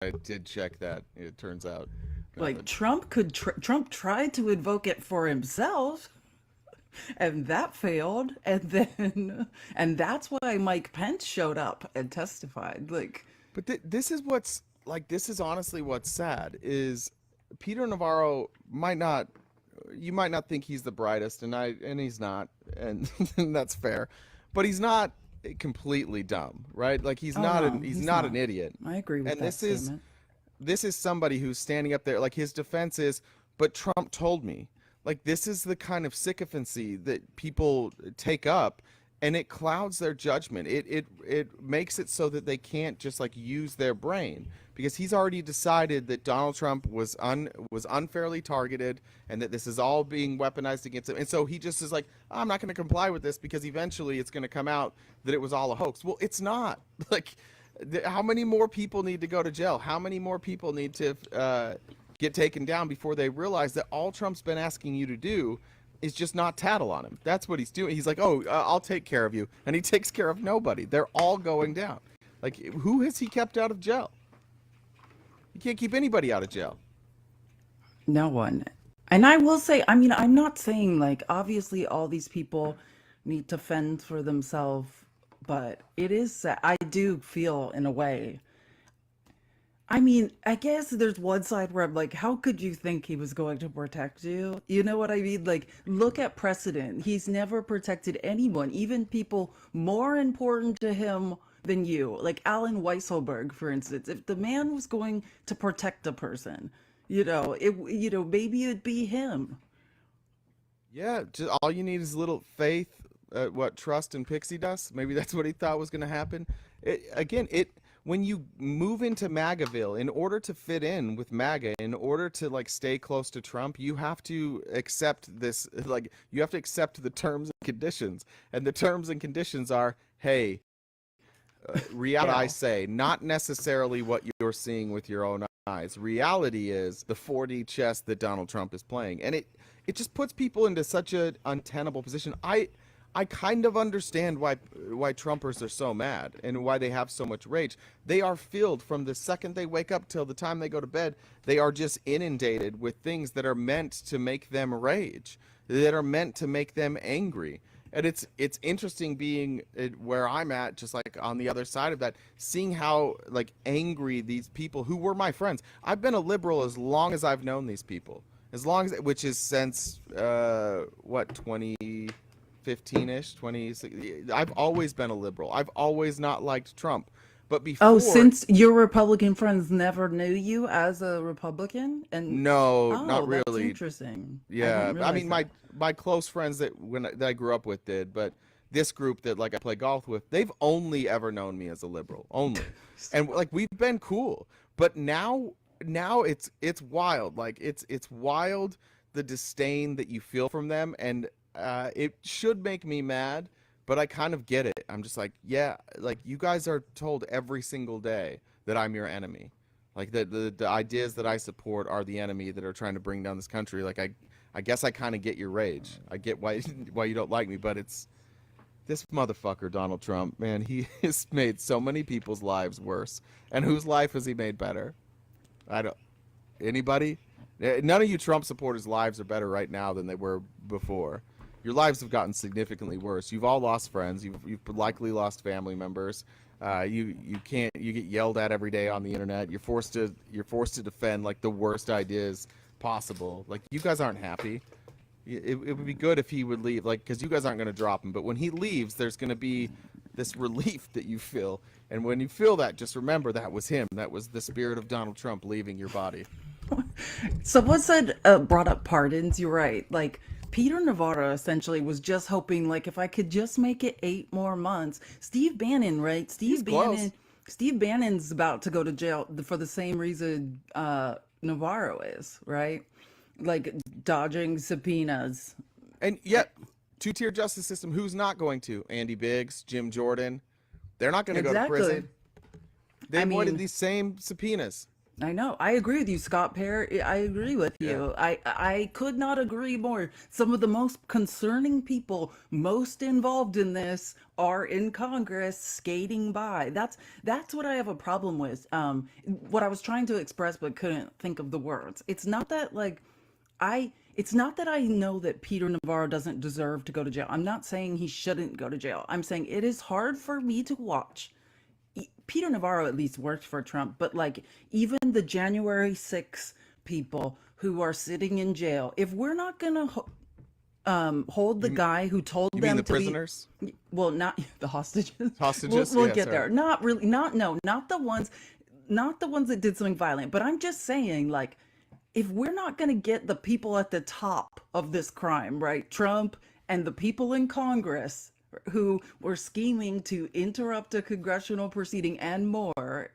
I did check that. It turns out. Like Trump tried to invoke it for himself, and that failed. And that's why Mike Pence showed up and testified. Like, But this is what's like. This is honestly what's sad is Peter Navarro might not. You might not think he's the brightest, and he's not, and, and that's fair. But he's not completely dumb, right? Like oh no, he's he's not not. an idiot. I agree with And that statement. this is somebody who's standing up there. Like his defense is, but Trump told me. Like this is the kind of sycophancy that people take up, and it clouds their judgment. It makes it so that they can't just like use their brain because he's already decided that Donald Trump was unfairly targeted and that this is all being weaponized against him. And so he just is like, I'm not going to comply with this because eventually it's going to come out that it was all a hoax. Well, it's not. Like how many more people need to go to jail? How many more people need to get taken down before they realize that all Trump's been asking you to do is just not tattle on him? That's what he's doing. He's like, oh, I'll take care of you. And he takes care of nobody. They're all going down. Like, who has he kept out of jail? You can't keep anybody out of jail. No one. And I will say, I mean, I'm not saying like obviously all these people need to fend for themselves, but it is I do feel in a way. I mean, I guess there's one side where I'm like, how could you think he was going to protect you? You know what I mean? Like, look at precedent. He's never protected anyone, even people more important to him than you. Like Alan Weisselberg, for instance. If the man was going to protect a person, maybe it'd be him. Yeah, just, all you need is a little faith, trust in pixie dust. Maybe that's what he thought was going to happen. It when you move into MAGAville, in order to fit in with MAGA, in order to like stay close to Trump, you have to accept this. Like you have to accept the terms and conditions, and the terms and conditions are, hey, reality I Jail. say, not necessarily what you're seeing with your own eyes. Reality is the 4D chess that Donald Trump is playing, and it just puts people into such an untenable position. I kind of understand why Trumpers are so mad and why they have so much rage. They are filled from the second they wake up till the time they go to bed. They are just inundated with things that are meant to make them rage, that are meant to make them angry. And it's interesting being where I'm at, just like on the other side of that, seeing how like angry these people who were my friends. I've been a liberal as long as I've known these people, as long as which is since what 2015ish 20. I've always been a liberal. I've always not liked Trump, but Oh, before, since your Republican friends never knew you as a Republican? And no, not oh, that's really. interesting. I didn't Yeah, I realize mean that. my close friends that I grew up with did, but this group that like I play golf with, they've only ever known me as a liberal, only, and like we've been cool. But now it's wild, like it's wild the disdain that you feel from them, and it should make me mad, but I kind of get it. I'm just like, yeah, like you guys are told every single day that I'm your enemy. Like the ideas that I support are the enemy that are trying to bring down this country. Like I guess I kind of get your rage. I get why why you don't like me, but it's this motherfucker Donald Trump, man. He has made so many people's lives worse. And whose life has he made better? I don't. Anybody? None of you Trump supporters' lives are better right now than they were before. Your lives have gotten significantly worse. You've all lost friends. You've likely lost family members. You can't you get yelled at every day on the internet. You're forced to defend like the worst ideas possible. Like you guys aren't happy. It would be good if he would leave, like because you guys aren't going to drop him. But when he leaves, there's going to be this relief that you feel, and when you feel that, just remember that was him. That was the spirit of Donald Trump leaving your body. Someone said, brought up pardons. You're right. Like, Peter Navarro essentially was just hoping, like, if I could just make it 8 more months. Steve Bannon, right? He's close. Steve Bannon's about to go to jail for the same reason Navarro is, right? Like, dodging subpoenas. And yet, two-tier justice system. Who's not going to? Andy Biggs, Jim Jordan. They're not going to go to Exactly. prison. They I avoided mean, these same subpoenas. I know. I agree with you, Scott Pear. I agree with Yeah. you. I could not agree more. Some of the most concerning people, most involved in this, are in Congress skating by. That's what I have a problem with. What I was trying to express but couldn't think of the words. It's not that I know that Peter Navarro doesn't deserve to go to jail. I'm not saying he shouldn't go to jail. I'm saying it is hard for me to watch. Peter Navarro at least worked for Trump, but like even the January 6 people who are sitting in jail, if we're not gonna hold the You guy who told you mean them the to be, prisoners? well, not the hostages. Hostages? We'll Yeah, get sorry. there. Not really. Not no. Not the ones that did something violent. But I'm just saying, like, if we're not gonna get the people at the top of this crime, right? Trump and the people in Congress who were scheming to interrupt a congressional proceeding and more,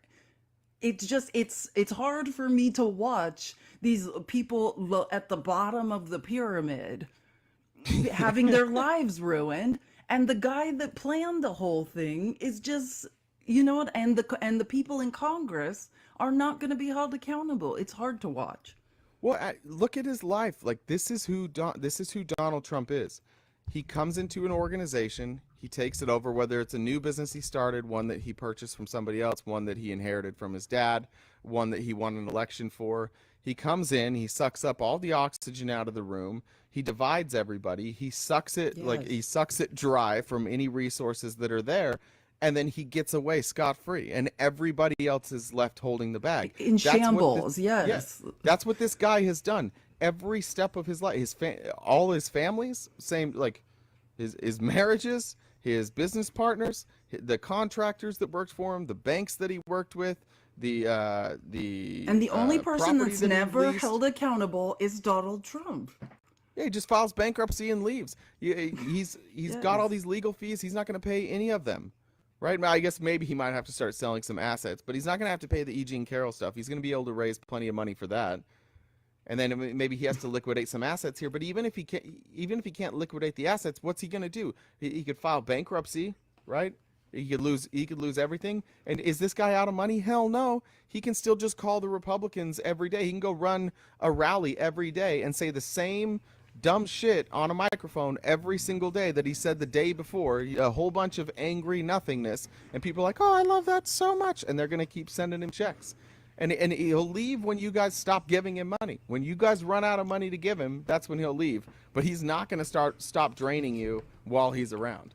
it's hard for me to watch these people at the bottom of the pyramid having their lives ruined, and the guy that planned the whole thing is just, you know what, and the people in Congress are not going to be held accountable. It's hard to watch. Well, look at his life. Like this is who Donald Trump is. He comes into an organization, he takes it over, whether it's a new business he started, one that he purchased from somebody else, one that he inherited from his dad, one that he won an election for. He comes in, he sucks up all the oxygen out of the room, he divides everybody, he Yes. sucks it dry from any resources that are there, and then he gets away scot free, and everybody else is left holding the bag. In That's what this, shambles, yeah, yes. that's what this guy has done every step of his life. All his families, same, like his marriages, his business partners, the contractors that worked for him, the banks that he worked with, the And the only person property that's that he never leased. held accountable is Donald Trump. Yeah, he just files bankruptcy and leaves. He's got all Yes. these legal fees. He's not going to pay any of them. Right? I guess maybe he might have to start selling some assets, but he's not going to have to pay the E. Jean Carroll stuff. He's going to be able to raise plenty of money for that. And then maybe he has to liquidate some assets here. But even if he can't liquidate the assets, what's he going to do? He could file bankruptcy, right? He could lose everything. And is this guy out of money? Hell no. He can still just call the Republicans every day. He can go run a rally every day and say the same dumb shit on a microphone every single day that he said the day before. A whole bunch of angry nothingness, and people are like, "Oh, I love that so much," and they're gonna keep sending him checks. And he'll leave when you guys stop giving him money. When you guys run out of money to give him, that's when he'll leave. But he's not going to stop draining you while he's around.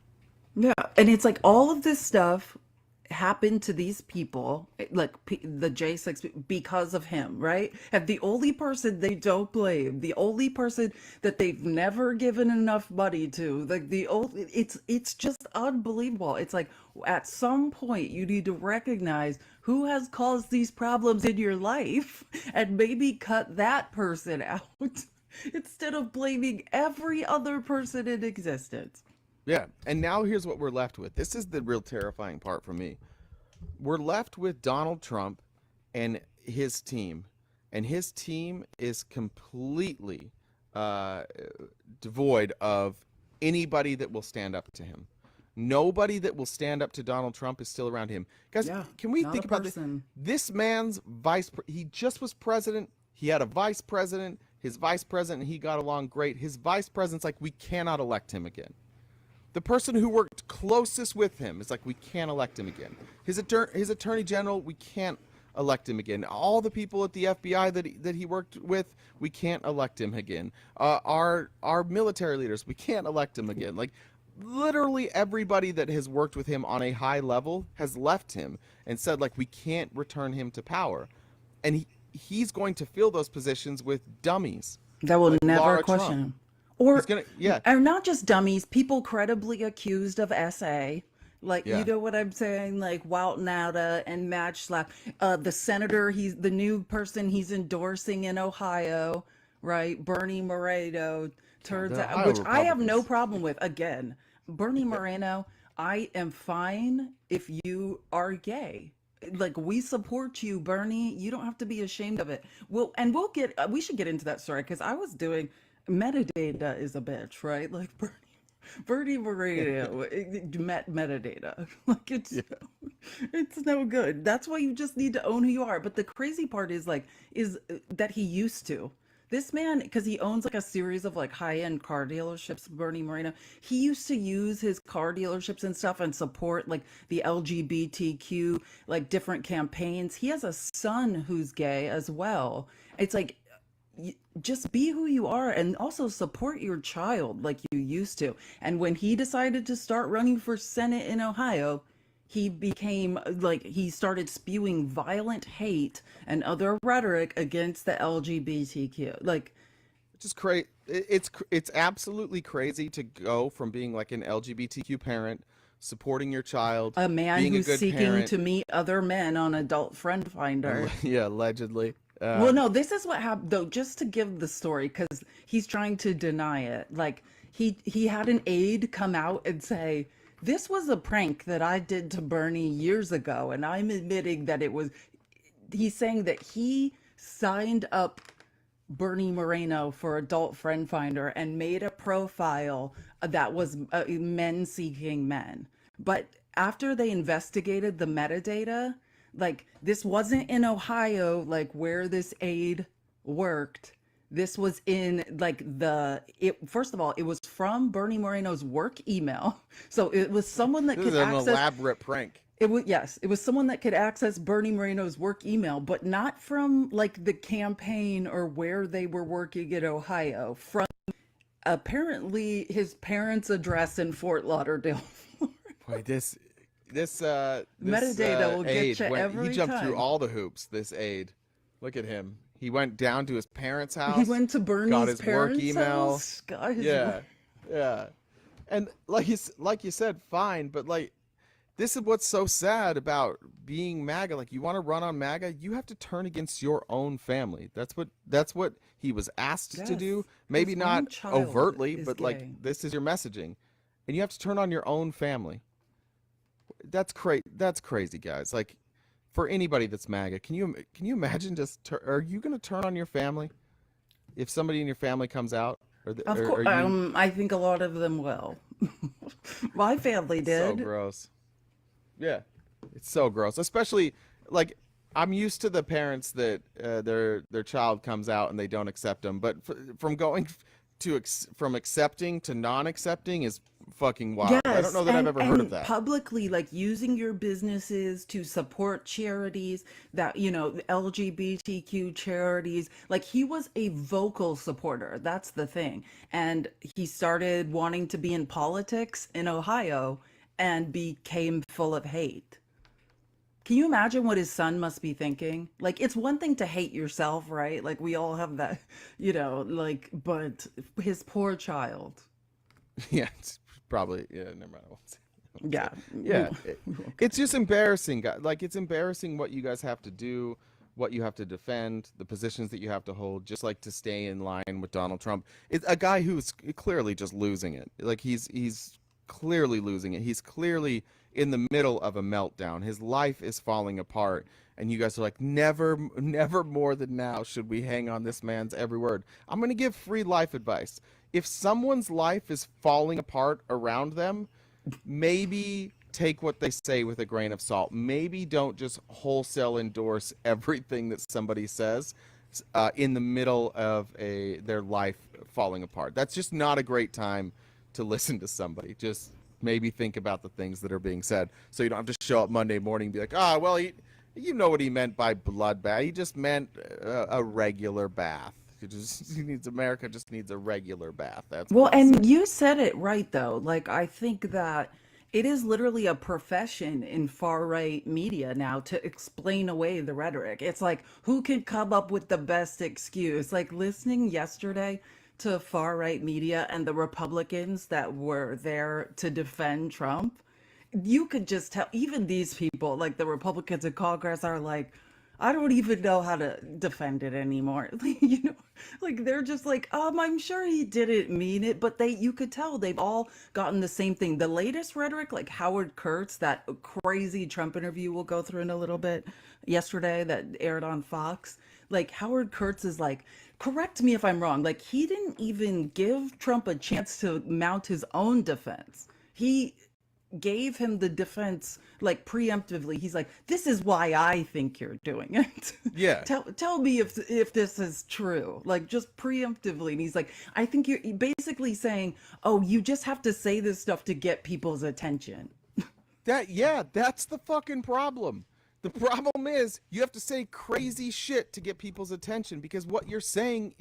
Yeah, and it's like all of this stuff happened to these people, like the J6, because of him, right? And the only person they don't blame, the only person that they've never given enough money to, like it's just unbelievable. It's like at some point you need to recognize who has caused these problems in your life and maybe cut that person out instead of blaming every other person in existence. Yeah. And now here's what we're left with. This is the real terrifying part for me. We're left with Donald Trump and his team. And his team is completely uh, devoid of anybody that will stand up to him. Nobody that will stand up to Donald Trump is still around him. Guys, Yeah, can we not a think about this? person. This man's he just was president. He had a vice president. His vice president, he got along great. His vice president's like, we cannot elect him again. The person who worked closest with him is like, we can't elect him again. His attorney general, we can't elect him again. All the people at the FBI that he worked with, we can't elect him again. Our military leaders, we can't elect him again. Like literally everybody that has worked with him on a high level has left him and said like, we can't return him to power. And he's going to fill those positions with dummies That will like never Laura question Trump. him. He's Or gonna, yeah, are not just dummies, people credibly accused of SA. Like, you yeah. know what I'm saying? Like Walt Nauta and Match Slap. The senator, he's the new person he's endorsing in Ohio, right? Bernie Moreno Yeah, turns the out, Ohio which I have no Republicans. problem with. Again, Bernie Yeah, Moreno, I am fine if you are gay. Like we support you, Bernie. You don't have to be ashamed of it. We should get into that story because I was doing metadata is a bitch, right? Like Bernie. Bernie Moreno metadata. Like Yeah. it's no good. That's why you just need to own who you are. But the crazy part is like is that he used to. This man, because he owns like a series of like high-end car dealerships, Bernie Moreno, he used to use his car dealerships and stuff and support like the LGBTQ, like different campaigns. He has a son who's gay as well. It's like just be who you are and also support your child like you used to. And when he decided to start running for Senate in Ohio, he became like he started spewing violent hate and other rhetoric against the LGBTQ. Like, Just crazy. It's absolutely crazy to go from being like an LGBTQ parent, supporting your child, a man being a who's good seeking parent. to meet other men on Adult Friend Finder. Yeah, allegedly. Well, no, this is what happened though, just to give the story, because he's trying to deny it. Like he had an aide come out and say, "This was a prank that I did to Bernie years ago, and I'm admitting that it was." He's saying that he signed up Bernie Moreno for Adult Friend Finder and made a profile that was men seeking men. But after they investigated the metadata, like this wasn't in Ohio, like where this aide worked. This was in like first of all, it was from Bernie Moreno's work email. So it was someone that This could is an access elaborate prank. it was yes, it was someone that could access Bernie Moreno's work email, but not from like the campaign or where they were working in Ohio. From apparently his parents' address in Fort Lauderdale. Boy, this Metadata will aide get you he every jumped through time. all the hoops. This aide, look at him. He went down to his parents' He house, went to got Bernie's his work parents' email. house, got his Yeah, yeah. And like you said, fine, but like this is what's so sad about being MAGA. Like you want to run on MAGA, you have to turn against your own family. That's what he was asked to do. yes, Maybe his not own child overtly, is but like gay. this is your messaging, and you have to turn on your own family. That's crazy, guys. Like for anybody that's MAGA, can you imagine just are you gonna turn on your family if somebody in your family comes out, Of or course, are you I think a lot of them will. My family so did. gross? Yeah, it's so gross. Especially like I'm used to the parents that their child comes out and they don't accept them, but from going from accepting to non-accepting is fucking wild. I don't Yes, know that I've ever heard of and that. publicly like using your businesses to support charities that, LGBTQ charities. Like he was a vocal supporter. That's the thing. And he started wanting to be in politics in Ohio and became full of hate. Can you imagine what his son must be thinking? Like it's one thing to hate yourself, right? Like we all have that, like but his poor child. Yeah, it's probably yeah. Never mind. I won't say. Yeah. Yeah, it's just embarrassing, guys. Like it's embarrassing what you guys have to do, what you have to defend, the positions that you have to hold, just like to stay in line with Donald Trump. It's a guy who's clearly just losing it. Like he's clearly losing it. He's clearly in the middle of a meltdown. His life is falling apart. And you guys are like, never, never more than now should we hang on this man's every word. I'm going to give free life advice. If someone's life is falling apart around them, maybe take what they say with a grain of salt. Maybe don't just wholesale endorse everything that somebody says in the middle of their life falling apart. That's just not a great time to listen to somebody. Just maybe think about the things that are being said, so you don't have to show up Monday morning and be like, ah, well, you know what he meant by bloodbath. He just meant a regular bath. America just needs a regular bath. That's Well, what he and said. you said it right though. Like I think that it is literally a profession in far right media now to explain away the rhetoric. It's like who can come up with the best excuse? Like listening yesterday to far right media and the Republicans that were there to defend Trump, you could just tell even these people, like the Republicans in Congress are like, I don't even know how to defend it anymore. Like they're just like, I'm sure he didn't mean it, but you could tell they've all gotten the same thing. The latest rhetoric, like Howard Kurtz, that crazy Trump interview we'll go through in a little bit yesterday that aired on Fox. Like Howard Kurtz is like, correct me if I'm wrong. Like he didn't even give Trump a chance to mount his own defense. He gave him the defense like preemptively. He's like, this is why I think you're doing it. Yeah. Tell me if this is true, like just preemptively. And he's like, I think you're basically saying, oh, you just have to say this stuff to get people's attention. That's the fucking problem. The problem is you have to say crazy shit to get people's attention because what you're saying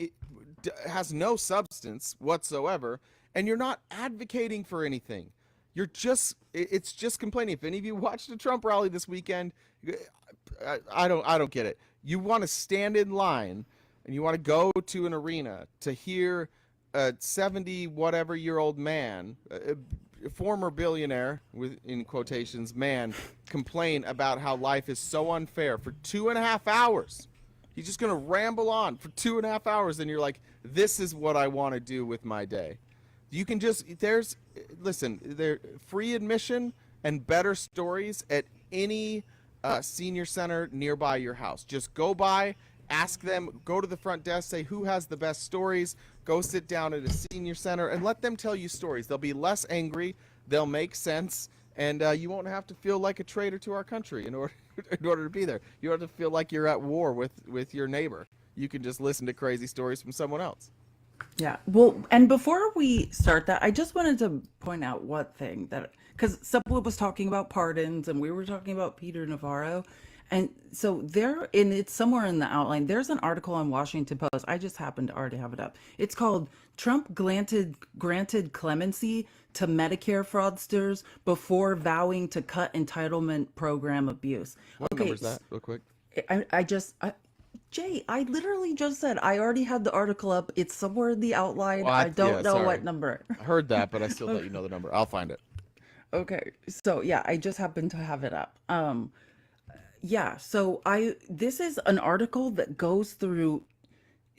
has no substance whatsoever, and you're not advocating for anything. It's just complaining. If any of you watched a Trump rally this weekend, I don't get it. You want to stand in line and you want to go to an arena to hear a 70 whatever year old man, a former billionaire in quotations man, complain about how life is so unfair for 2.5 hours. He's just going to ramble on for 2.5 hours and you're like, this is what I want to do with my day. You can just there's free admission and better stories at any senior center nearby your house. Just go by, ask them, go to the front desk, say who has the best stories, go sit down at a senior center and let them tell you stories. They'll be less angry, they'll make sense, and you won't have to feel like a traitor to our country in order to be there. You don't have to feel like you're at war with your neighbor. You can just listen to crazy stories from someone else. Yeah. Well, and before we start that, I just wanted to point out one thing that, because someone was talking about pardons and we were talking about Peter Navarro. And so and it's somewhere in the outline, there's an article on Washington Post. I just happen to already have it up. It's called Trump granted clemency to Medicare fraudsters before vowing to cut entitlement program abuse. What number's that, real quick? Jay, I literally just said I already had the article up. It's somewhere in the outline. Well, I don't know sorry. what number. I heard that, but I still let you know the number. I'll find it. Okay. So yeah, I just happen to have it up. Yeah, so this is an article that goes through,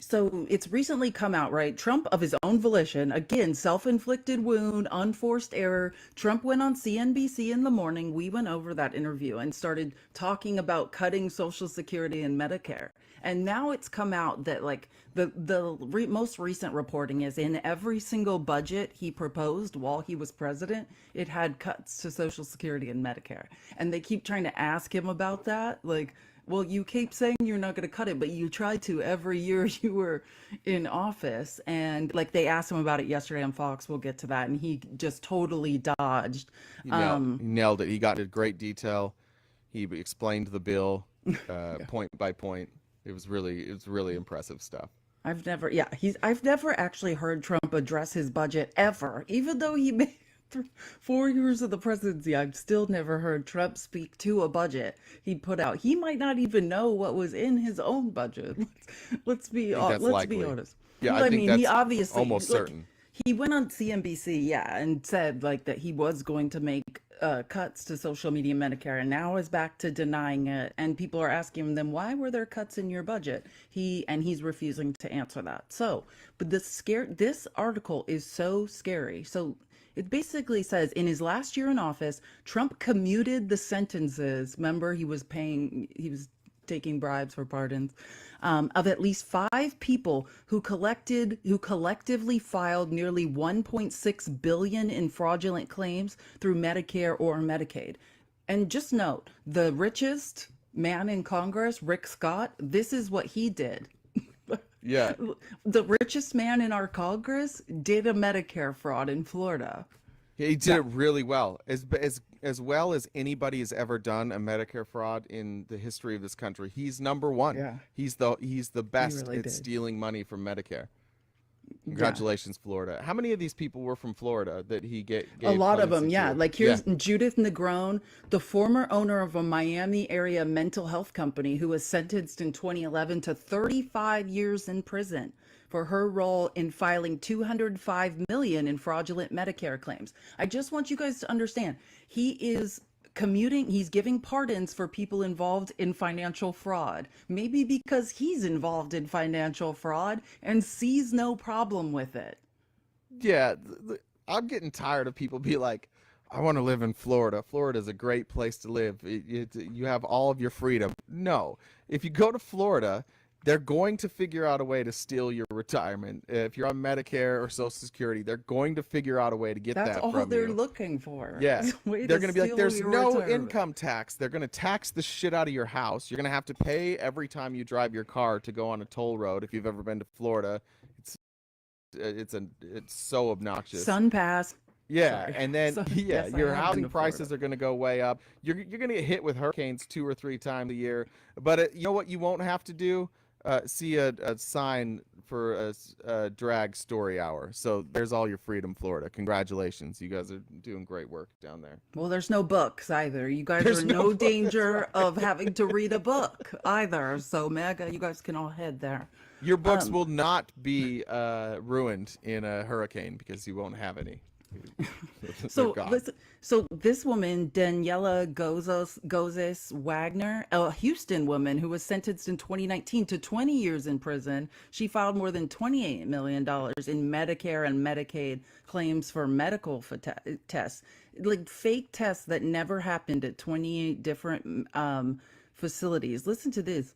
so it's recently come out, right? Trump, of his own volition, again, self-inflicted wound, unforced error. Trump went on CNBC in the morning. We went over that interview and started talking about cutting Social Security and Medicare. And now it's come out that like the most recent reporting is in every single budget he proposed while he was president, it had cuts to Social Security and Medicare. And they keep trying to ask him about that. Like, well, you keep saying you're not going to cut it, but you tried to every year you were in office. And like they asked him about it yesterday on Fox. We'll get to that. And he just totally dodged. He nailed it. He got into great detail. He explained the bill point by point. It was really impressive stuff. I've never actually heard Trump address his budget ever, even though he made 4 years of the presidency. I've still never heard Trump speak to a budget he put out. He might not even know what was in his own budget. Let's be honest. Yeah, well, I think he that's obviously almost certain. He went on CNBC, yeah, and said like that he was going to make cuts to social media Medicare, and now is back to denying it. And people are asking him, then why were there cuts in your budget? He's refusing to answer that. So, but this article is so scary. So it basically says in his last year in office, Trump commuted the sentences. Remember, he was taking bribes for pardons, of at least 5 people who collectively filed nearly 1.6 billion in fraudulent claims through Medicare or Medicaid. And just note, the richest man in Congress, Rick Scott, this is what he did. Yeah. The richest man in our Congress did a Medicare fraud in Florida. He did it really well, as well as anybody has ever done a Medicare fraud in the history of this country. He's number one. Yeah. He's the best really at did. stealing money from Medicare. Congratulations, Florida. How many of these people were from Florida that he gave a lot of them, clemency yeah. to? Like here's Judith Negron, the former owner of a Miami area mental health company who was sentenced in 2011 to 35 years in prison for her role in filing 205 million in fraudulent Medicare claims. I just want you guys to understand, he is he's giving pardons for people involved in financial fraud. Maybe because he's involved in financial fraud and sees no problem with it. Yeah, I'm getting tired of people be like, I want to live in Florida. Florida's a great place to live. You have all of your freedom. No, if you go to Florida, they're going to figure out a way to steal your retirement. If you're on Medicare or Social Security, they're going to figure out a way to get That's that all from they're you. looking for. Yeah. Is a way They're to going to be like, steal there's your no retirement. income tax. They're going to tax the shit out of your house. You're going to have to pay every time you drive your car to go on a toll road. If you've ever been to Florida, it's so obnoxious. Sun pass. Yeah, Sorry. and then So, yeah, yes, I your have been housing to Florida. prices are going to go way up. You're going to get hit with hurricanes 2 or 3 times a year. But you know what you won't have to do? See a sign for a drag story hour. So there's all your freedom, Florida. Congratulations, you guys are doing great work down there. Well, there's no books either. You guys There's are in no no book, that's danger right. of having to read a book either. So, Mega, you guys can all head there. Your books Um, will not be ruined in a hurricane because you won't have any. They're So gone. listen, so this woman, Daniela Gozes Wagner, a Houston woman who was sentenced in 2019 to 20 years in prison, she filed more than $28 million in Medicare and Medicaid claims for medical tests, like fake tests that never happened at 28 different facilities. Listen to this.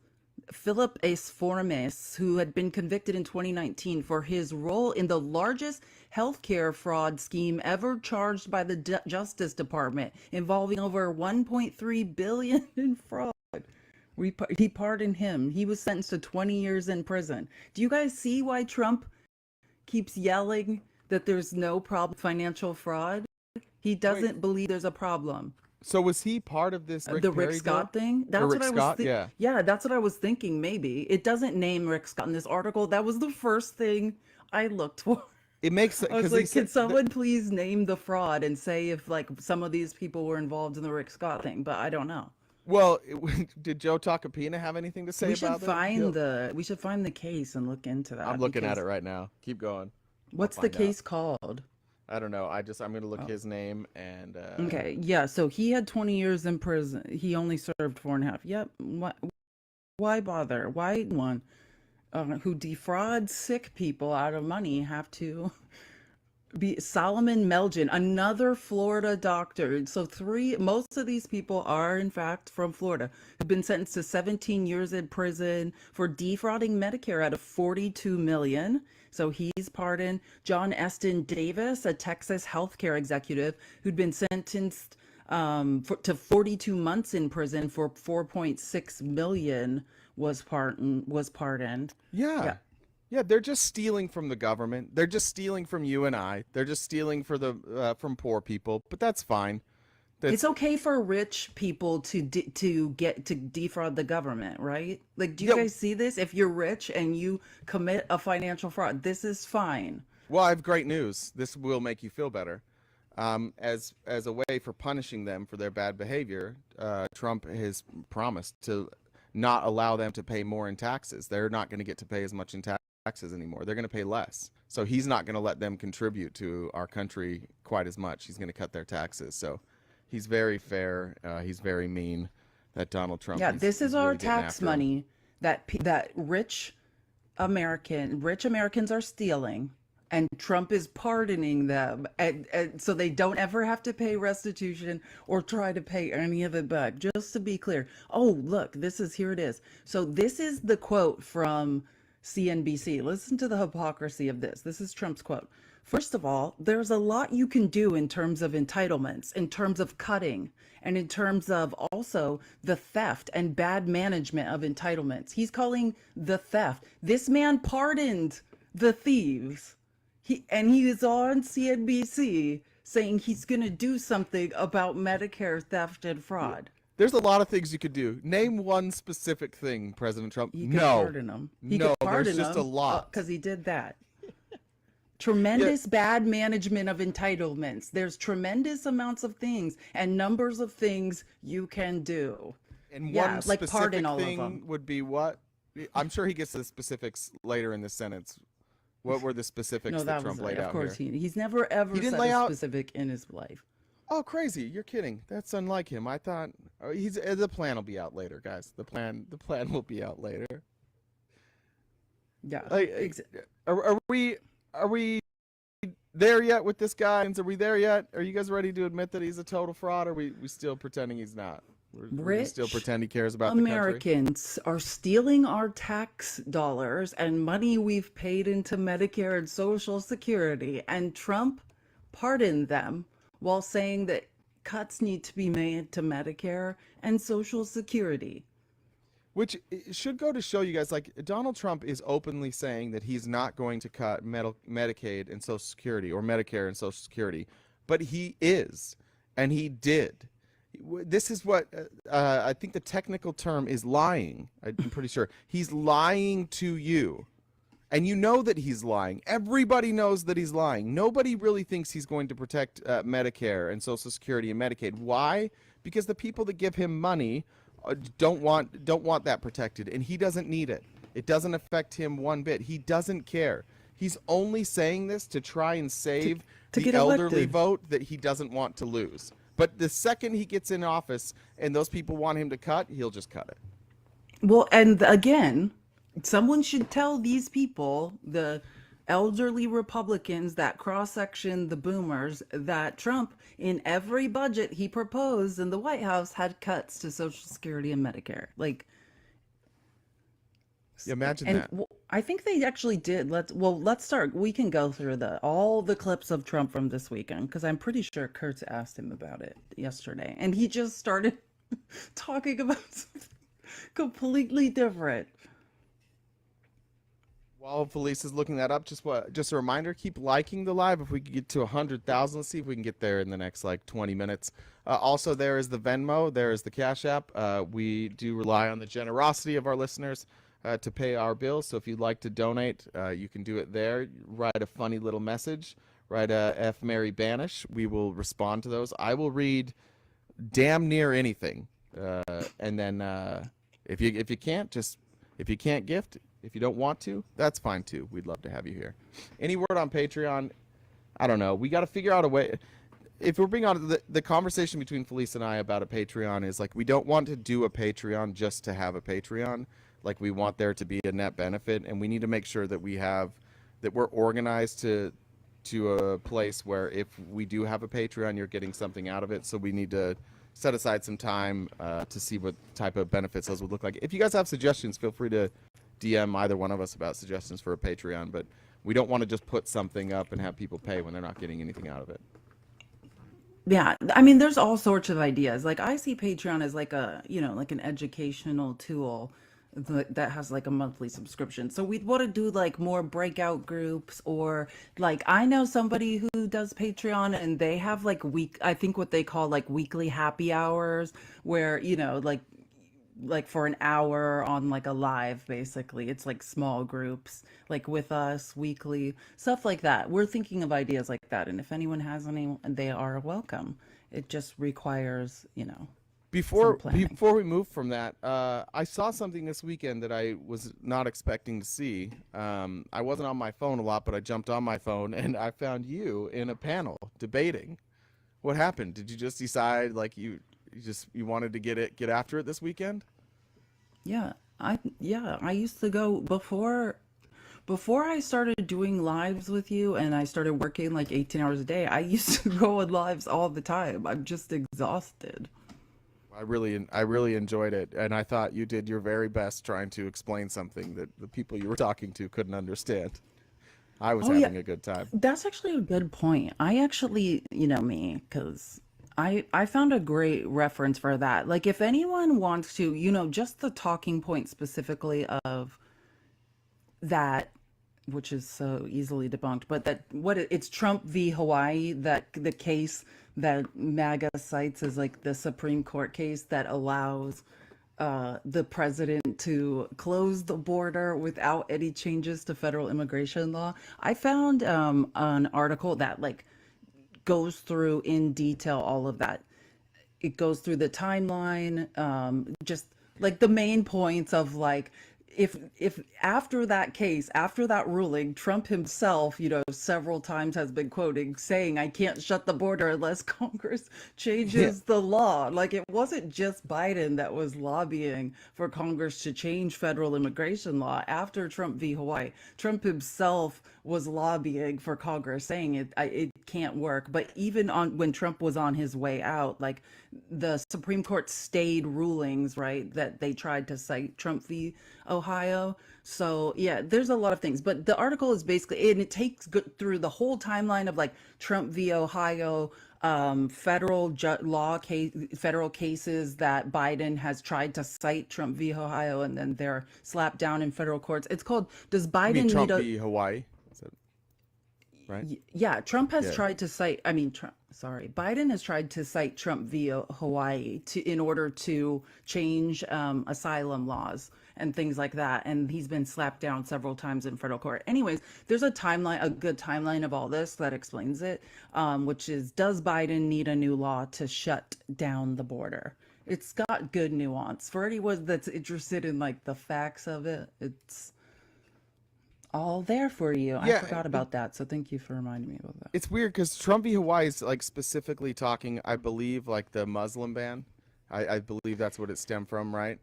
Philip Formes, who had been convicted in 2019 for his role in the largest healthcare fraud scheme ever charged by the Justice Department, involving over 1.3 billion in fraud. He pardoned him. He was sentenced to 20 years in prison. Do you guys see why Trump keeps yelling that there's no problem with financial fraud? He Wait, doesn't believe there's a problem. so was he part of this Rick The Rick Perry Scott deal? thing? Or That's Rick what I was Scott? Yeah. yeah, that's what I was thinking maybe. It doesn't name Rick Scott in this article. That was the first thing I looked for. It makes I was because he like, can said someone please name the fraud and say if like some of these people were involved in the Rick Scott thing, but I don't know. well, did Joe Tacopina have anything to say about it? We should find the case and look into I'm that looking at because it right now. Keep going. I'll what's the find out. case called? I don't know. I'm gonna look Oh, his name and okay. Yeah, so he had 20 years in prison. He only served 4.5. Yep. Why bother? Why one who defrauds sick people out of money have to be Solomon Melgen, another Florida doctor. So most of these people are in fact from Florida, who've been sentenced to 17 years in prison for defrauding Medicare out of 42 million. So he's pardoned. John Eston Davis, a Texas healthcare executive who'd been sentenced to 42 months in prison for 4.6 million, was pardoned. yeah, Yeah. yeah. They're just stealing from the government. They're just stealing from you and I. They're just stealing from poor people. But that's fine. It's That's okay for rich people to get to defraud the government, right? Like, do you yeah. guys see this? If you're rich and you commit a financial fraud, this is fine. Well, I have great news. This will make you feel better. As a way for punishing them for their bad behavior, Trump has promised to not allow them to pay more in taxes. They're not going to get to pay as much in taxes anymore. They're going to pay less. So he's not going to let them contribute to our country quite as much. He's going to cut their taxes. So he's very fair. He's very mean. That Donald Trump. Yeah, He's, this is he's our really getting tax after him. money that rich Americans are stealing, and Trump is pardoning them, and so they don't ever have to pay restitution or try to pay any of it back. Just to be clear. Oh, look, here it is. So this is the quote from CNBC. Listen to the hypocrisy of this. This is Trump's quote. First of all, there's a lot you can do in terms of entitlements, in terms of cutting, and in terms of also the theft and bad management of entitlements. He's calling the theft. This man pardoned the thieves. He is on CNBC saying he's going to do something about Medicare theft and fraud. There's a lot of things you could do. Name one specific thing, President Trump. He could No, pardon him. He no. could There's pardon just a him lot. because he did that. Yeah. Tremendous bad management of entitlements. There's tremendous amounts of things and numbers of things you can do. And Yeah, one like specific pardon all of thing them. would be what? I'm sure he gets the specifics later in this sentence. What were the specifics No, that that Trump was laid of out course here? he's never ever He didn't said lay a out. specific in his life. Oh, crazy! You're kidding. That's unlike him. I thought he's the plan will be out later, guys. The plan will be out later. Yeah. Like, are we there yet with this guy? Are we there yet? Are you guys ready to admit that he's a total fraud? Or are we still pretending he's not? We still Rich pretend he cares about the country? Americans are stealing our tax dollars and money we've paid into Medicare and Social Security, and Trump pardoned them while saying that cuts need to be made to Medicare and Social Security. Which should go to show you guys, like, Donald Trump is openly saying that he's not going to cut Medicaid and Social Security, or Medicare and Social Security, but he is, and he did. This is what I think the technical term is lying. I'm pretty sure he's lying to you, and you know that he's lying. Everybody knows that he's lying. Nobody really thinks he's going to protect Medicare and Social Security and Medicaid. Why? Because the people that give him money don't want that protected, and he doesn't need it. It doesn't affect him one bit. He doesn't care. He's only saying this to try and save to the get elderly elected. vote that he doesn't want to lose. But the second he gets in office and those people want him to cut, he'll just cut it. Well, and again, someone should tell these people, the elderly Republicans, that cross section, the boomers, that Trump, in every budget he proposed in the White House, had cuts to Social Security and Medicare. Like, Yeah, imagine and that. I think they actually did. Let's start. We can go through all the clips of Trump from this weekend, because I'm pretty sure Kurtz asked him about it yesterday, and he just started talking about something completely different. While Felice is looking that up, just a reminder: keep liking the live. If we could get to 100,000, let's see if we can get there in the next like 20 minutes. Also, there is the Venmo, there is the Cash App. We do rely on the generosity of our listeners to pay our bills. So if you'd like to donate, you can do it there. Write a funny little message. Write a F Mary Banish. We will respond to those. I will read damn near anything. And then if you can't gift, if you don't want to, that's fine too. We'd love to have you here. Any word on Patreon? I don't know. We got to figure out a way. If we're being honest, the conversation between Felice and I about a Patreon is like, we don't want to do a Patreon just to have a Patreon. Like, we want there to be a net benefit, and we need to make sure that we're organized to a place where if we do have a Patreon, you're getting something out of it. So we need to set aside some time to see what type of benefits those would look like. If you guys have suggestions, feel free to DM either one of us about suggestions for a Patreon, but we don't want to just put something up and have people pay when they're not getting anything out of it. Yeah, I mean, there's all sorts of ideas. Like, I see Patreon as like like an educational tool that has like a monthly subscription. So we'd want to do like more breakout groups, or like, I know somebody who does Patreon, and they have like I think what they call like weekly happy hours, where, like for an hour on like a live, basically it's like small groups, like with us weekly, stuff like that. We're thinking of ideas like that, and if anyone has any, they are welcome. It just requires some planning. Before we move from that, I saw something this weekend that I was not expecting to see. I wasn't on my phone a lot, but I jumped on my phone and I found you in a panel debating. What happened? Did you just decide like you wanted to get after it this weekend? Yeah, I used to go before I started doing lives with you, and I started working like 18 hours a day. I used to go on lives all the time. I'm just exhausted. I really enjoyed it, and I thought you did your very best trying to explain something that the people you were talking to couldn't understand. I was Oh yeah, having a good time. that's actually a good point. I actually, me, because I found a great reference for that. Like, if anyone wants to, just the talking point specifically of that, which is so easily debunked, but it's Trump v. Hawaii, that the case that MAGA cites as like the Supreme Court case that allows the president to close the border without any changes to federal immigration law. I found an article that like goes through in detail all of that. It goes through the timeline, just like the main points of like, if after that case, after that ruling, Trump himself, several times has been quoting saying, I can't shut the border unless Congress Yeah. changes the law. Like, it wasn't just Biden that was lobbying for Congress to change federal immigration law. After Trump v. Hawaii, Trump himself was lobbying for Congress, saying it can't work. But even on when Trump was on his way out, like, the Supreme Court stayed rulings, right, that they tried to cite Trump v. Ohio. So yeah, there's a lot of things, but the article is basically, and it takes through the whole timeline of like Trump v. Ohio, federal cases that Biden has tried to cite Trump v. Ohio, and then they're slapped down in federal courts. It's called "Does You mean Biden Need Trump a?" v. Hawaii? Is that right? Yeah, Trump has Yeah. tried to cite, I mean, Biden has tried to cite Trump via Hawaii in order to change asylum laws and things like that. And he's been slapped down several times in federal court. Anyways, there's a good timeline of all this that explains it, which is, does Biden need a new law to shut down the border? It's got good nuance. For anyone that's interested in like the facts of it, it's all there for you. I Yeah, forgot about that, so thank you for reminding me about that. it's weird because Trump v. Hawaii is like specifically talking, I believe, like the Muslim ban. I believe that's what it stemmed from, right?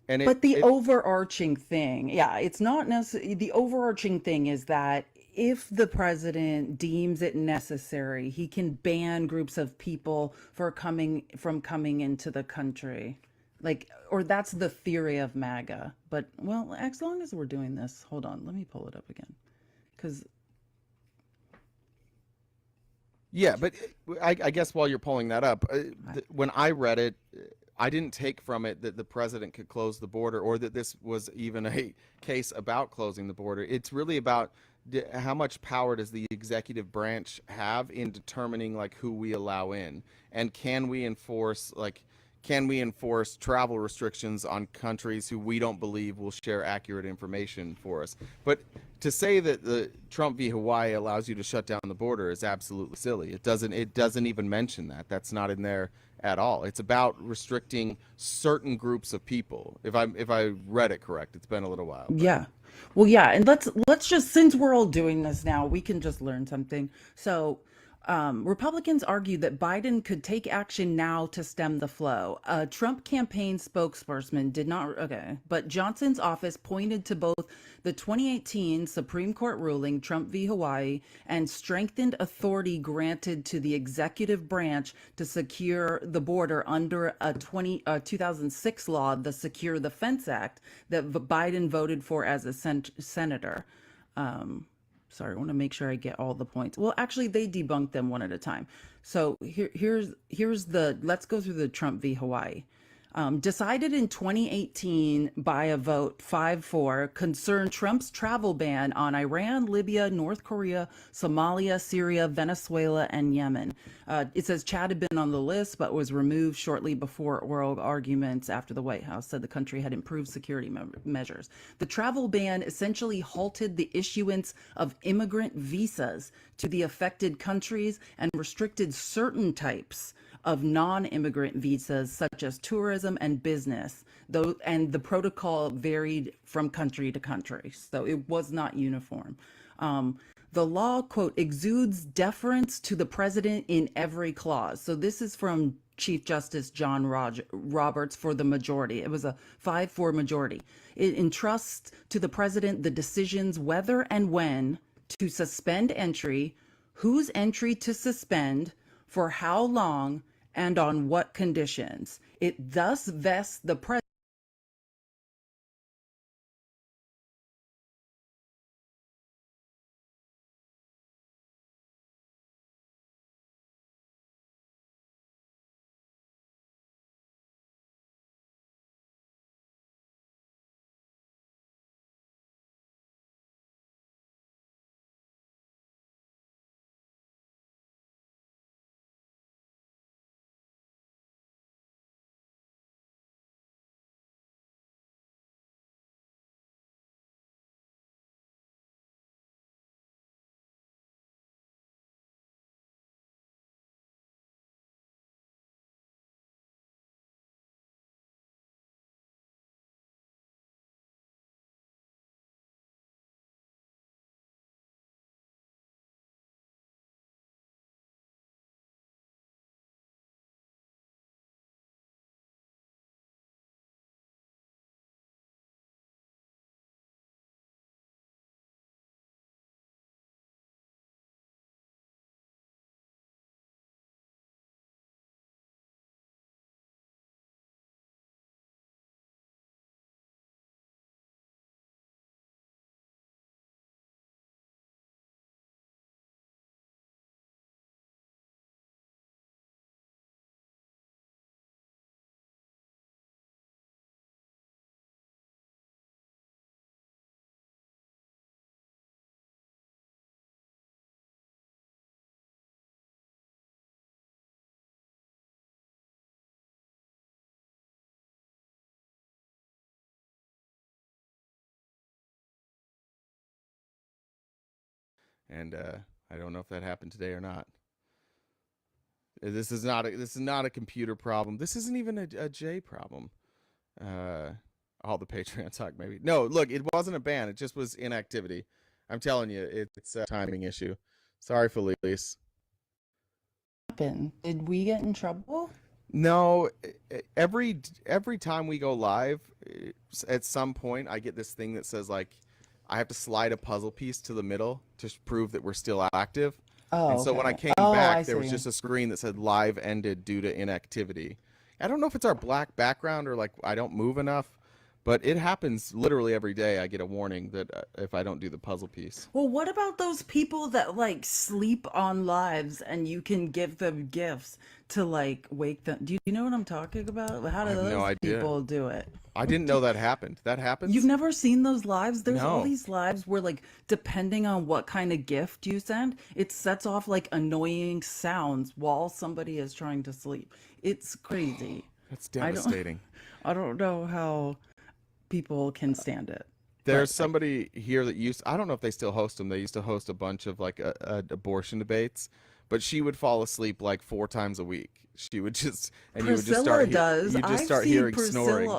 And But the it overarching thing, yeah, it's not necessarily the overarching thing is that if the president deems it necessary, he can ban groups of people coming into the country. Like, or that's the theory of MAGA. But well, as long as we're doing this, hold on, let me pull it up again. Because Yeah, but I guess while you're pulling that up, when I read it, I didn't take from it that the president could close the border or that this was even a case about closing the border. It's really about how much power does the executive branch have in determining like who we allow in, and can we enforce travel restrictions on countries who we don't believe will share accurate information for us? But to say that the Trump v. Hawaii allows you to shut down the border is absolutely silly. It doesn't even mention that. That's not in there at all. It's about restricting certain groups of people. If I read it correct, it's been a little while, but yeah. Well, yeah, and let's just, since we're all doing this now, we can just learn something. So, Republicans argue that Biden could take action now to stem the flow. A Trump campaign spokesperson did not, okay, but Johnson's office pointed to both the 2018 Supreme Court ruling, Trump v. Hawaii, and strengthened authority granted to the executive branch to secure the border under a 2006 law, the Secure the Fence Act, that Biden voted for as a senator. Sorry, I want to make sure I get all the points. Well, actually, they debunked them one at a time. So let's go through the Trump v. Hawaii. Decided in 2018 by a vote 5-4, concerned Trump's travel ban on Iran, Libya, North Korea, Somalia, Syria, Venezuela, and Yemen. It says Chad had been on the list but was removed shortly before oral arguments after the White House said the country had improved security measures. The travel ban essentially halted the issuance of immigrant visas to the affected countries and restricted certain types of non-immigrant visas such as tourism and business, though, and the protocol varied from country to country, so it was not uniform. The law, quote, exudes deference to the president in every clause. So this is from Chief Justice John Roberts for the majority. It was a 5-4 majority. It entrusts to the president the decisions whether and when to suspend entry, whose entry to suspend, for how long, and on what conditions. It thus vests the president and I don't know if that happened today or not. This is not a computer problem. This isn't even a J problem. Uh, all the Patreon talk, maybe. No, look, it wasn't a ban. It just was inactivity. I'm telling you, it's a timing issue. Sorry, Felice. Happened? Did we get in trouble? No, every time we go live, at some point I get this thing that says like I have to slide a puzzle piece to the middle to prove that we're still active. And Oh, so when I okay. came Oh, I back, there was see. just a screen that said live ended due to inactivity. I don't know if it's our black background or like I don't move enough, but it happens literally every day. I get a warning that if I don't do the puzzle piece. Well, what about those people that like sleep on lives and you can give them gifts to like wake them? Do you know what I'm talking about? How I do have no those idea. people do it? I didn't know that happened. That You've happens? never seen those lives? There's all No. these lives where like depending on what kind of gift you send, it sets off like annoying sounds while somebody is trying to sleep. It's crazy. That's I don't devastating. I don't know how people can stand it. But There's somebody here that I don't know if they still host them. They used to host a bunch of like abortion debates, but she would fall asleep like 4 times a week. She would just, and Priscilla does. you just start hearing snoring.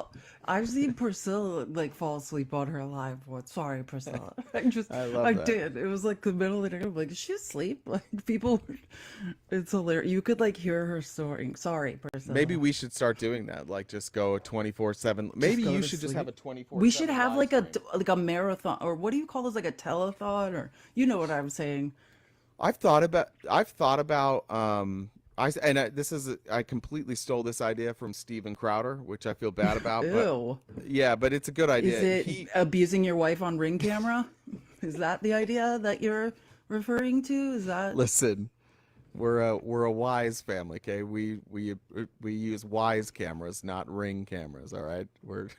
I've seen Priscilla like fall asleep on her live one. Sorry, Priscilla. I I love that. did. It was like the middle of the day. I'm like, is she asleep? Like people, it's hilarious. You could like hear her snoring. Sorry, Maybe Priscilla. we should start doing that. Like just go 24/7. Just Maybe go you to should just have a sleep. We should 24/7 have live like a stream. like a marathon, or what do you call this? Like a telethon, or you know what I'm saying? I've thought about I completely stole this idea from Steven Crowder, which I feel bad about, but Ew. yeah, but it's a good Is idea. it abusing your wife on Ring camera? Is that the idea that you're referring to? Is that Listen, we're a wise family, okay? We use wise cameras, not Ring cameras, all right? We're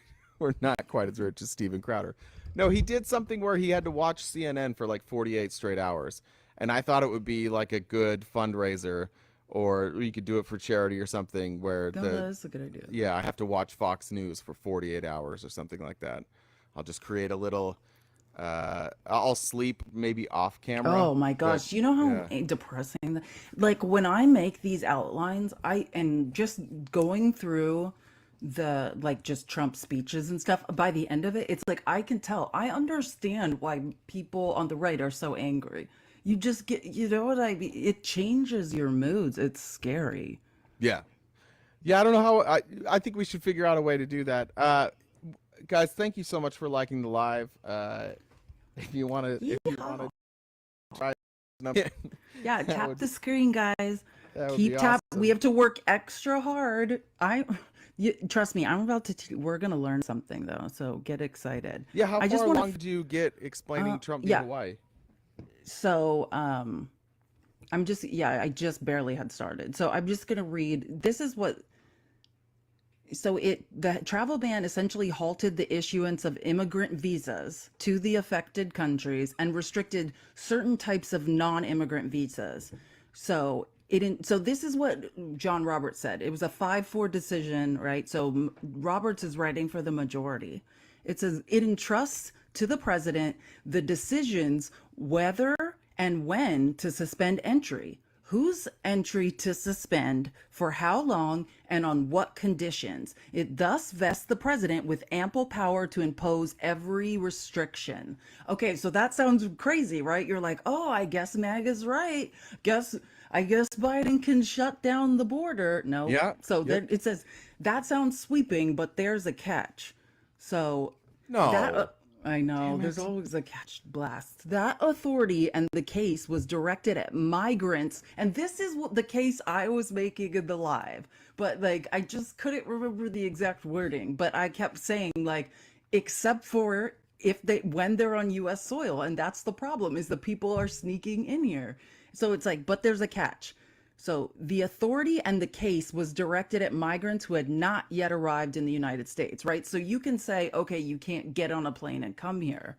not quite as rich as Steven Crowder. No, he did something where he had to watch CNN for like 48 straight hours. And I thought it would be like a good fundraiser, or you could do it for charity or something where no, that's a good idea. yeah, I have to watch Fox News for 48 hours or something like that. I'll just create a little I'll sleep maybe off camera, Oh my but gosh, you know how yeah. depressing that, like when I make these outlines, I and just going through the like just Trump speeches and stuff, by the end of it, it's like I can tell, I understand why people on the right are so angry. You just get, you know what I mean? It changes your moods. It's scary. Yeah. Yeah, I don't know how I think we should figure out a way to do that. Guys, thank you so much for liking the live. If you want Yeah. to try Yeah, that tap would the screen, guys. that would be Keep tap. We awesome. have to work extra hard. Trust me, I'm about to. We're gonna learn something though, so get excited. Yeah, how I just far want along to. did you get explaining Trump v. Yeah. Hawaii? So, I'm just. Yeah, I just barely had started. So I'm just gonna read. This is what. So the travel ban essentially halted the issuance of immigrant visas to the affected countries and restricted certain types of non-immigrant visas. So so this is what John Roberts said. It was a 5-4 decision, right? So Roberts is writing for the majority. It says it entrusts to the president the decisions whether and when to suspend entry, whose entry to suspend, for how long, and on what conditions. It thus vests the president with ample power to impose every restriction. Okay, so that sounds crazy, right? You're like, oh, I guess MAGA's right. I guess Biden can shut down the border. No. Yeah. So Yep. then it says that sounds sweeping, but there's a catch. So that No. I know Damn there's it. always a catch blast. That authority and the case was directed at migrants, and this is what the case I was making in the live. But like I just couldn't remember the exact wording, but I kept saying like except for if they when they're on US soil, and that's the problem is the people are sneaking in here. So it's like but there's a catch. So the authority and the case was directed at migrants who had not yet arrived in the United States, right? So you can say, okay, you can't get on a plane and come here.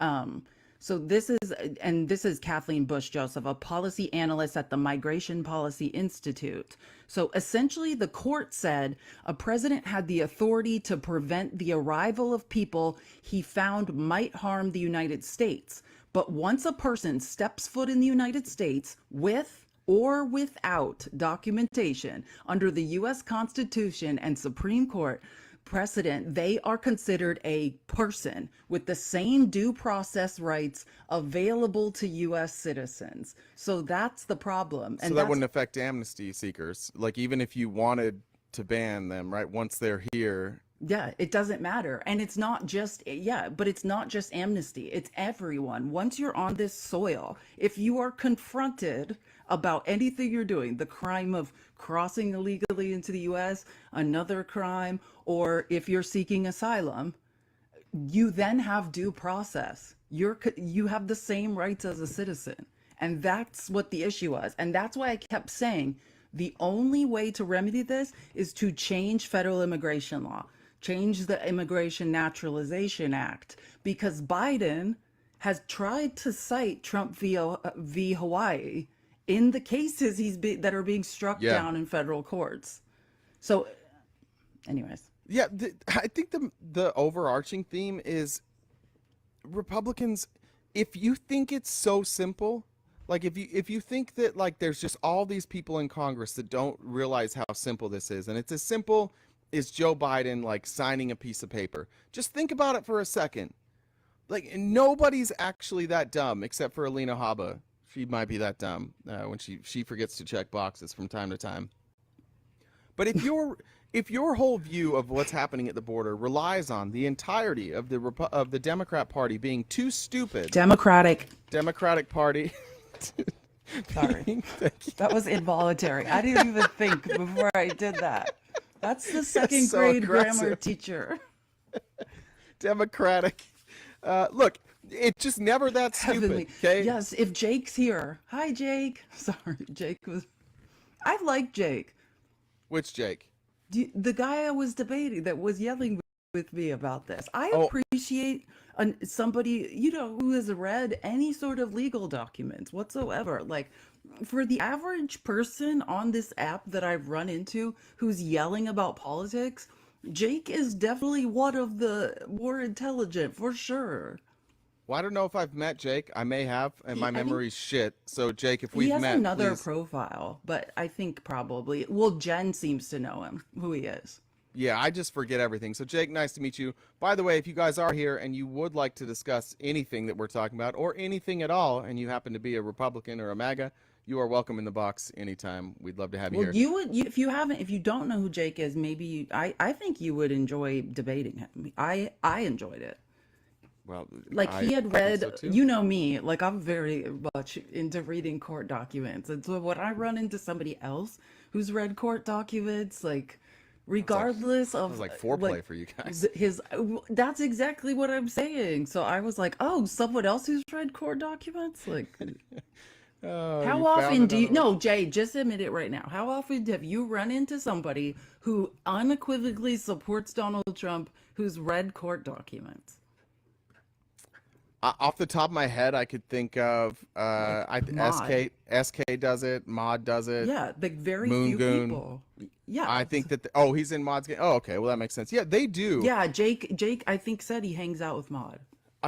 Um, so this is Kathleen Bush Joseph, a policy analyst at the Migration Policy Institute. So essentially, the court said a president had the authority to prevent the arrival of people he found might harm the United States, But once a person steps foot in the United States with or without documentation under the US Constitution and Supreme Court precedent, they are considered a person with the same due process rights available to US citizens. So that's the problem. So that wouldn't affect amnesty seekers. Like, even if you wanted to ban them, right? Once they're here. Yeah, it doesn't matter. And it's not just, yeah, but it's not just amnesty. It's everyone. Once you're on this soil, if you are confronted about anything you're doing, the crime of crossing illegally into the US, another crime, or if you're seeking asylum, you then have due process. You have the same rights as a citizen. And that's what the issue was. And that's why I kept saying the only way to remedy this is to change federal immigration law, change the Immigration Naturalization Act, because Biden has tried to cite Trump v. Hawaii in the cases that are being struck down in federal courts. So, anyways. Yeah, I think the overarching theme is Republicans, if you think it's so simple, like if you think that like there's just all these people in Congress that don't realize how simple this is, and it's as simple as Joe Biden like signing a piece of paper. Just think about it for a second. Like, nobody's actually that dumb except for Alina Habba. She might be that dumb when she forgets to check boxes from time to time. But if your whole view of what's happening at the border relies on the entirety of the Democrat Party being too stupid, Democratic Party. Sorry, that was involuntary. I didn't even think before I did that. That's the second grade grammar teacher. Democratic. Look, it's just never that stupid. Okay. Yes, if Jake's here. Hi, Jake. Sorry, Jake was. I like Jake. Which Jake? The guy I was debating that was yelling with me about this. I appreciate somebody, who has read any sort of legal documents whatsoever. Like, for the average person on this app that I've run into who's yelling about politics, Jake is definitely one of the more intelligent, for sure. Well, I don't know if I've met Jake. I may have, and my memory's shit. So, Jake, if we've met, he has another please. Profile, but I think probably, well, Jen seems to know him, who he is. Yeah, I just forget everything. So, Jake, nice to meet you. By the way, if you guys are here and you would like to discuss anything that we're talking about, or anything at all, and you happen to be a Republican or a MAGA, you are welcome in the box anytime. We'd love to have you here. Well, if you don't know who Jake is, maybe I think you would enjoy debating him. I enjoyed it. Well, like he had read, so you know me, like I'm very much into reading court documents. And so when I run into somebody else who's read court documents, like regardless of like foreplay for you guys, that's exactly what I'm saying. So I was like, oh, someone else who's read court documents? Like, how often do you, no, Jay, just admit it right now. How often have you run into somebody who unequivocally supports Donald Trump who's read court documents? Off the top of my head, I could think of SK does it, Mod does it. Yeah, like very Moon few Goon. people. Yeah, I think that. He's in Mod's game. Oh, okay. Well, that makes sense. Yeah, they do. Yeah, Jake, I think said he hangs out with Mod.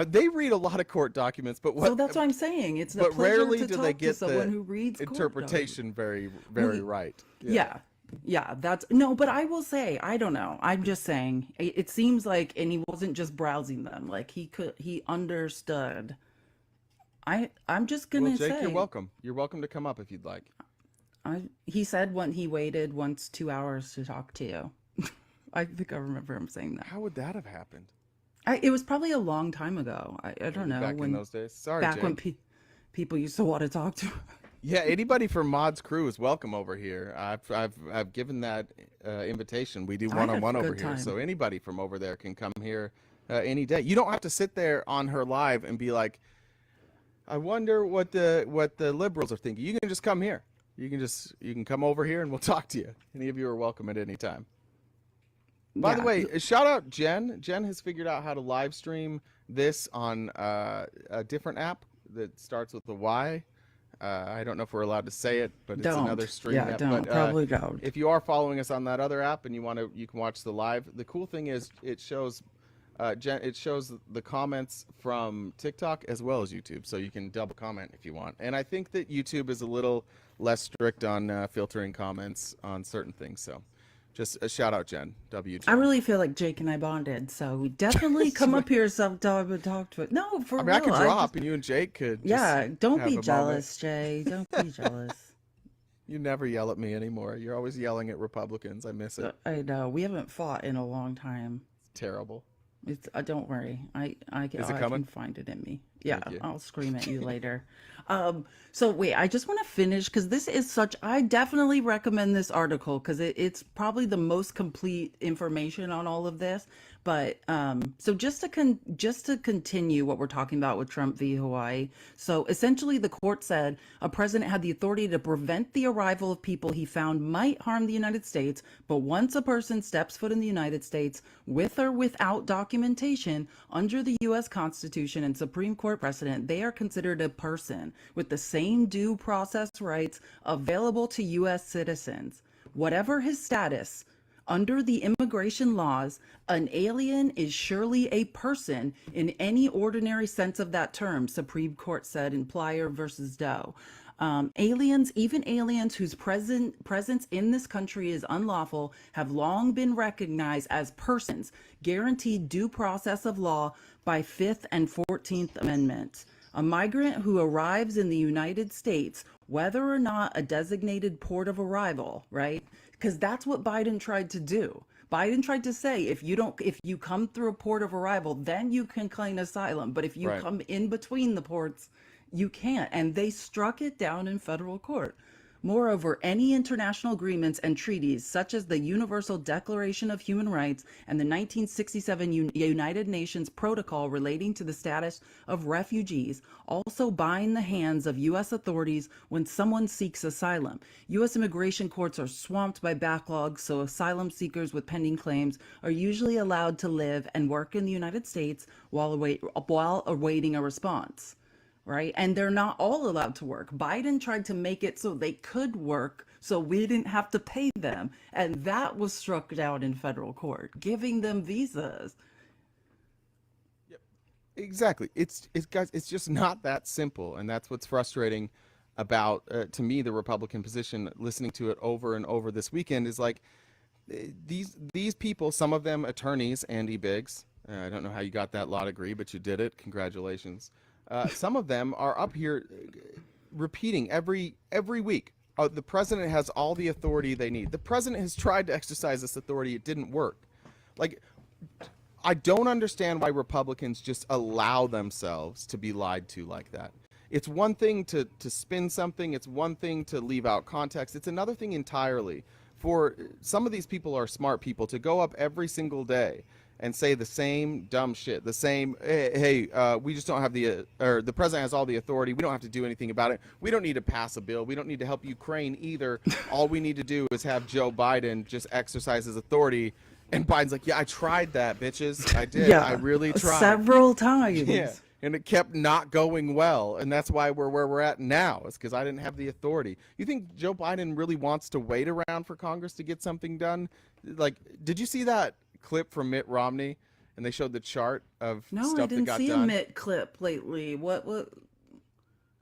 They read a lot of court documents, but so that's what I'm saying. It's a pleasure rarely to do talk they get to someone the who reads interpretation very right. Yeah, that's no, but I will say, I don't know. I'm just saying, it seems like, and he wasn't just browsing them, like he understood. I'm just gonna Jake, say, you're welcome. You're welcome to come up if you'd like. He said when he waited once 2 hours to talk to you. I think I remember him saying that. How would that have happened? It was probably a long time ago. I don't know. Back in those days. Sorry, back Jake. when people used to want to talk to. Yeah, anybody from Mod's crew is welcome over here. I've given that invitation. We do one-on-one over here, so anybody from over there can come here any day. You don't have to sit there on her live and be like, I wonder what the liberals are thinking. You can just come here. You can come over here and we'll talk to you. Any of you are welcome at any time. By the way, shout out Jen. Jen has figured out how to live stream this on a different app that starts with a Y. I don't know if we're allowed to say it, but it's another stream app. Probably don't. If you are following us on that other app and you can watch the live. The cool thing is it shows Jen, it shows the comments from TikTok as well as YouTube, so you can double comment if you want. And I think that YouTube is a little less strict on filtering comments on certain things. So, just a shout out, Jen. I Jen. really feel like Jake and I bonded, so definitely come up here sometime and talk to it. No, for I mean, I real. could drop, and you and Jake could just Yeah, don't have be a moment. jealous, Jay. Don't be jealous. You never yell at me anymore. You're always yelling at Republicans. I miss it. I know we haven't fought in a long time. It's terrible. It's don't worry. I Is it I coming? can find it in me. Yeah, Thank you. I'll scream at you later. So wait, I just want to finish because this is such. I definitely recommend this article because it's probably the most complete information on all of this. But so just to continue what we're talking about with Trump v. Hawaii. So essentially, the court said a president had the authority to prevent the arrival of people he found might harm the United States. But once a person steps foot in the United States, with or without documentation, under the U.S. Constitution and Supreme Court precedent, they are considered a person with the same due process rights available to U.S. citizens. Whatever his status, under the immigration laws, an alien is surely a person in any ordinary sense of that term, Supreme Court said in Plyer versus Doe. Aliens, even aliens whose presence in this country is unlawful, have long been recognized as persons, guaranteed due process of law by 5th and 14th Amendments. A migrant who arrives in the United States, whether or not a designated port of arrival, right? Because that's what Biden tried to do. Biden tried to say if you come through a port of arrival, then you can claim asylum. But if you Right. come in between the ports, you can't. And they struck it down in federal court. Moreover, any international agreements and treaties, such as the Universal Declaration of Human Rights and the 1967 United Nations Protocol relating to the status of refugees, also bind the hands of U.S. authorities when someone seeks asylum. U.S. immigration courts are swamped by backlogs, so asylum seekers with pending claims are usually allowed to live and work in the United States while awaiting a response. Right? And they're not all allowed to work. Biden tried to make it so they could work so we didn't have to pay them. And that was struck down in federal court, giving them visas. Exactly. It's guys. It's just not that simple, and that's what's frustrating about to me the Republican position. Listening to it over and over this weekend is like these people. Some of them attorneys. Andy Biggs. I don't know how you got that law degree, but you did it. Congratulations. Some of them are up here repeating every week. The president has all the authority they need. The president has tried to exercise this authority. It didn't work. Like, I don't understand why Republicans just allow themselves to be lied to like that. It's one thing to spin something. It's one thing to leave out context. It's another thing entirely for some of these people are smart people to go up every single day and say the same dumb shit, the same, hey, we just don't have or the president has all the authority. We don't have to do anything about it. We don't need to pass a bill. We don't need to help Ukraine either. All we need to do is have Joe Biden just exercise his authority. And Biden's like, yeah, I tried that, bitches. I did. Yeah, I really tried. several times. Yeah. And it kept not going well. And that's why we're where we're at now. It's because I didn't have the authority. You think Joe Biden really wants to wait around for Congress to get something done? Like, did you see that clip from Mitt Romney? And they showed the chart of No, I stuff that didn't got see a done. Mitt clip lately. What?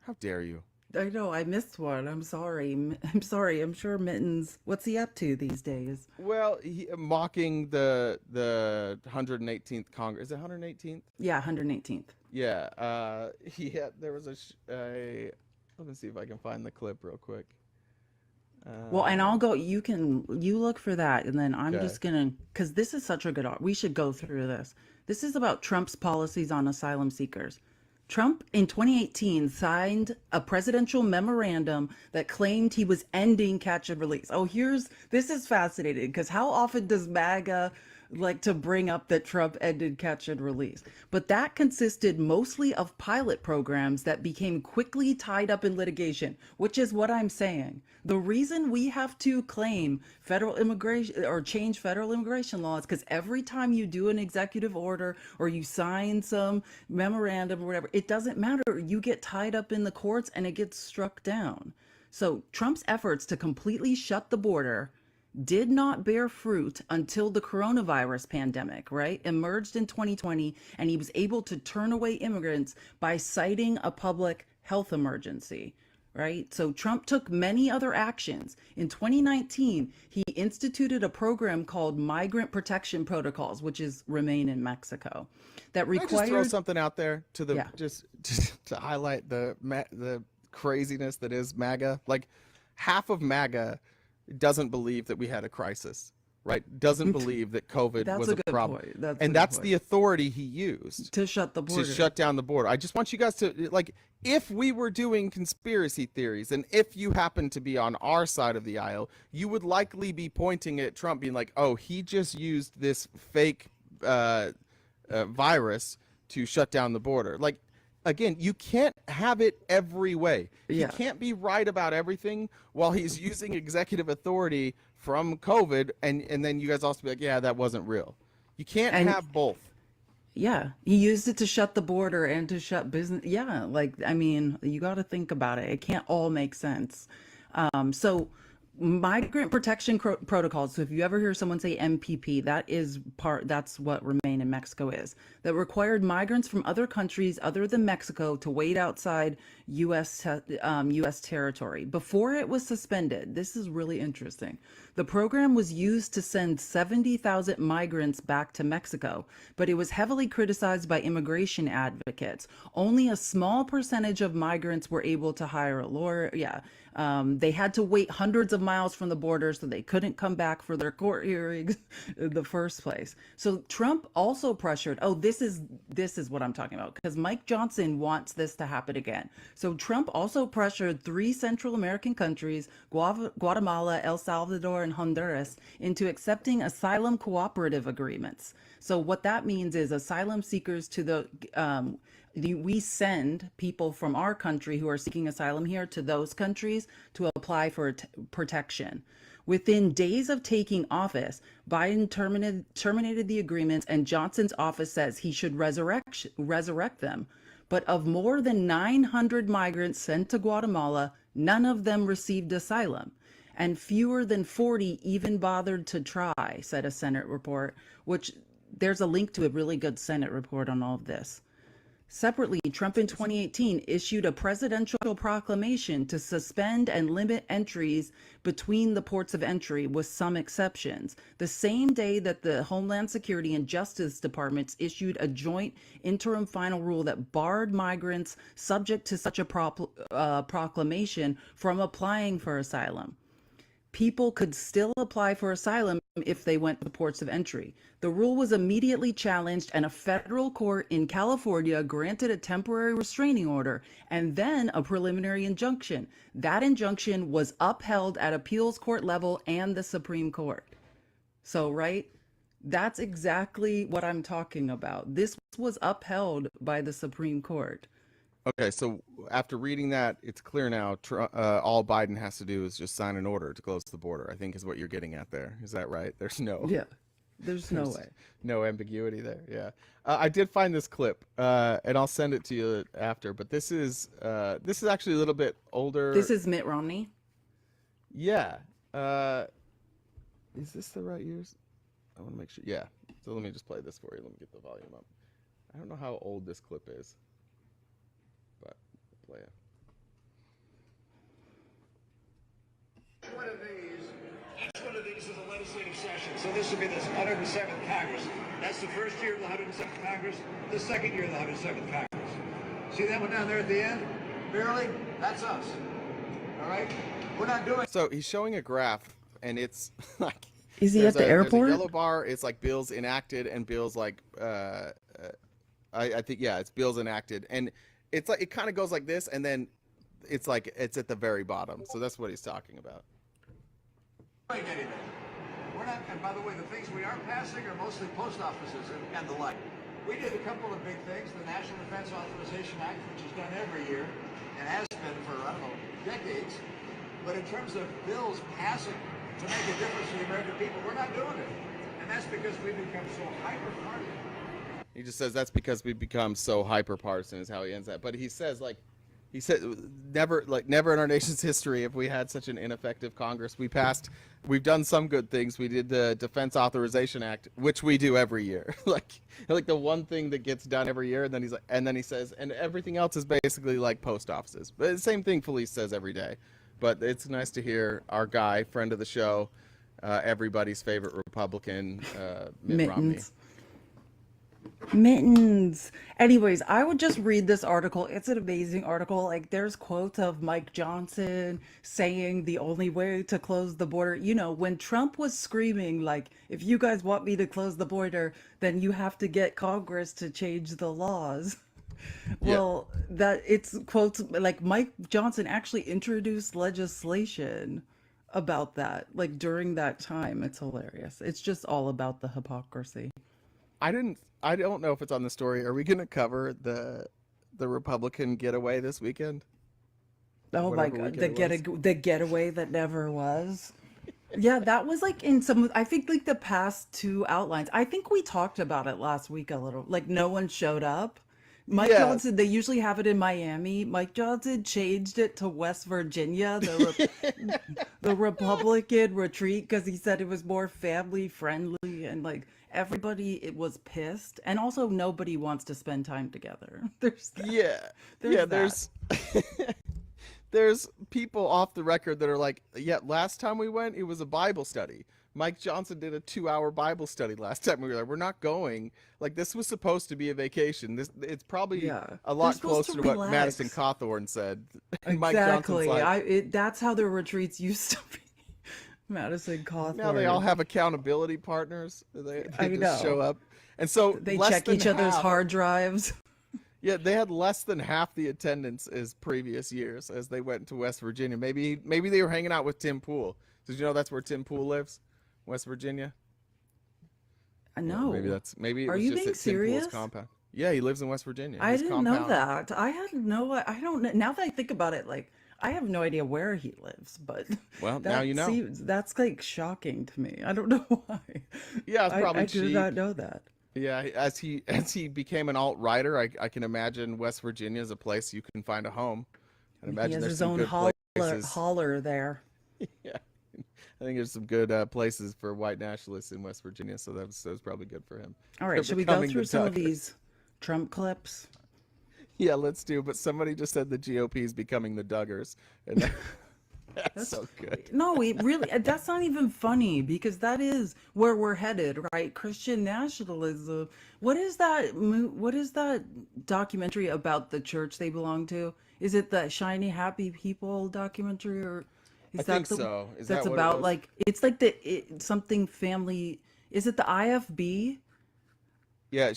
How dare you? I know, I missed one. I'm sorry. I'm sorry. I'm sure Mittens, what's he up to these days? Well, mocking the 118th Congress. Is it 118th? Yeah, 118th. Yeah. There was let me see if I can find the clip real quick. Well, and I'll go, you look for that, and then I'm Okay. just gonna, because this is such a good art. We should go through this. This is about Trump's policies on asylum seekers. Trump in 2018 signed a presidential memorandum that claimed he was ending catch and release. Oh, this is fascinating because how often does MAGA like to bring up that Trump ended catch and release? But that consisted mostly of pilot programs that became quickly tied up in litigation, which is what I'm saying. The reason we have to claim federal immigration or change federal immigration laws because every time you do an executive order or you sign some memorandum or whatever, it doesn't matter. You get tied up in the courts and it gets struck down. So Trump's efforts to completely shut the border did not bear fruit until the coronavirus pandemic, right? Emerged in 2020, and he was able to turn away immigrants by citing a public health emergency, right? So Trump took many other actions. In 2019, he instituted a program called Migrant Protection Protocols, which is remain in Mexico, that Can I just throw required, something out there to the yeah. just to highlight the craziness that is MAGA? Like half of MAGA doesn't believe that we had a crisis, right? Doesn't believe that COVID That's was a a good problem. point. That's a And good that's point. the authority he used To shut the to border. shut down the border. I just want you guys to like, if we were doing conspiracy theories and if you happen to be on our side of the aisle, you would likely be pointing at Trump being like, oh, he just used this fake virus to shut down the border. Like, again, you can't have it every way. He Yeah. can't be right about everything while he's using executive authority from COVID, and then you guys also be like, yeah, that wasn't real. You can't And have both. yeah, he used it to shut the border and to shut business. Yeah, like, I mean, you got to think about it. It can't all make sense. So, migrant protection protocols. So, if you ever hear someone say MPP, that's what Remain in Mexico is. That required migrants from other countries other than Mexico to wait outside U.S. territory. Before it was suspended, this is really interesting. The program was used to send 70,000 migrants back to Mexico, but it was heavily criticized by immigration advocates. Only a small percentage of migrants were able to hire a lawyer. Yeah. They had to wait hundreds of miles from the border, so they couldn't come back for their court hearings in the first place. So Trump also pressured, oh, this is what I'm talking about, because Mike Johnson wants this to happen again. So Trump also pressured 3 Central American countries, Guatemala, El Salvador, and Honduras, into accepting asylum cooperative agreements. So what that means is asylum seekers to we send people from our country who are seeking asylum here to those countries to apply for protection. Within days of taking office, Biden terminated the agreements, and Johnson's office says he should resurrect them. But of more than 900 migrants sent to Guatemala, none of them received asylum. And fewer than 40 even bothered to try, said a Senate report, which there's a link to a really good Senate report on all of this. Separately, Trump in 2018 issued a presidential proclamation to suspend and limit entries between the ports of entry with some exceptions. The same day that the Homeland Security and Justice Departments issued a joint interim final rule that barred migrants subject to such a proclamation from applying for asylum. People could still apply for asylum if they went to the ports of entry. The rule was immediately challenged, and a federal court in California granted a temporary restraining order and then a preliminary injunction. That injunction was upheld at appeals court level and the Supreme Court. So, right? That's exactly what I'm talking about. This was upheld by the Supreme Court. Okay, so after reading that, it's clear now. All Biden has to do is just sign an order to close the border, I think is what you're getting at there. Is that right? There's Yeah, there's no way. no ambiguity there. Yeah, I did find this clip, and I'll send it to you after. But this is actually a little bit older. This is Mitt Romney. Yeah. Is this the right years? I want to make sure. Yeah. So let me just play this for you. Let me get the volume up. I don't know how old this clip is, but I'll play it. Each one of these is a legislative session. So this would be the 107th Congress. That's the first year of the 107th Congress, the second year of the 107th Congress. See that one down there at the end? Barely? That's us. All right? We're not doing... So he's showing a graph, and it's like... Is he at the airport? There's a yellow bar. It's like bills enacted and bills like... I think, yeah, it's bills enacted. And it's like, it kind of goes like this, and then it's like, it's at the very bottom. So that's what he's talking about. Anything. We're not, and by the way, the things we are passing are mostly post offices and the like. We did a couple of big things, the National Defense Authorization Act, which is done every year and has been for, I don't know, decades. But in terms of bills passing to make a difference to the American people, we're not doing it. And that's because we've become so hyper-partisan. He just says that's because we've become so hyper-partisan is how he ends that. But he says, like, He said, never in our nation's history have we had such an ineffective Congress. We've done some good things. We did the Defense Authorization Act, which we do every year. like the one thing that gets done every year. And then he says, and everything else is basically like post offices. But the same thing Felice says every day. But it's nice to hear our guy, friend of the show, everybody's favorite Republican, Mitt Romney. Mittens. Mittens. Anyways, I would just read this article. It's an amazing article. Like, there's quotes of Mike Johnson saying the only way to close the border. You know, when Trump was screaming, like, if you guys want me to close the border, then you have to get Congress to change the laws. Well, that it's quotes like Mike Johnson actually introduced legislation about that, like during that time. It's hilarious. It's just all about the hypocrisy. I don't know if it's on the story. Are we going to cover the Republican getaway this weekend? Oh my Whatever God, weekend it was. the getaway that never was. Yeah, that was like in some, I think like the past two outlines. I think we talked about it last week a little. Like no one showed up. Mike Yeah. Johnson, they usually have it in Miami. Mike Johnson changed it to West Virginia, the Republican retreat, because he said it was more family friendly and like everybody it was pissed. And also nobody wants to spend time together. There's that. Yeah. There's Yeah, that. there's people off the record that are like, yeah, last time we went, it was a Bible study. Mike Johnson did a 2-hour Bible study last time. We were like, we're not going. Like, this was supposed to be a vacation. It's probably Yeah. a They're lot supposed closer to to what relax. Madison Cawthorn said. And Mike Johnson's Exactly. like, That's how their retreats used to be. Madison now they all Cawthorn. have accountability partners. They I just show know. up. And so They less check than each other's half- hard drives. Yeah, they had less than half the attendance as previous years as they went to West Virginia. Maybe they were hanging out with Tim Pool. Did you know that's where Tim Pool lives? West Virginia? No. Maybe it Are was you just being at Tim Pool's serious? compound. Yeah, he lives in West Virginia. I His didn't know compound. that. I don't know. Now that I think about it, like, I have no idea where he lives, but Well, now you know. that's like shocking to me. I don't know why. Yeah, it's probably I did cheap. not know that. Yeah, as he became an alt-righter, I can imagine West Virginia is a place you can find a home. I He imagine has there's his some own good places. holler there. Yeah, I think there's some good places for white nationalists in West Virginia, so that was probably good for him. All They're right, should we go becoming through the some of Tuckers. these Trump clips? Yeah, let's do. But somebody just said the GOP is becoming the Duggars, and that's so good. No, it really, that's not even funny because that is where we're headed, right? Christian nationalism. What is that documentary about the church they belong to? Is it the Shiny Happy People documentary, or is I that think so. Is that's that what it about was? like it's like something family? Is it the IFB? Yeah,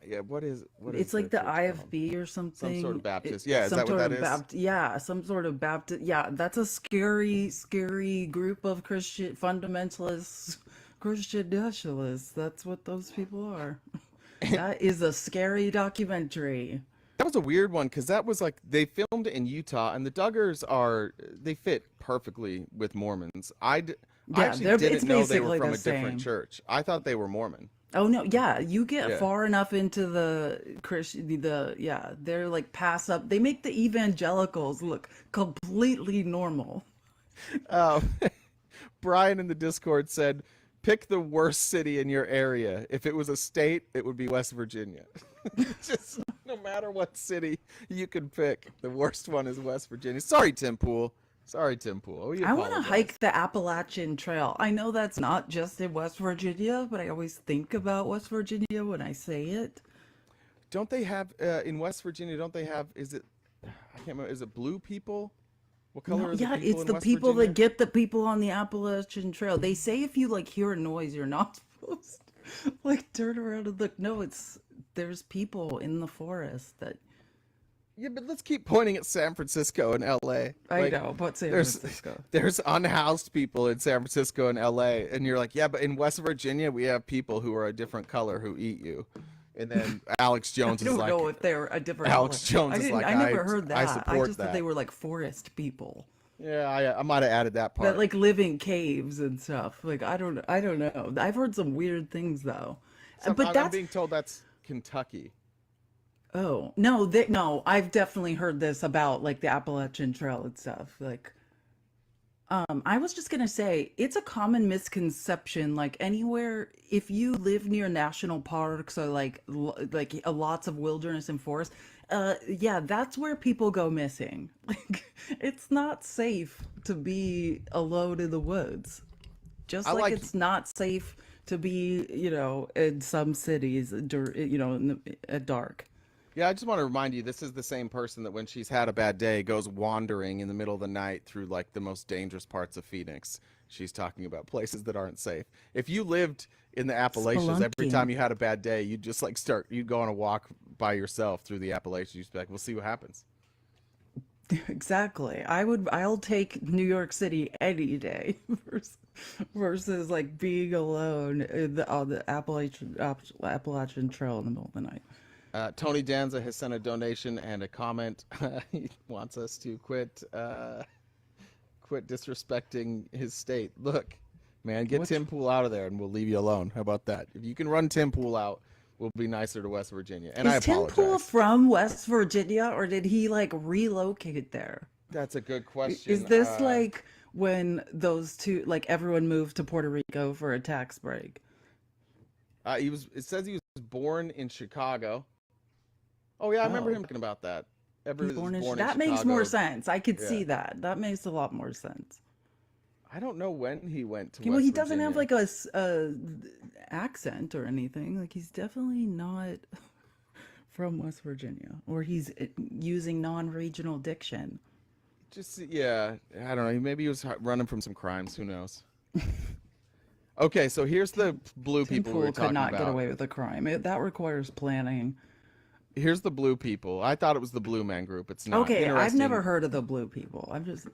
yeah, what is It's like their the church called? IFB or something. Some sort of Baptist. Yeah, is that what that is? Yeah, some sort of Baptist. Yeah, that's a scary group of Christian fundamentalists, Christian nationalists. That's what those people are. That is a scary documentary. That was a weird one because that was like they filmed it in Utah, and the Duggars they fit perfectly with Mormons. I Yeah, actually it's didn't know they were basically from the a different same. church. I thought they were Mormon. Oh no, yeah, you get Yeah. far enough into the Christian, they're like pass up. They make the evangelicals look completely normal. Um, Brian in the Discord said, "Pick the worst city in your area. If it was a state, it would be West Virginia." Just no matter what city you can pick, the worst one is West Virginia. Sorry, Tim Pool. We I want to apologize. hike the Appalachian Trail. I know that's not just in West Virginia, but I always think about West Virginia when I say it. Don't they have in West Virginia? Don't they have? Is it? I can't remember. Is it blue people? What color No, is yeah, the people it's in the West people Virginia? that get the people on the Appalachian Trail. They say if you like hear a noise, you're not supposed to like turn around and look. No, there's people in the forest that Yeah, but let's keep pointing at San Francisco and L.A. I Like, know, but San there's Francisco. there's unhoused people in San Francisco and L.A. and you're like, yeah, but in West Virginia we have people who are a different color who eat you. And then Alex Jones I is don't like, know if they're a different Alex color. Jones is like, I never heard that. I I support just that. thought they were like forest people yeah, I might have added that part. that like live in caves and stuff. Like I don't know. I've heard some weird things though. But I'm that's being told that's Kentucky. Oh, no, no, I've definitely heard this about like the Appalachian Trail and stuff. Like, I was just gonna say, it's a common misconception, like anywhere, if you live near national parks or like lots of wilderness and forest, yeah, that's where people go missing. Like, it's not safe to be alone in the woods. I Just like like it's not safe to be, in some cities, at dark. Yeah, I just want to remind you, this is the same person that when she's had a bad day goes wandering in the middle of the night through like the most dangerous parts of Phoenix. She's talking about places that aren't safe. If you lived in the Appalachians, every Spelunking. time you had a bad day, you'd just like you'd go on a walk by yourself through the Appalachians. You'd be like, we'll see what happens. Exactly. I'll take New York City any day versus like being alone on the Appalachian Trail in the middle of the night. Tony Danza has sent a donation and a comment. He wants us to quit disrespecting his state. Look, man, get What's Tim Pool out of there and we'll leave you alone. How about that? If you can run Tim Pool out, we'll be nicer to West Virginia. And I Is Tim Pool apologize. from West Virginia or did he like relocate there? That's a good Is question. this like when those two, like everyone moved to Puerto Rico for a tax break? He was. It says he was born in Chicago. Oh yeah, I remember Oh, him talking about that. he's Everyone was born in, born in that makes more Chicago. sense. I could Yeah. see that. That makes a lot more sense. I don't know when he went to Okay, well, West he doesn't have Virginia. like a accent or anything. Like he's definitely not from West Virginia, or he's using non-regional diction. Just yeah, I don't know. Maybe he was running from some crimes. Who knows? Okay, so here's the blue Tim people we were Pool could talking not get about. away with a crime. That requires planning. Here's the blue people. I thought it was the Blue Man Group. It's not. Okay, I've never Interesting. heard of the blue people. I'm just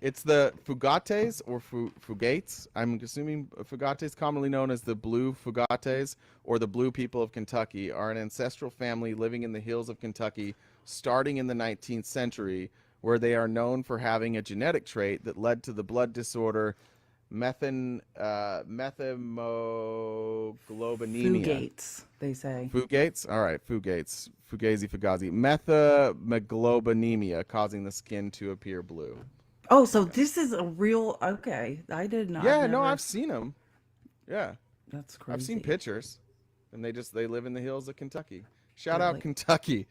It's the Fugates or Fugates. I'm assuming Fugates, commonly known as the Blue Fugates or the Blue People of Kentucky, are an ancestral family living in the hills of Kentucky starting in the 19th century, where they are known for having a genetic trait that led to the blood disorder methemoglobinemia. Fugates, they say. Fugates? All right, Fugates. Fugazi, Fugazi. Methemoglobinemia, causing the skin to appear blue. Oh, so this is a real. Okay, I did not. I've Yeah, no, never. I've seen them. Yeah, That's I've seen crazy. pictures, and they live in the hills of Kentucky. Shout They're out like, Kentucky.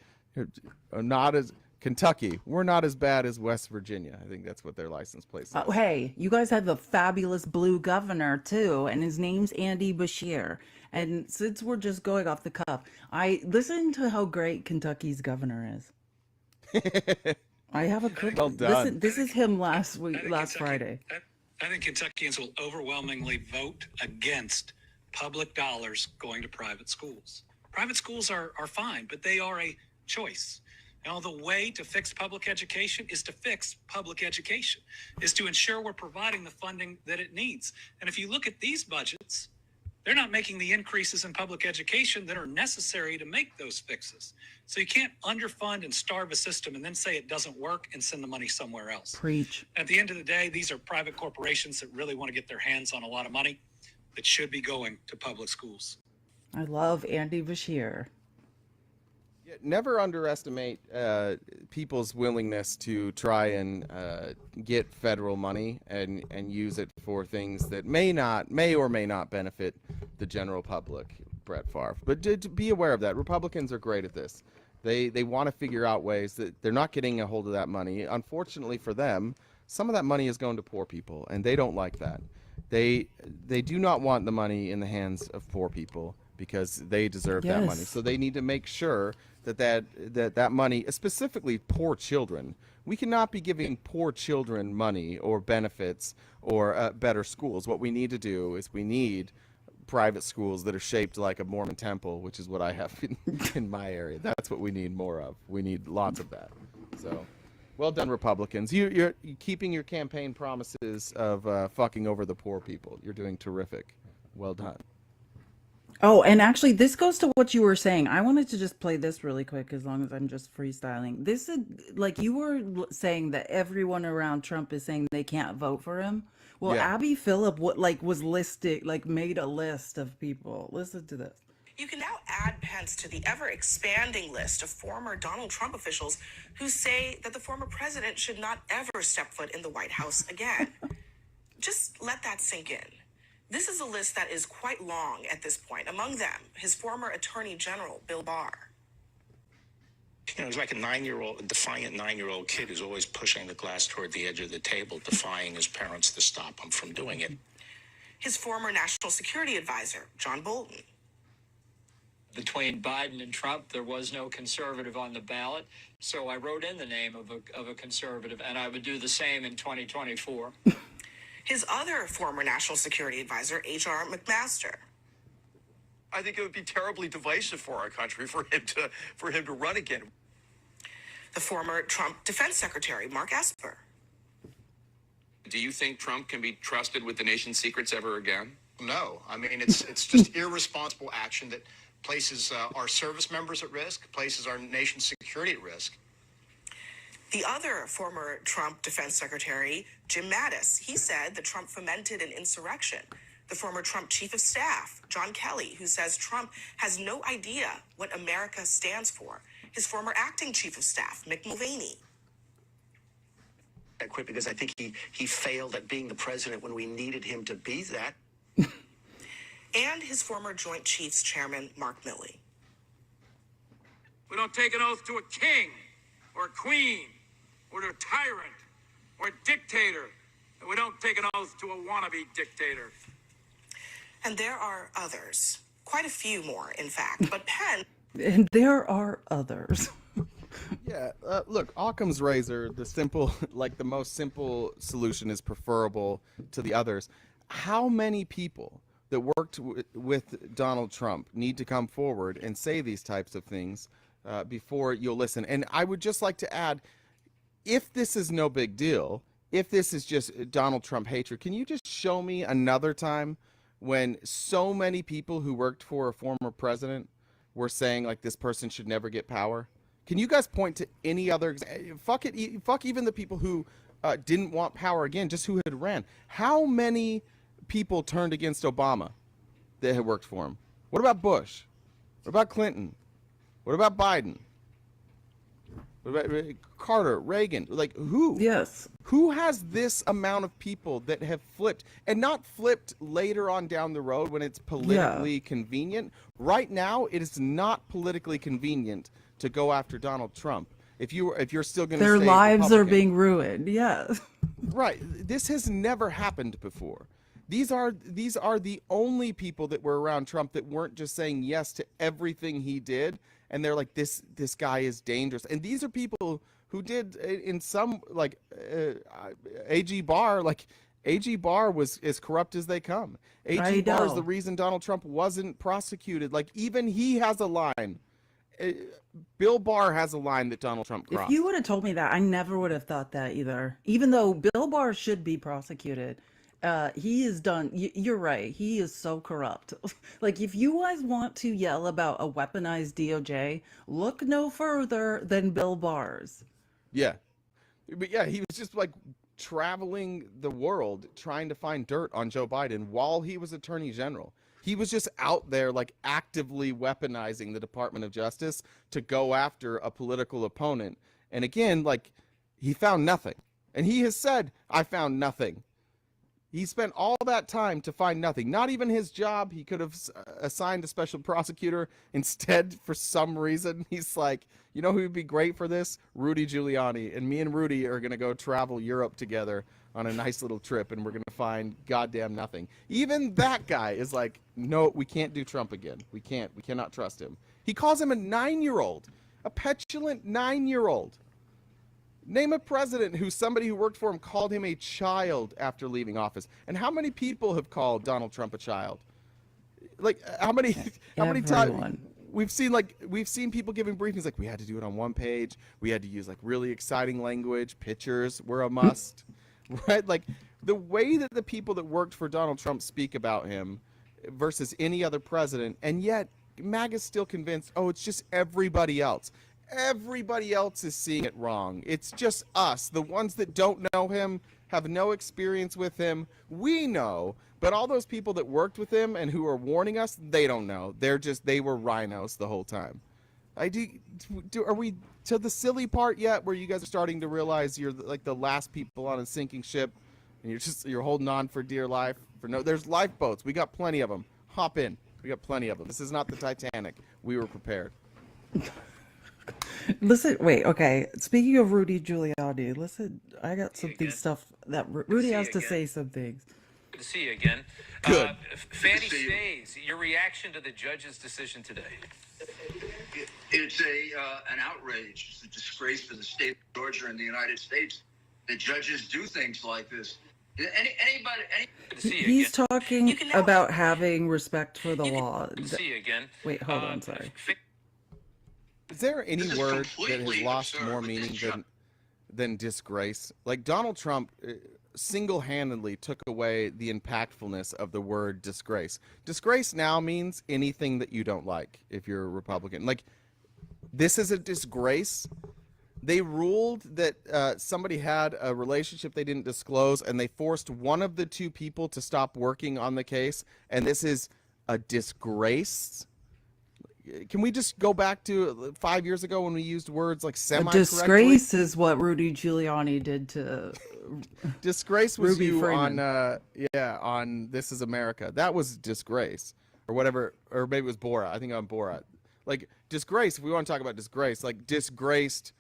Not as Kentucky. We're not as bad as West Virginia. I think that's what their license plate oh, says. hey, you guys have the fabulous blue governor too, and his name's Andy Bashir. And since we're just going off the cuff, I listened to how great Kentucky's governor is. I have a clip. Well Listen, done. this is him last I week, think last Kentucky, Friday. I think Kentuckians will overwhelmingly vote against public dollars going to private schools. Private schools are fine, but they are a choice. Now, the way to fix public education is to fix public education, is to ensure we're providing the funding that it needs. And if you look at these budgets, they're not making the increases in public education that are necessary to make those fixes. So you can't underfund and starve a system and then say it doesn't work and send the money somewhere else. Preach. At the end of the day, these are private corporations that really want to get their hands on a lot of money that should be going to public schools. I love Andy Bashir. Yeah, never underestimate people's willingness to try and get federal money and use it for things that may or may not benefit the general public. Brett Favre, but to be aware of that. Republicans are great at this. They want to figure out ways that they're not getting a hold of that money. Unfortunately for them, some of that money is going to poor people, and they don't like that. They do not want the money in the hands of poor people because they deserve that money. Yes. So they need to make sure that money, specifically poor children, we cannot be giving poor children money or benefits or better schools. What we need to do is we need private schools that are shaped like a Mormon temple, which is what I have in my area. That's what we need more of. We need lots of that. So, well done, Republicans. You're keeping your campaign promises of fucking over the poor people. You're doing terrific. Well done. Oh, and actually, this goes to what you were saying. I wanted to just play this really quick as long as I'm just freestyling. This is like you were saying that everyone around Trump is saying they can't vote for him. Well, Yeah. Abby Phillip was listed, like made a list of people. Listen to this. You can now add Pence to the ever-expanding list of former Donald Trump officials who say that the former president should not ever step foot in the White House again. Just let that sink in. This is a list that is quite long at this point. Among them, his former Attorney General, Bill Barr. You know, he's like a defiant 9-year-old kid who's always pushing the glass toward the edge of the table, defying his parents to stop him from doing it. His former National Security Advisor, John Bolton. Between Biden and Trump, there was no conservative on the ballot, so I wrote in the name of a conservative, and I would do the same in 2024. His other former National Security Advisor, H.R. McMaster. I think it would be terribly divisive for our country for him to run again. The former Trump Defense Secretary, Mark Esper. Do you think Trump can be trusted with the nation's secrets ever again? No. I mean, it's just irresponsible action that places our service members at risk, places our nation's security at risk. The other former Trump Defense Secretary, Jim Mattis, he said that Trump fomented an insurrection. The former Trump Chief of Staff, John Kelly, who says Trump has no idea what America stands for. His former Acting Chief of Staff, Mick Mulvaney. I quit because I think he failed at being the president when we needed him to be that. And his former Joint Chiefs Chairman, Mark Milley. We don't take an oath to a king or a queen or to a tyrant or a dictator. And we don't take an oath to a wannabe dictator. And there are others, quite a few more, in fact. But Penn... And there are others. Yeah, look, Occam's razor, the most simple solution is preferable to the others. How many people that worked with Donald Trump need to come forward and say these types of things before you'll listen? And I would just like to add, if this is no big deal, if this is just Donald Trump hatred, can you just show me another time when so many people who worked for a former president were saying, like, this person should never get power? Can you guys point to any other fuck even the people who didn't want power again, just who had ran? How many people turned against Obama that had worked for him? What about Bush? What about Clinton? What about Biden? What about Carter, Reagan? Like, who? Yes. Who has this amount of people that have flipped, and not flipped later on down the road when it's politically convenient? Right now, it is not politically convenient to go after Donald Trump. If you're still going to their stay lives Republican. are being ruined. Yeah. Right. This has never happened before. These are the only people that were around Trump that weren't just saying yes to everything he did, and they're like, this guy is dangerous. And these are people who did, in some, like A.G. Barr, like A.G. Barr was as corrupt as they come. A.G. Barr is the reason Donald Trump wasn't prosecuted. Like, even he has a line. Bill Barr has a line that Donald Trump crossed. If you would have told me that, I never would have thought that either. Even though Bill Barr should be prosecuted. He is done. You're right. He is so corrupt. Like, if you guys want to yell about a weaponized DOJ, look no further than Bill Barr's. Yeah. But yeah, he was just like traveling the world trying to find dirt on Joe Biden while he was Attorney General. He was just out there, like, actively weaponizing the Department of Justice to go after a political opponent. And again, like, he found nothing. And he has said, I found nothing. He spent all that time to find nothing. Not even his job. He could have assigned a special prosecutor. Instead, for some reason, he's like, you know who would be great for this? Rudy Giuliani. And me and Rudy are going to go travel Europe together on a nice little trip, and we're going to find goddamn nothing. Even that guy is like, no, we can't do Trump again. We cannot trust him. He calls him a 9-year-old, a petulant 9-year-old. Name a president who somebody who worked for him called him a child after leaving office. And how many people have called Donald Trump a child? Like, how many times we've seen people giving briefings like, we had to do it on one page. We had to use like really exciting language. Pictures were a must. Right? Like, the way that the people that worked for Donald Trump speak about him versus any other president, and yet MAGA's still convinced, oh, it's just everybody else. Everybody else is seeing it wrong. It's just us. The ones that don't know him, have no experience with him. We know, But all those people that worked with him and who are warning us, they don't know. They were rhinos the whole time. Are we to the silly part yet where you guys are starting to realize you're like the last people on a sinking ship and you're holding on for dear life? There's lifeboats. We got plenty of them. Hop in. We got plenty of them. This is not the Titanic. We were prepared. Listen, wait, okay. Speaking of Rudy Giuliani, listen, I got stuff that Rudy has to say some things. Good to see you again. Good. Fanny Stays, your reaction to the judge's decision today? It's an outrage. It's a disgrace for the state of Georgia and the United States that judges do things like this. He's talking about having respect for the law. Good to see you again. Wait, hold on, sorry. Is there any word that has lost more meaning than disgrace? Like Donald Trump single-handedly took away the impactfulness of the word disgrace. Disgrace now means anything that you don't like if you're a Republican. Like, this is a disgrace. They ruled that somebody had a relationship they didn't disclose, and they forced one of the two people to stop working on the case, and this is a disgrace. Can we just go back to 5 years ago when we used words like semi-correctly? A disgrace is what Rudy Giuliani did to Disgrace was Ruby you Freeman. on This Is America. That was disgrace. Or whatever, or maybe it was Borat. I think on Borat. Like, disgrace, if we want to talk about disgrace, like disgraced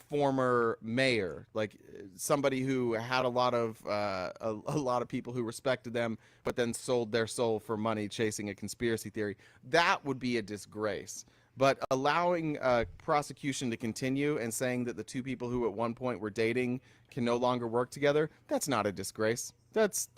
former mayor, like somebody who had a lot of people who respected them, but then sold their soul for money chasing a conspiracy theory. That would be a disgrace. But allowing prosecution to continue and saying that the two people who at one point were dating can no longer work together, that's not a disgrace. That's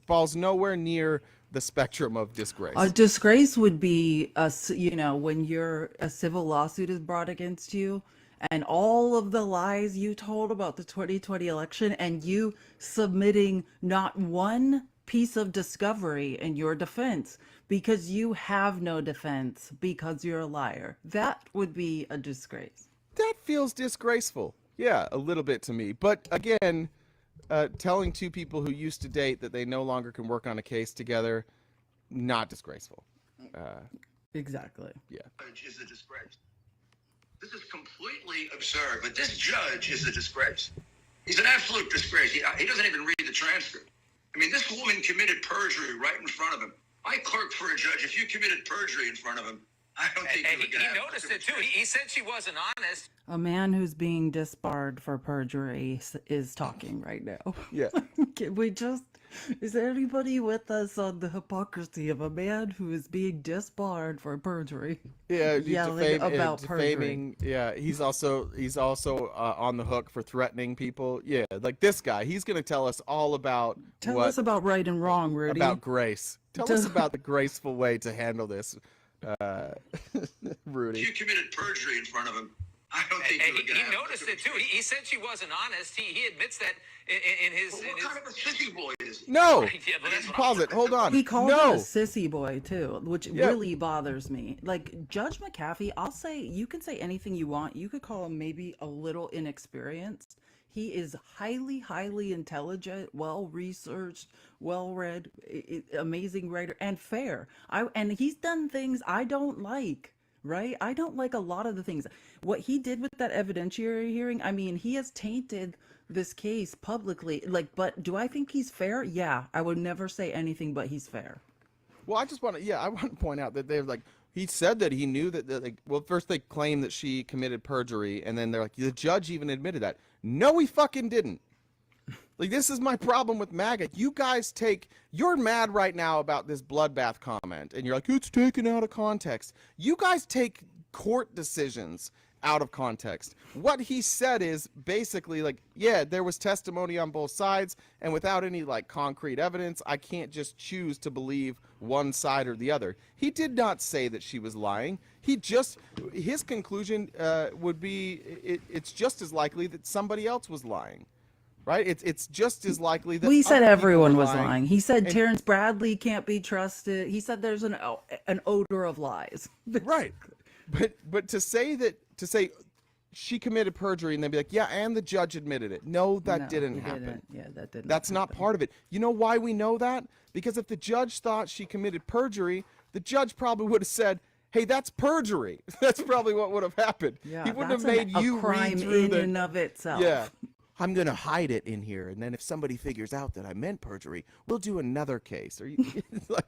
falls nowhere near the spectrum of disgrace. A disgrace would be when a civil lawsuit is brought against you and all of the lies you told about the 2020 election and you submitting not one piece of discovery in your defense because you have no defense because you're a liar. That would be a disgrace. That feels disgraceful. Yeah, a little bit to me. But again, telling two people who used to date that they no longer can work on a case together, not disgraceful. Exactly. Yeah. Is a disgrace. This is completely absurd, but this judge is a disgrace. He's an absolute disgrace. He doesn't even read the transcript. I mean, this woman committed perjury right in front of him. I clerked for a judge. If you committed perjury in front of him, I don't think you would get He noticed it too. He said she wasn't honest. A man who's being disbarred for perjury is talking right now. Yeah. Can we just... Is there anybody with us on the hypocrisy of a man who is being disbarred for perjury? Yeah, yelling about defaming. perjury. Yeah, he's also on the hook for threatening people. Yeah, like this guy, he's gonna tell us all about Tell us about right and wrong, Rudy. About grace. Tell us about the graceful way to handle this, Rudy. If you committed perjury in front of him, I don't think you would get He noticed it too. He said she wasn't honest. He admits that in his. What kind of a sissy boy is he? No. Yeah, but that's Pause it. Hold on. He called no. him a sissy boy too, which really bothers me. Like Judge McAfee, I'll say you can say anything you want. You could call him maybe a little inexperienced. He is highly, highly intelligent, well-researched, well-read, amazing writer, and fair. And he's done things I don't like. Right? I don't like a lot of the things. What he did with that evidentiary hearing, I mean, he has tainted this case publicly. Like, but do I think he's fair? Yeah, I would never say anything but he's fair. Well, I want to point out that they're like, he said that he knew that well, first they claim that she committed perjury, and then they're like, the judge even admitted that. No, he fucking didn't. Like, this is my problem with MAGA. You guys you're mad right now about this bloodbath comment, and you're like, it's taken out of context. You guys take court decisions out of context. What he said is basically like, yeah, there was testimony on both sides, and without any like concrete evidence, I can't just choose to believe one side or the other. He did not say that she was lying. His conclusion would be it's just as likely that somebody else was lying. Right? It's just as likely that he said everyone was lying. He said Terrence Bradley can't be trusted. He said there's an odor of lies. Right. But to say she committed perjury, and they'd be like, yeah, and the judge admitted it. No, that didn't happen. Yeah, that didn't. That's not part of it. You know why we know that? Because if the judge thought she committed perjury, the judge probably would have said, hey, that's perjury. That's probably what would have happened. Yeah, he wouldn't have that's made you crime read through in and of itself. Yeah. I'm going to hide it in here, and then if somebody figures out that I meant perjury, we'll do another case. Are you like,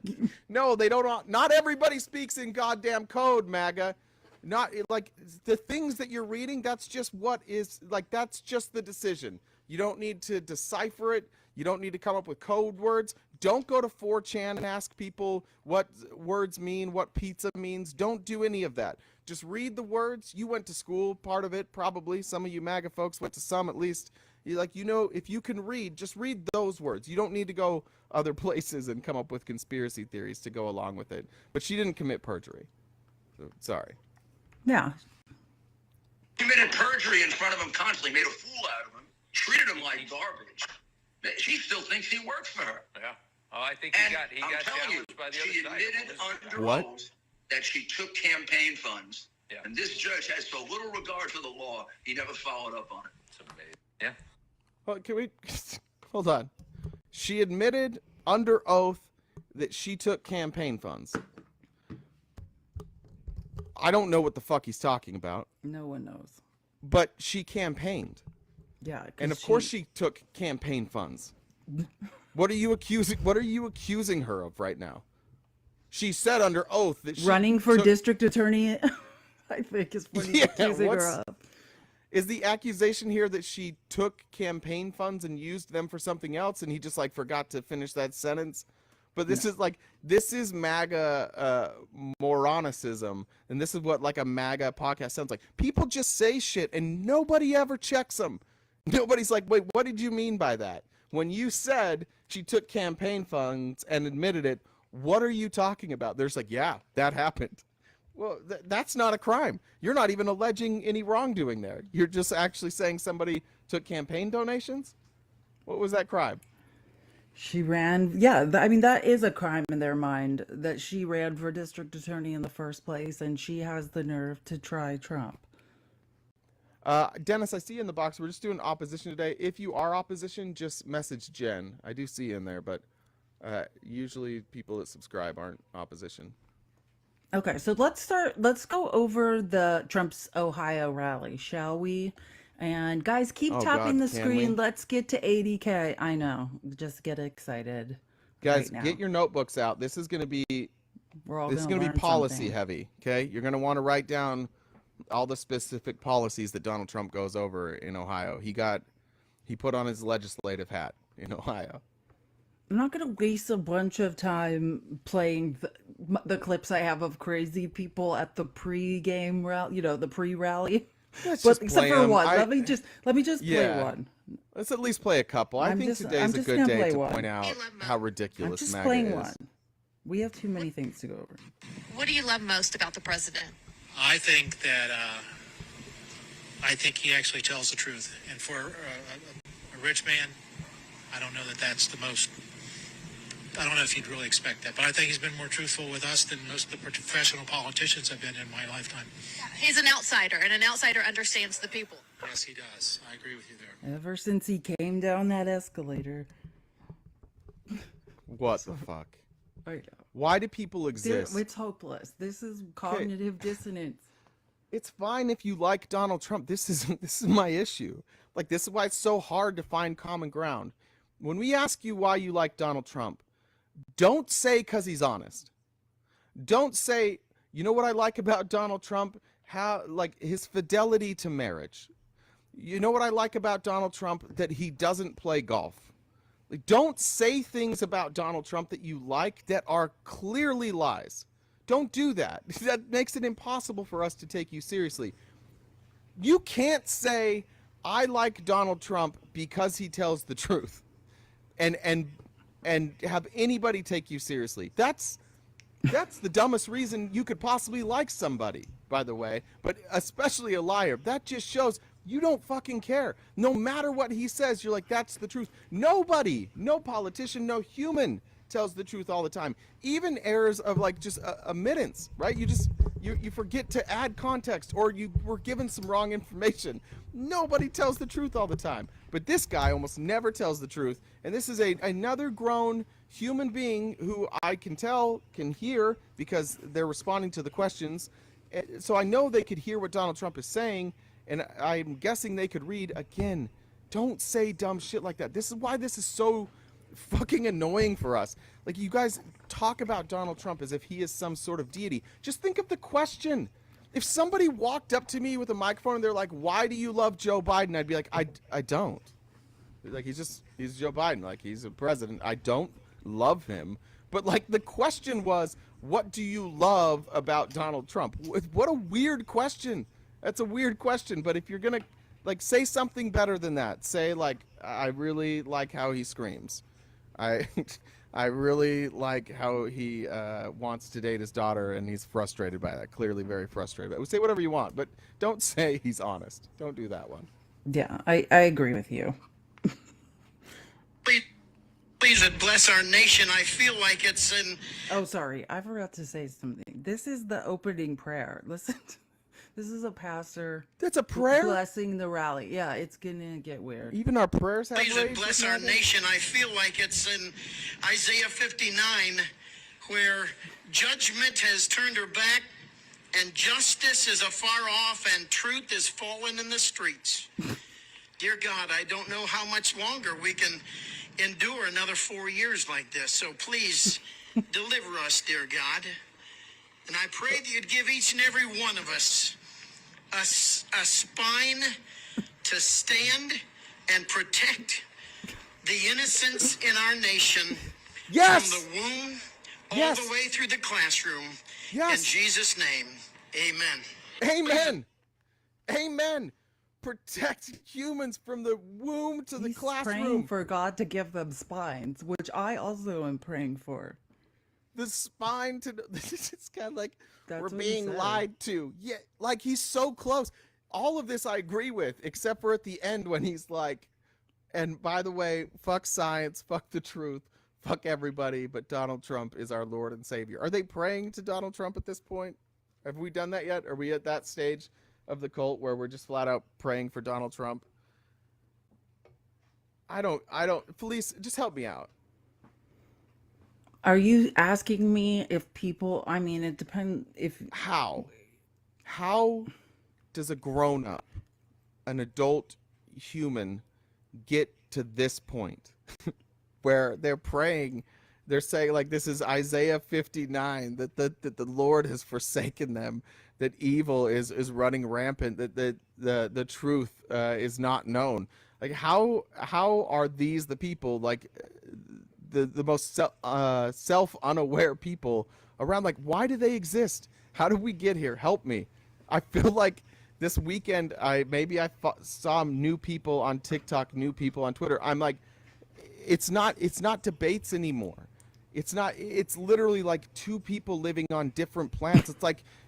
no, they don't. Not everybody speaks in goddamn code, MAGA. Not like the things that you're reading. That's just what is like. That's just the decision. You don't need to decipher it. You don't need to come up with code words. Don't go to 4chan and ask people what words mean, what pizza means. Don't do any of that. Just read the words. You went to school, part of it, probably. Some of you MAGA folks went to some at least. If you can read, just read those words. You don't need to go other places and come up with conspiracy theories to go along with it. But she didn't commit perjury. So, sorry. Yeah. Committed perjury in front of him constantly, made a fool out of him, treated him like garbage. She still thinks he works for her. Yeah. Oh, I think he got telling you, challenged by the she other side. admitted under What? oath that she took campaign funds. Yeah. And this judge has so little regard for the law, he never followed up on it. It's amazing. Yeah. Well, can we hold on? She admitted under oath that she took campaign funds. I don't know what the fuck he's talking about. No one knows. But she campaigned. Yeah. And of course she took campaign funds. What are you accusing her of right now? She said under oath that she running for district attorney, I think is what he's accusing her of. Is the accusation here that she took campaign funds and used them for something else, and he just like forgot to finish that sentence? But this is MAGA moronicism, and this is what like a MAGA podcast sounds like. People just say shit and nobody ever checks them. Nobody's like, wait, what did you mean by that? When you said she took campaign funds and admitted it, what are you talking about? There's like, yeah, that happened. Well, that's not a crime. You're not even alleging any wrongdoing there. You're just actually saying somebody took campaign donations? What was that crime? She ran, yeah, I mean, that is a crime in their mind, that she ran for district attorney in the first place, and she has the nerve to try Trump. Dennis, I see you in the box. We're just doing opposition today. If you are opposition, just message Jen. I do see you in there, but usually people that subscribe aren't opposition. Okay, so let's go over the Trump's Ohio rally, shall we? And guys, keep tapping the screen. Let's get to 80K. I know, just get excited. Guys, right get your notebooks out. This is going to be policy heavy, okay? You're going to want to write down all the specific policies that Donald Trump goes over in Ohio. He put on his legislative hat in Ohio. I'm not going to waste a bunch of time playing the clips I have of crazy people at the pre-game rally, the pre-rally. But except for one. Let me just play one. Let's at least play a couple. I think today's a good day to point out how ridiculous I'm just MAGA playing is. one. We have too many things to go over. What do you love most about the president? I think that he actually tells the truth. And for a rich man, I don't know that that's the most. I don't know if you'd really expect that, but I think he's been more truthful with us than most of the professional politicians have been in my lifetime. He's an outsider, and an outsider understands the people. Yes, he does. I agree with you there. Ever since he came down that escalator. What the fuck? I know. Why do people exist? It's hopeless. This is cognitive dissonance. It's fine if you like Donald Trump. This is my issue. Like, this is why it's so hard to find common ground. When we ask you why you like Donald Trump, don't say because he's honest. Don't say, you know what I like about Donald Trump? How, like, his fidelity to marriage. You know what I like about Donald Trump? That he doesn't play golf. Like, don't say things about Donald Trump that you like that are clearly lies. Don't do that. That makes it impossible for us to take you seriously. You can't say, I like Donald Trump because he tells the truth. And have anybody take you seriously. That's the dumbest reason you could possibly like somebody, by the way, but especially a liar. That just shows you don't fucking care. No matter what he says, you're like, that's the truth. Nobody, no politician, no human tells the truth all the time. Even errors of like just a mittance, right? You You forget to add context, or you were given some wrong information. Nobody tells the truth all the time. But this guy almost never tells the truth. And this is another grown human being who I can tell can hear because they're responding to the questions. So I know they could hear what Donald Trump is saying, and I'm guessing they could read. Again, don't say dumb shit like that. This is why this is so fucking annoying for us. Like, you guys talk about Donald Trump as if he is some sort of deity. Just think of the question. If somebody walked up to me with a microphone and they're like, why do you love Joe Biden? I'd be like, I don't. Like, he's Joe Biden. Like, he's a president. I don't love him. But, like, the question was, what do you love about Donald Trump? What a weird question. That's a weird question. But if you're going to, like, say something better than that. Say, like, I really like how he screams. I really like how he wants to date his daughter, and he's frustrated by that. Clearly very frustrated. But say whatever you want, but don't say he's honest. Don't do that one. Yeah, I agree with you. Please and bless our nation. I feel like it's in... Oh, sorry. I forgot to say something. This is the opening prayer. Listen, this is a pastor. That's a prayer? Blessing the rally. Yeah, it's going to get weird. Even our prayers have Please and bless our nation. I feel like it's in Isaiah 59, where judgment has turned her back, and justice is afar off, and truth is fallen in the streets. Dear God, I don't know how much longer we can endure another 4 years like this. So please deliver us, dear God. And I pray that you'd give each and every one of us a spine to stand and protect the innocents in our nation. Yes! From the womb all Yes! the way through the classroom. Yes! In Jesus' name, amen. Amen. Amen. Protect humans from the womb to the He's classroom. praying for God to give them spines, which I also am praying for. The spine to... It's kind of like That's we're what he being said. lied to. Yeah, like he's so close. All of this I agree with, except for at the end when he's like, and by the way, fuck science, fuck the truth, fuck everybody, but Donald Trump is our Lord and Savior. Are they praying to Donald Trump at this point? Have we done that yet? Are we at that stage of the cult where we're just flat out praying for Donald Trump? I don't, Felice, just help me out. Are you asking me if people, I mean, it depends if... How does a grown-up, an adult human, get to this point where they're praying, they're saying, like, this is Isaiah 59, that the Lord has forsaken them, that evil is running rampant, that the truth is not known. Like, how are these the people, like, the most self-unaware people around? Like, why do they exist? How did we get here? Help me. I feel like this weekend I saw new people on TikTok, new people on Twitter. I'm like, it's not debates anymore. It's literally like two people living on different planets.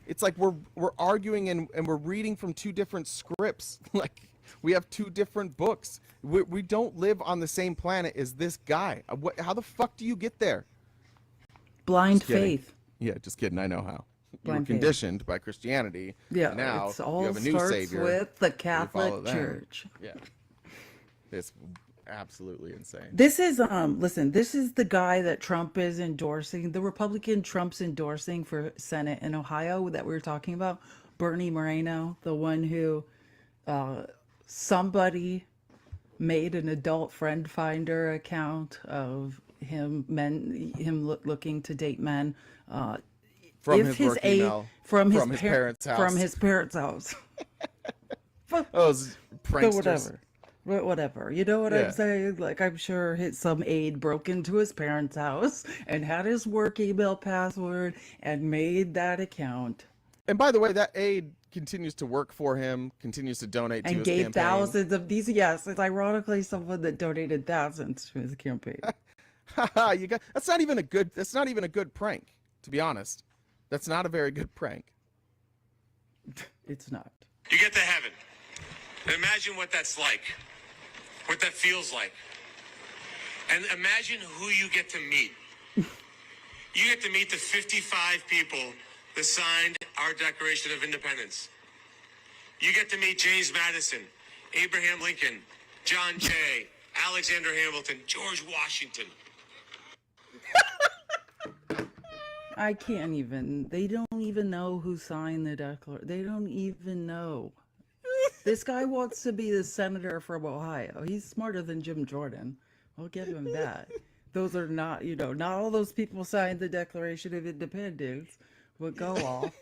It's like we're arguing and we're reading from two different scripts. Like, we have two different books. We don't live on the same planet as this guy. How the fuck do you get there? Blind faith. Yeah, just kidding. I know how. You were Blind faith. conditioned by Christianity. Yeah, and now it's all you have a new starts savior. with the You Catholic follow them. Church. Yeah, it's absolutely insane. This is listen, this is the guy that Trump is endorsing, the Republican Trump's endorsing for Senate in Ohio that we were talking about, Bernie Moreno, the one who somebody made an adult friend finder account of him looking to date men From if his work aid email, from his parents' house. from his parents' house. Those pranksters. Whatever. You know what Yeah. I'm saying? Like, I'm sure some aide broke into his parents' house and had his work email password and made that account. And by the way, that aide continues to work for him, continues to donate to And his gave campaign. thousands of these. Yes, it's ironically someone that donated thousands to his campaign. That's not even a good prank, to be honest. That's not a very good prank. It's not. You get to heaven. Imagine what that's like, what that feels like. And imagine who you get to meet. You get to meet the 55 people that signed our Declaration of Independence. You get to meet James Madison, Abraham Lincoln, John Jay, Alexander Hamilton, George Washington. I can't even. They don't even know who signed the Declaration. They don't even know. This guy wants to be the senator from Ohio. He's smarter than Jim Jordan. I'll give him that. Those are not, not all those people signed the Declaration of Independence, but go off.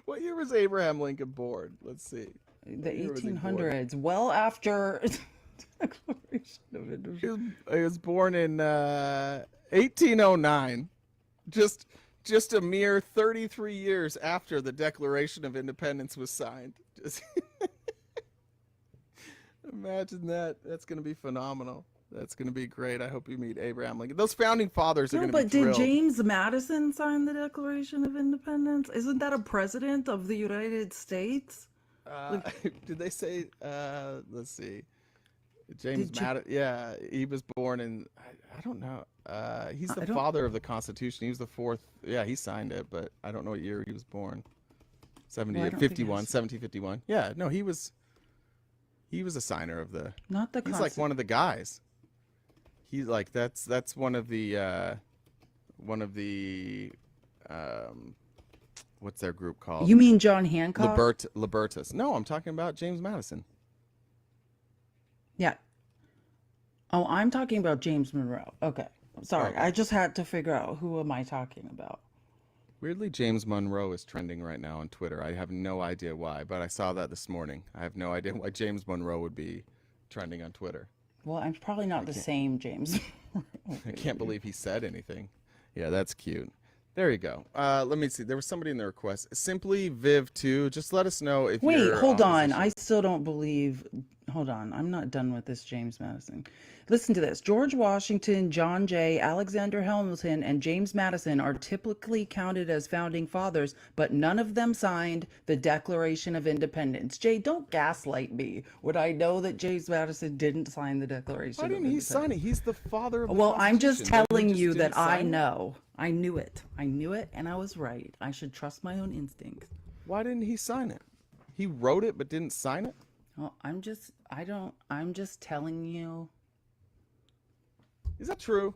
What year was Abraham Lincoln born? Let's see. The 1800s, well after Declaration of Independence. He was born in 1809. Just a mere 33 years after the Declaration of Independence was signed. Just imagine that. That's going to be phenomenal. That's going to be great. I hope you meet Abraham Lincoln. Those founding fathers are going to be thrilled. But did James Madison sign the Declaration of Independence? Isn't that a president of the United States? Did they say, let's see. James Madison, yeah, he was born in, I don't know. He's the father of the Constitution. He was the fourth. Yeah, he signed it, but I don't know what year he was born. 1751. Yeah, no, he was a signer of the. Not the. He's like one of the guys. He's like that's one of the what's their group called? You mean John Hancock? Libertas. No, I'm talking about James Madison. Yeah. Oh, I'm talking about James Monroe. Okay. Sorry. I just had to figure out who am I talking about. Weirdly, James Monroe is trending right now on Twitter. I have no idea why, but I saw that this morning. I have no idea why James Monroe would be trending on Twitter. Well, I'm probably not the same James. I can't believe he said anything. Yeah, that's cute. There you go. Let me see. There was somebody in the request. Simply Viv2. Just let us know if you're... Wait, hold on. I still don't believe... Hold on. I'm not done with this James Madison. Listen to this. George Washington, John Jay, Alexander Hamilton, and James Madison are typically counted as founding fathers, but none of them signed the Declaration of Independence. Jay, don't gaslight me. Would I know that James Madison didn't sign the Declaration of Independence? Why didn't he sign it? He's the father of the Well, I'm just Constitution. telling you that I know. I knew it. I knew it, and I was right. I should trust my own instincts. Why didn't he sign it? He wrote it but didn't sign it? Well, I'm just telling you. Is that true?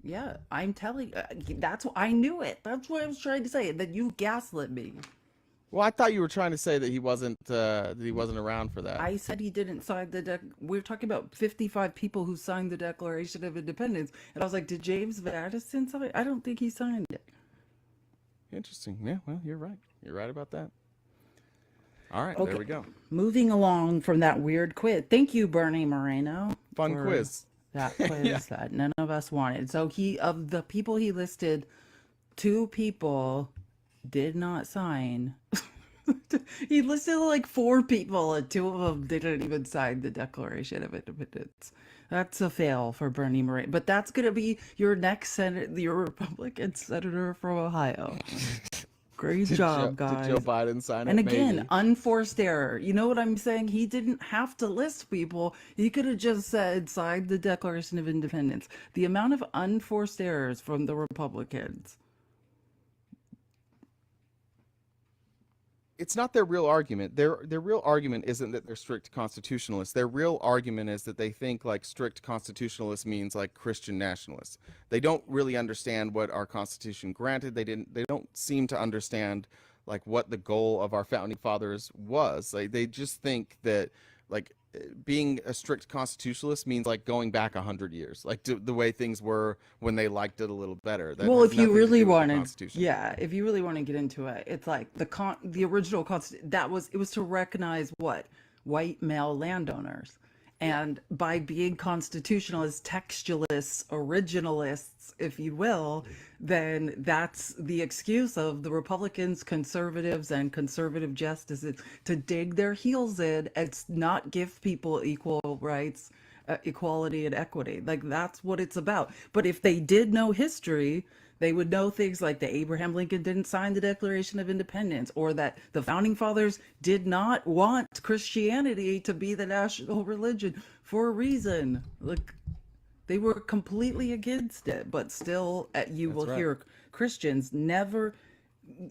Yeah, I'm telling. That's what I knew it. That's what I was trying to say. That you gaslit me. Well, I thought you were trying to say that he wasn't around for that. I said he didn't sign the we're talking about 55 people who signed the Declaration of Independence, and I was like, did James Madison sign it? I don't think he signed it. Interesting. Yeah, well, you're right. You're right about that. All right, Okay. There we go. Moving along from that weird quiz. Thank you, Bernie Moreno. Fun for quiz. That quiz that none of us wanted. So of the people he listed, 2 people did not sign. He listed like 4 people, and 2 of them didn't even sign the Declaration of Independence. That's a fail for Bernie Moreno. But that's going to be your next your Republican senator from Ohio. Great job, guys. Did Joe Biden sign it? And again, Maybe. unforced error. You know what I'm saying? He didn't have to list people. He could have just said, sign the Declaration of Independence. The amount of unforced errors from the Republicans. It's not their real argument. Their real argument isn't that they're strict constitutionalists. Their real argument is that they think like strict constitutionalists means like Christian nationalists. They don't really understand what our Constitution granted. They don't seem to understand like what the goal of our founding fathers was. Like they just think that like being a strict constitutionalist means like going back 100 years, like to the way things were when they liked it a little better. That Well, has if you nothing to really do with the wanted, Constitution. yeah, if you really want to get into it, it's like the original Constitution, it was to recognize what? White male landowners. And by being constitutionalists, textualists, originalists, if you will, then that's the excuse of the Republicans, conservatives, and conservative justices to dig their heels in and not give people equal rights, equality, and equity. Like, that's what it's about. But if they did know history, they would know things like that Abraham Lincoln didn't sign the Declaration of Independence, or that the founding fathers did not want Christianity to be the national religion for a reason. Look, they were completely against it, but still, you will hear Christians never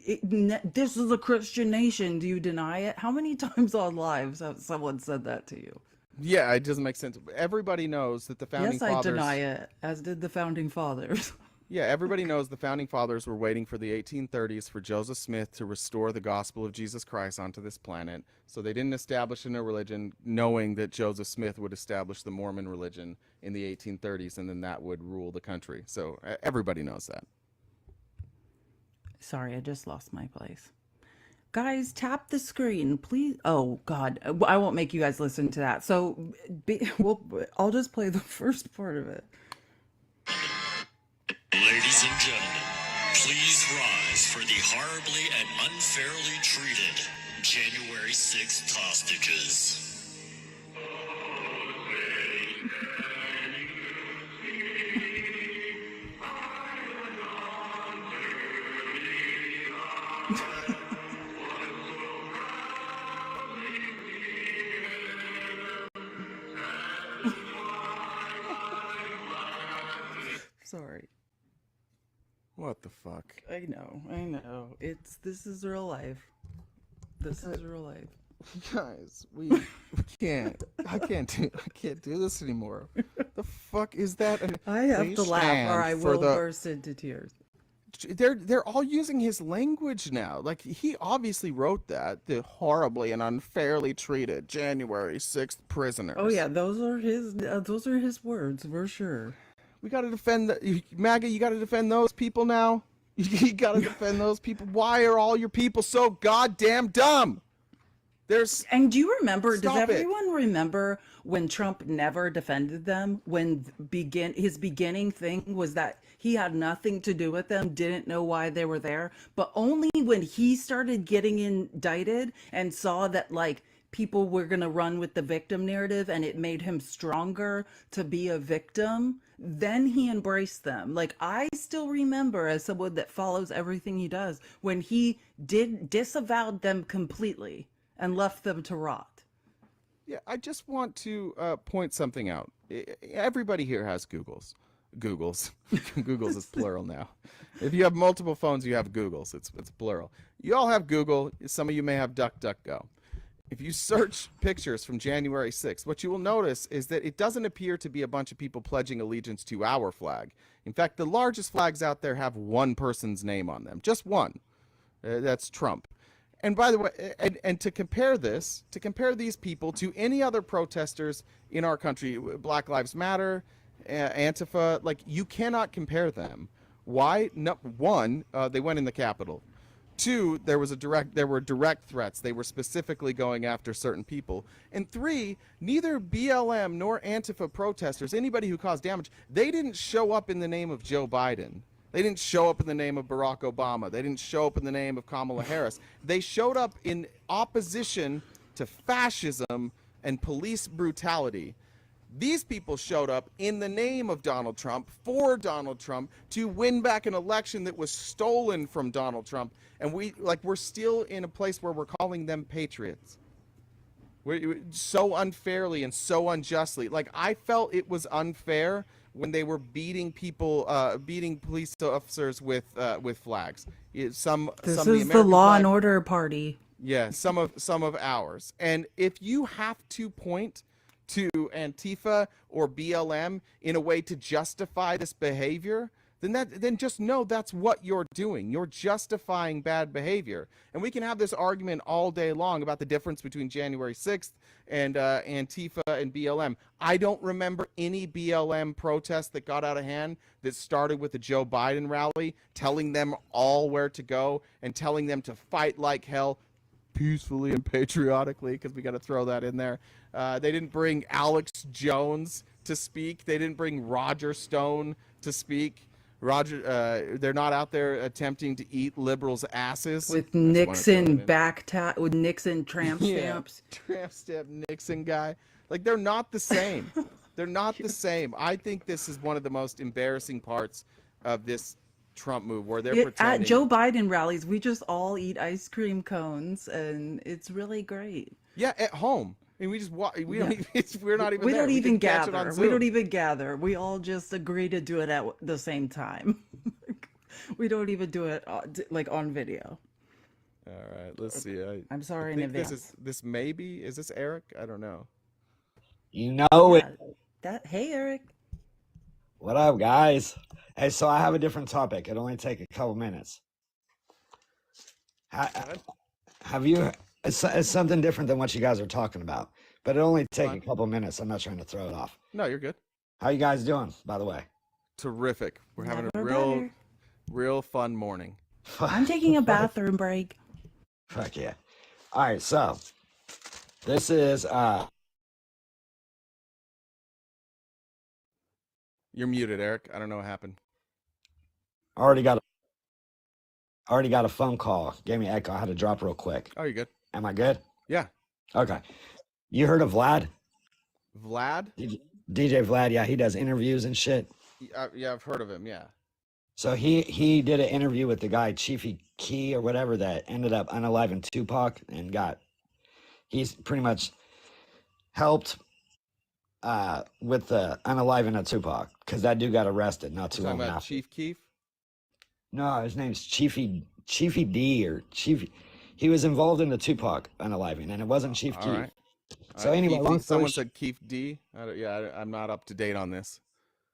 This is a Christian nation. Do you deny it? How many times on lives have someone said that to you? Yeah, it doesn't make sense. Everybody knows that the founding Yes, I fathers. deny it, as did the founding fathers. Yeah, everybody knows the founding fathers were waiting for the 1830s for Joseph Smith to restore the gospel of Jesus Christ onto this planet. So they didn't establish a new religion knowing that Joseph Smith would establish the Mormon religion in the 1830s, and then that would rule the country. So everybody knows that. Sorry, I just lost my place. Guys, tap the screen, please. Oh, God. I won't make you guys listen to that. So I'll just play the first part of it. Ladies and gentlemen, please rise for the horribly and unfairly treated January 6th hostages. Sorry. What the fuck? I know. This is real life. This is real life. Guys, we can't. I can't do this anymore. The fuck is that? I have to laugh or I will burst into tears. They're all using his language now. Like, he obviously wrote that, the horribly and unfairly treated January 6th prisoners. Oh yeah, those are his words for sure. We got to defend MAGA. You got to defend those people now. You got to defend those people. Why are all your people so goddamn dumb? And do you remember? Does everyone remember when Trump never defended them? When his beginning thing was that he had nothing to do with them, didn't know why they were there, but only when he started getting indicted and saw that like people were gonna run with the victim narrative, and it made him stronger to be a victim. Then he embraced them. Like, I still remember, as someone that follows everything he does, when he disavowed them completely and left them to rot. Yeah, I just want to point something out. Everybody here has Googles. Googles is plural now. If you have multiple phones, you have Googles. It's plural. You all have Google. Some of you may have DuckDuckGo. If you search pictures from January 6th, what you will notice is that it doesn't appear to be a bunch of people pledging allegiance to our flag. In fact, the largest flags out there have one person's name on them. Just one. That's Trump. And by the way, and to compare these people to any other protesters in our country, Black Lives Matter, Antifa, like, you cannot compare them. Why? No, one, they went in the Capitol. Two, there were direct threats. They were specifically going after certain people. And three, neither BLM nor Antifa protesters, anybody who caused damage, they didn't show up in the name of Joe Biden. They didn't show up in the name of Barack Obama. They didn't show up in the name of Kamala Harris. They showed up in opposition to fascism and police brutality. These people showed up in the name of Donald Trump, for Donald Trump, to win back an election that was stolen from Donald Trump. And we're still in a place where we're calling them patriots. We're so unfairly and so unjustly. Like, I felt it was unfair when they were beating police officers with flags. This is the Law and Order party. Yeah, some of ours. And if you have to point to Antifa or BLM in a way to justify this behavior, then just know that's what you're doing. You're justifying bad behavior. And we can have this argument all day long about the difference between January 6th and Antifa and BLM. I don't remember any BLM protest that got out of hand that started with the Joe Biden rally, telling them all where to go and telling them to fight like hell peacefully and patriotically, because we got to throw that in there. They didn't bring Alex Jones to speak. They didn't bring Roger Stone to speak. They're not out there attempting to eat liberals' asses. With Nixon with Nixon tramp stamps. Tramp stamp Nixon guy. Like, they're not the same. They're not the same. I think this is one of the most embarrassing parts of this Trump move, where they're pretending. At Joe Biden rallies, we just all eat ice cream cones, and it's really great. Yeah, at home. And we just we're not even we there. don't even gather. We don't even gather. We all just agree to do it at the same time. We don't even do it like on video. All right, let's see. I'm sorry I in think advance. this maybe is this Eric? I don't know. You know it. Hey, Eric. What up, guys? Hey, so I have a different topic. It'll only take a couple minutes. Have you? It's something different than what you guys are talking about, but it'll only take a couple minutes. I'm not trying to throw it off. No, you're good. How you guys doing, by the way? Terrific. We're having a Never real fun morning. I'm taking a bathroom break. Fuck yeah. All right, so this is You're muted, Eric. I don't know what happened. already got a phone call. Gave me echo. I had to drop real quick. Oh, you good? Am I good? Yeah. Okay. You heard of Vlad? Vlad? DJ Vlad, yeah, he does interviews and shit. Yeah, I've heard of him, yeah. So he did an interview with the guy Chiefy Key or whatever that ended up unaliving Tupac and he's pretty much helped with the unaliving of Tupac because that dude got arrested not too You're long talking about after. Chief Keef? No, his name's Chiefy D or Chiefy. He was involved in the Tupac unaliving and it wasn't Chief Keef. Right. So anyway, long story someone said Keef D. I'm not up to date on this.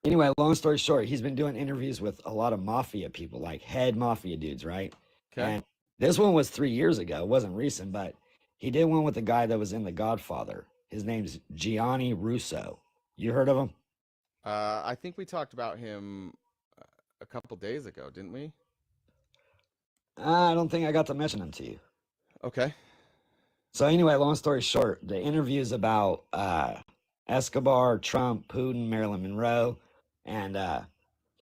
Anyway, long story short, he's been doing interviews with a lot of mafia people, like head mafia dudes, right? Okay. And this one was 3 years ago. It wasn't recent, but he did one with the guy that was in The Godfather. His name's Gianni Russo. You heard of him? I think we talked about him a couple days ago, didn't we? I don't think I got to mention him to you. Okay. So anyway, long story short, the interview's about Escobar, Trump, Putin, Marilyn Monroe, and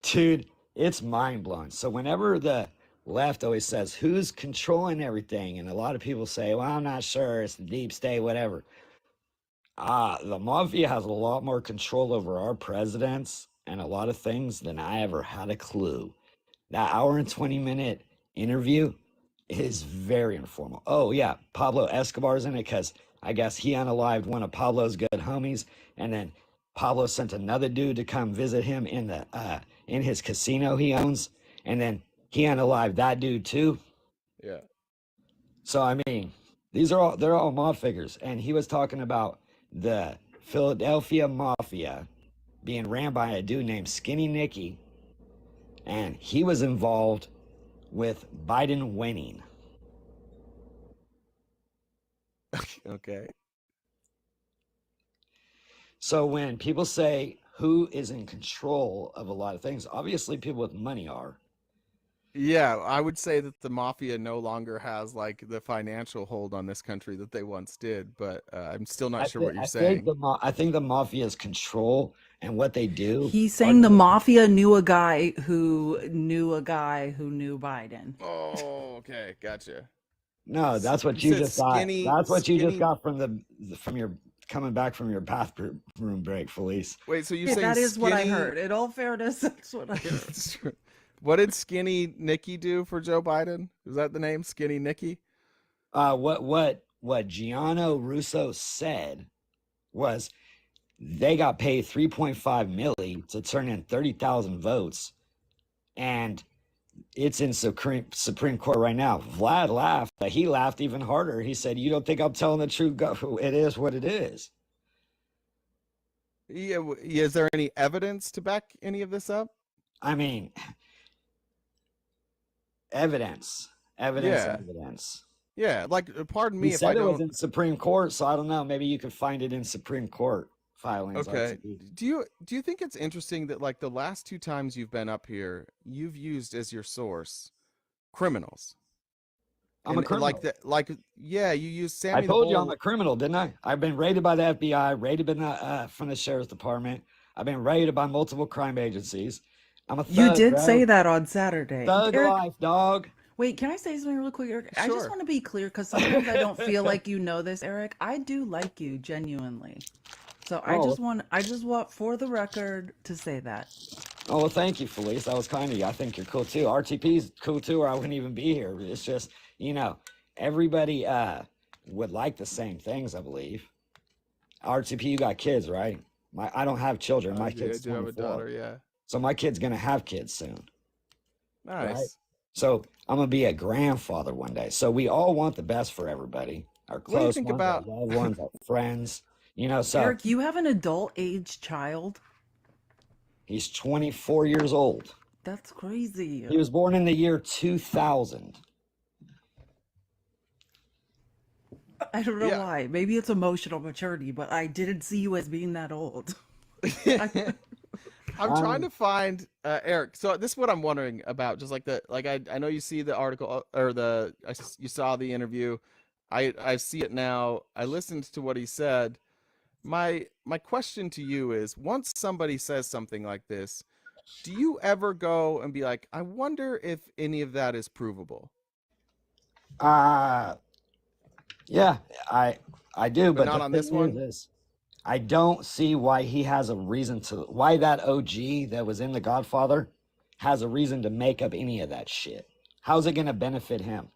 dude, it's mind-blowing. So whenever the left always says, who's controlling everything? And a lot of people say, well, I'm not sure. It's the deep state, whatever. The mafia has a lot more control over our presidents and a lot of things than I ever had a clue. That hour and 20-minute interview is very informal. Oh, yeah, Pablo Escobar's in it because I guess he unalived one of Pablo's good homies, and then Pablo sent another dude to come visit him in his casino he owns, and then he unalived that dude too. Yeah. So I mean, they're all mob figures, and he was talking about the Philadelphia Mafia being ran by a dude named Skinny Nicky, and he was involved with Biden winning. Okay. So when people say who is in control of a lot of things, obviously people with money are. Yeah, I would say that the mafia no longer has like the financial hold on this country that they once did, but I'm still not sure what you're saying. I think the mafia's control and what they do. He's saying the mafia knew a guy who knew Biden. Oh, okay, gotcha. No, that's what You you said just got. skinny- That's what you just skinny- got from your coming back from your bathroom break, Felice. Wait, so you Yeah, say that is what I Skinny- heard. In all fairness, that's what I heard. What did Skinny Nicky do for Joe Biden? Is that the name, Skinny Nicky? What Gianno Russo said was they got paid 3.5 milli to turn in 30,000 votes, and it's in Supreme Court right now. Vlad laughed, but he laughed even harder. He said, "You don't think I'm telling the truth? It is what it is." Yeah. Is there any evidence to back any of this up? I mean, evidence. Yeah, like pardon me He if said I it was don't. in Supreme Court, so I don't know. Maybe you could find it in Supreme Court filings. Okay. Do you think it's interesting that like the last two times you've been up here, you've used as your source criminals? I'm a criminal. Yeah, you used Sammy. I told the you Bull. I'm a criminal, didn't I? I've been raided by the FBI, raided from the sheriff's department. I've been raided by multiple crime agencies. I'm a thug, You did bro. say that on Saturday. Thug Eric, life, dog. wait, can I say something real quick, Eric? I Sure. just want to be clear because sometimes I don't feel like you know this, Eric. I do like you genuinely. So I Oh. just want for the record to say that. Oh, well, thank you, Felice. That was kind of you. I think you're cool too. RTP's cool too, or I wouldn't even be here. It's just, everybody would like the same things, I believe. RTP, you got kids, right? I don't have children. My I kid's do have a 24. daughter. Yeah. So my kid's gonna have kids soon. right? Nice. So I'm gonna be a grandfather one day. So we all want the best for everybody, our What do you close think ones, our about? loved ones, our friends. You know, so Eric, you have an adult age child? he's 24 years old. That's crazy. He was born in the year 2000. I don't know Yeah. why. Maybe it's emotional maturity, but I didn't see you as being that old. I'm trying to find Eric. So this is what I'm wondering about. Just like I know you see the article or you saw the interview. I see it now. I listened to what he said. My question to you is: once somebody says something like this, do you ever go and be like, I wonder if any of that is provable? Yeah, I do, But but not the on this thing one? is, I don't see why he has a reason to, why that OG that was in The Godfather has a reason to make up any of that shit. How's it going to benefit him?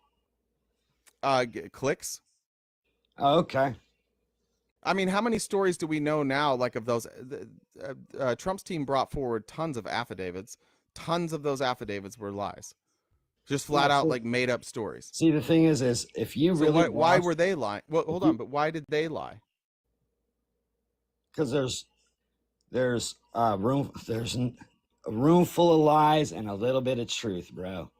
Clicks. Oh, okay. I mean, how many stories do we know now, like of those? Trump's team brought forward tons of affidavits. Tons of those affidavits were lies. Just flat out, like, made up stories. See, the thing is if you So really why were they lying? Well, hold on, but why did they lie? Because there's a room full of lies and a little bit of truth, bro.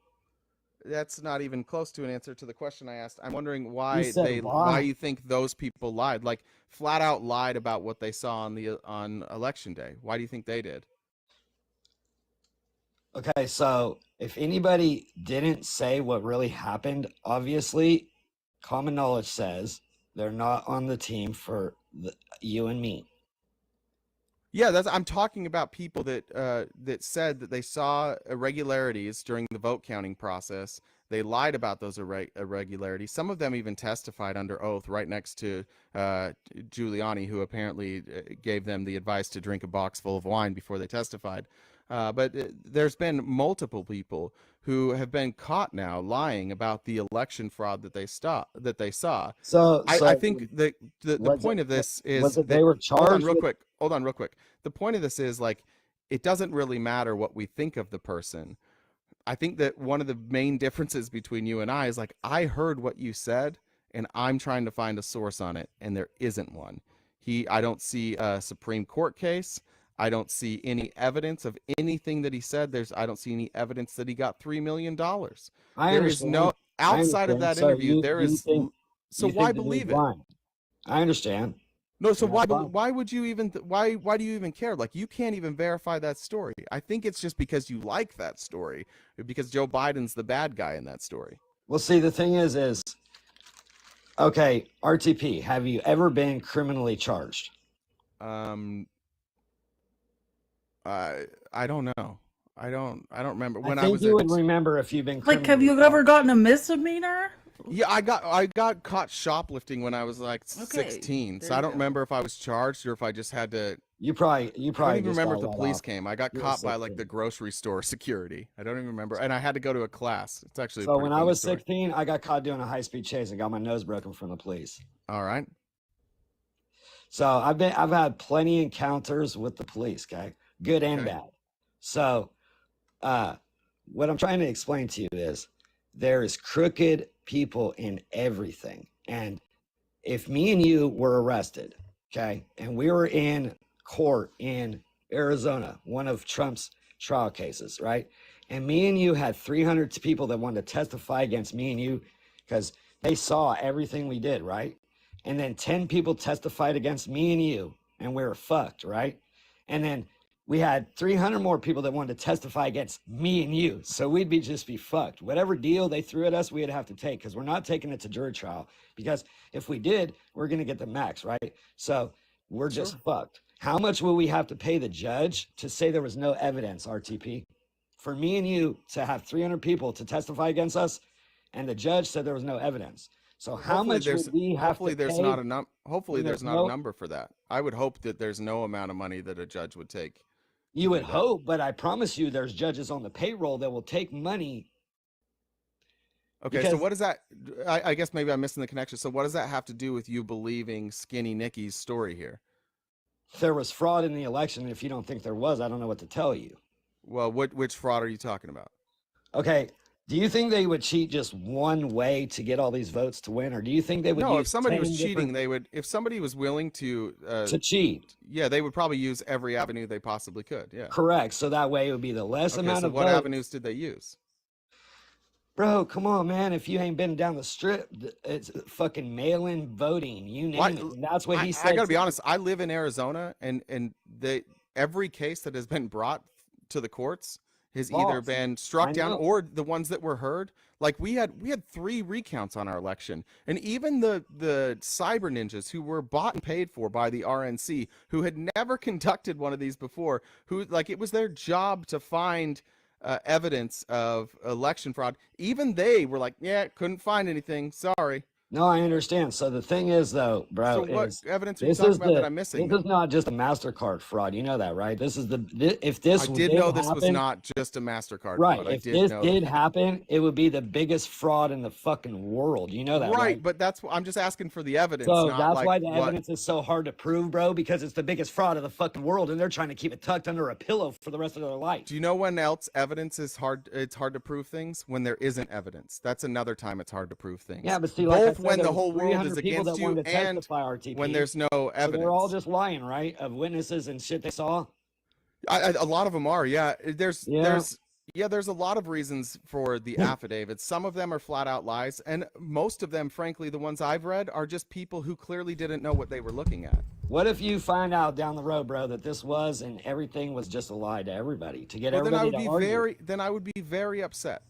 That's not even close to an answer to the question I asked. I'm wondering You why said why you think those people lied, like flat out lied about what they saw on election day. Why do you think they did? Okay, so if anybody didn't say what really happened, obviously, common knowledge says they're not on the team for you and me. Yeah, I'm talking about people that said that they saw irregularities during the vote counting process. They lied about those irregularities. Some of them even testified under oath right next to Giuliani, who apparently gave them the advice to drink a box full of wine before they testified. But there's been multiple people who have been caught now lying about the election fraud that they saw. So I think the point of this is that they were charged. Hold on real quick. The point of this is, like, it doesn't really matter what we think of the person. I think that one of the main differences between you and I is, like, I heard what you said and I'm trying to find a source on it, and there isn't one. I don't see a Supreme Court case. I don't see any evidence of anything that he said. I don't see any evidence that he got $3 million. There is no, outside of that interview, there is. So why believe it? I understand. No, so why would you even why do you even care? Like, you can't even verify that story. I think it's just because you like that story, because Joe Biden's the bad guy in that story. Well, see, the thing is okay, RTP, have you ever been criminally charged? I don't know. I don't remember when I think you would remember if you've been Like, have you ever gotten a misdemeanor? Yeah, I got caught shoplifting when I was like 16. So I don't remember if I was charged or if I just had to. You probably. I don't even remember if the police came. I got caught by like the grocery store security. I don't even remember, and I had to go to a class. It's actually so when I was 16, I got caught doing a high-speed chase and got my nose broken from the police. All right. So I've had plenty encounters with the police. Okay, good and bad. So, what I'm trying to explain to you is there is crooked people in everything. And if me and you were arrested, okay, and we were in court in Arizona, one of Trump's trial cases, right? And me and you had 300 people that wanted to testify against me and you because they saw everything we did, right? And then 10 people testified against me and you, and we were fucked, right? And then we had 300 more people that wanted to testify against me and you. So we'd just be fucked. Whatever deal they threw at us, we'd have to take, because we're not taking it to jury trial. Because if we did, we're going to get the max, right? So we're just fucked. How much will we have to pay the judge to say there was no evidence, RTP? For me and you to have 300 people to testify against us, and the judge said there was no evidence. So how much would we have to pay? Hopefully there's not a number for that. I would hope that there's no amount of money that a judge would take. You would hope, but I promise you there's judges on the payroll that will take money. Okay, so what does that, I guess maybe I'm missing the connection. So what does that have to do with you believing Skinny Nicky's story here? There was fraud in the election. If you don't think there was, I don't know what to tell you. Well, which fraud are you talking about? Okay. Do you think they would cheat just one way to get all these votes to win, or do you think they would No, use if somebody 10 was cheating, different they would. If somebody was willing to cheat? yeah, they would probably use every avenue they possibly could. Yeah. Correct. So that way it would be the less Okay, amount so of what votes. avenues did they use? Bro, come on, man. If you ain't been down the strip, it's fucking mail-in voting. You name it. And that's what he said. I gotta be honest. I live in Arizona, and every case that has been brought to the courts has either False. been struck I down know. or the ones that were heard. Like we had 3 recounts on our election, and even the cyber ninjas who were bought and paid for by the RNC, who had never conducted one of these before, who like it was their job to find evidence of election fraud. Even they were like, yeah, couldn't find anything. Sorry. No, I understand. So the thing is, though, bro, So what is evidence are you talking about that I'm missing? This is not just a MasterCard fraud. You know that, right? This is if this I did know this was happen- not just a MasterCard right. fraud. I If did this know did that. happen, it would be the biggest fraud in the fucking world. You know that, right? Right, but that's I'm just asking for the evidence. So not that's like why the what- evidence is so hard to prove, bro, because it's the biggest fraud of the fucking world, and they're trying to keep it tucked under a pillow for the rest of their life. Do you know when else evidence is hard? It's hard to prove things when there isn't evidence. That's another time it's hard to prove things. Yeah, but see, like I both said, when there the was whole world 300 is people against that you wanted to and testify RTP. when there's no So evidence. they're all just lying, right? Of witnesses and shit they saw. A lot of them are. Yeah, there's a lot of reasons for the Hmm. affidavits. Some of them are flat out lies, and most of them, frankly, the ones I've read are just people who clearly didn't know what they were looking at. What if you find out down the road, bro, that this was and everything was just a lie to everybody to get Well, then I everybody would to be argue? then I would be very upset.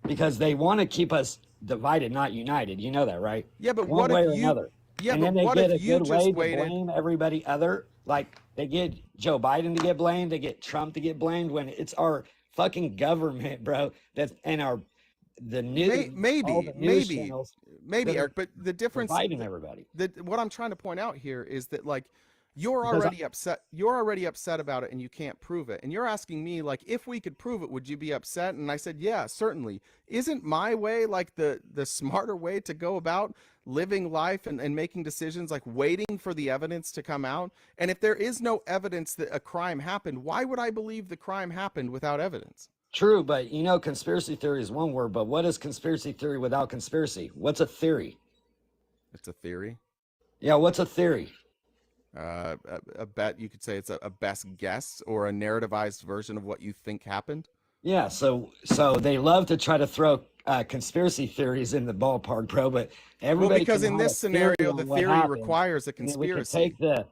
Because they want to keep us divided, not united. You know that, right? Yeah, but one what way if or you- another. yeah, and but then they what get if a you good just way waited- to blame everybody other. Like they get Joe Biden to get blamed, they get Trump to get blamed when it's our fucking government, bro. That's and the news, all the news channels maybe, that are Eric. But the difference, dividing everybody. What I'm trying to point out here is that like you're Because already upset. You're already upset about it, and you can't prove it. And you're asking me like, if we could prove it, would you be upset? And I said, yeah, certainly. Isn't my way like the smarter way to go about living life and making decisions, like waiting for the evidence to come out? And if there is no evidence that a crime happened, why would I believe the crime happened without evidence? True, but you know, conspiracy theory is one word, but what is conspiracy theory without conspiracy? What's a theory? It's a theory. Yeah, what's a theory? A bet you could say it's a best guess or a narrativized version of what you think happened. Yeah, so they love to try to throw conspiracy theories in the ballpark, bro. But everybody Well, because can in have this a theory scenario, on the what theory happened, requires a and then we can conspiracy. take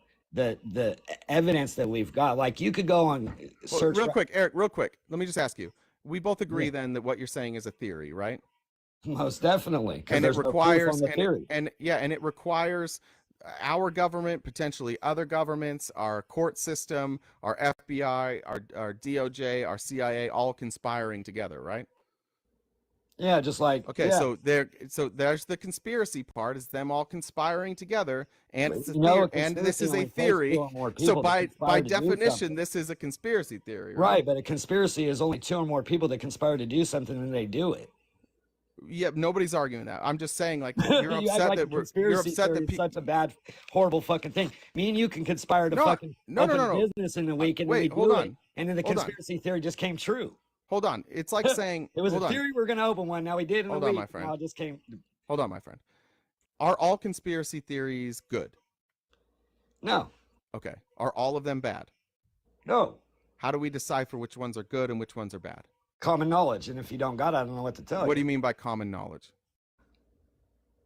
the evidence that we've got. Like you could go on Well, search. real quick, Eric. Real quick. Let me just ask you. We both agree then that what you're saying is a theory, right? Most definitely, 'cause And it there's no proof requires on the theory. and it requires our government, potentially other governments, our court system, our FBI, our DOJ, our CIA, all conspiring together, right? Yeah, just like Okay, yeah. so there's the conspiracy part, is them all conspiring together, and But it's a you know, a and this conspiracy is a only takes theory. two or more So people to by conspire to do definition, something. this is a conspiracy theory, Right, but a conspiracy is only two or more people that conspire to do something and they do it. Yeah, nobody's arguing that. I'm just saying, like, you're You act upset like that a you're conspiracy upset theory that is such a bad, horrible fucking thing. Me and you can conspire to No, fucking no, open no, a no. business in a week, and Wait, then we hold do on. it, and then the Hold on. conspiracy theory just came true. Hold on. It's like saying It was a hold on. theory we are going to open one. Now we did in Hold a on, week. my friend. Now it just came. Hold on, my friend. Are all conspiracy theories good? No. Okay. Are all of them bad? No. How do we decipher which ones are good and which ones are bad? Common knowledge, and if you don't got it, I don't know what to tell you. What do you mean by common knowledge?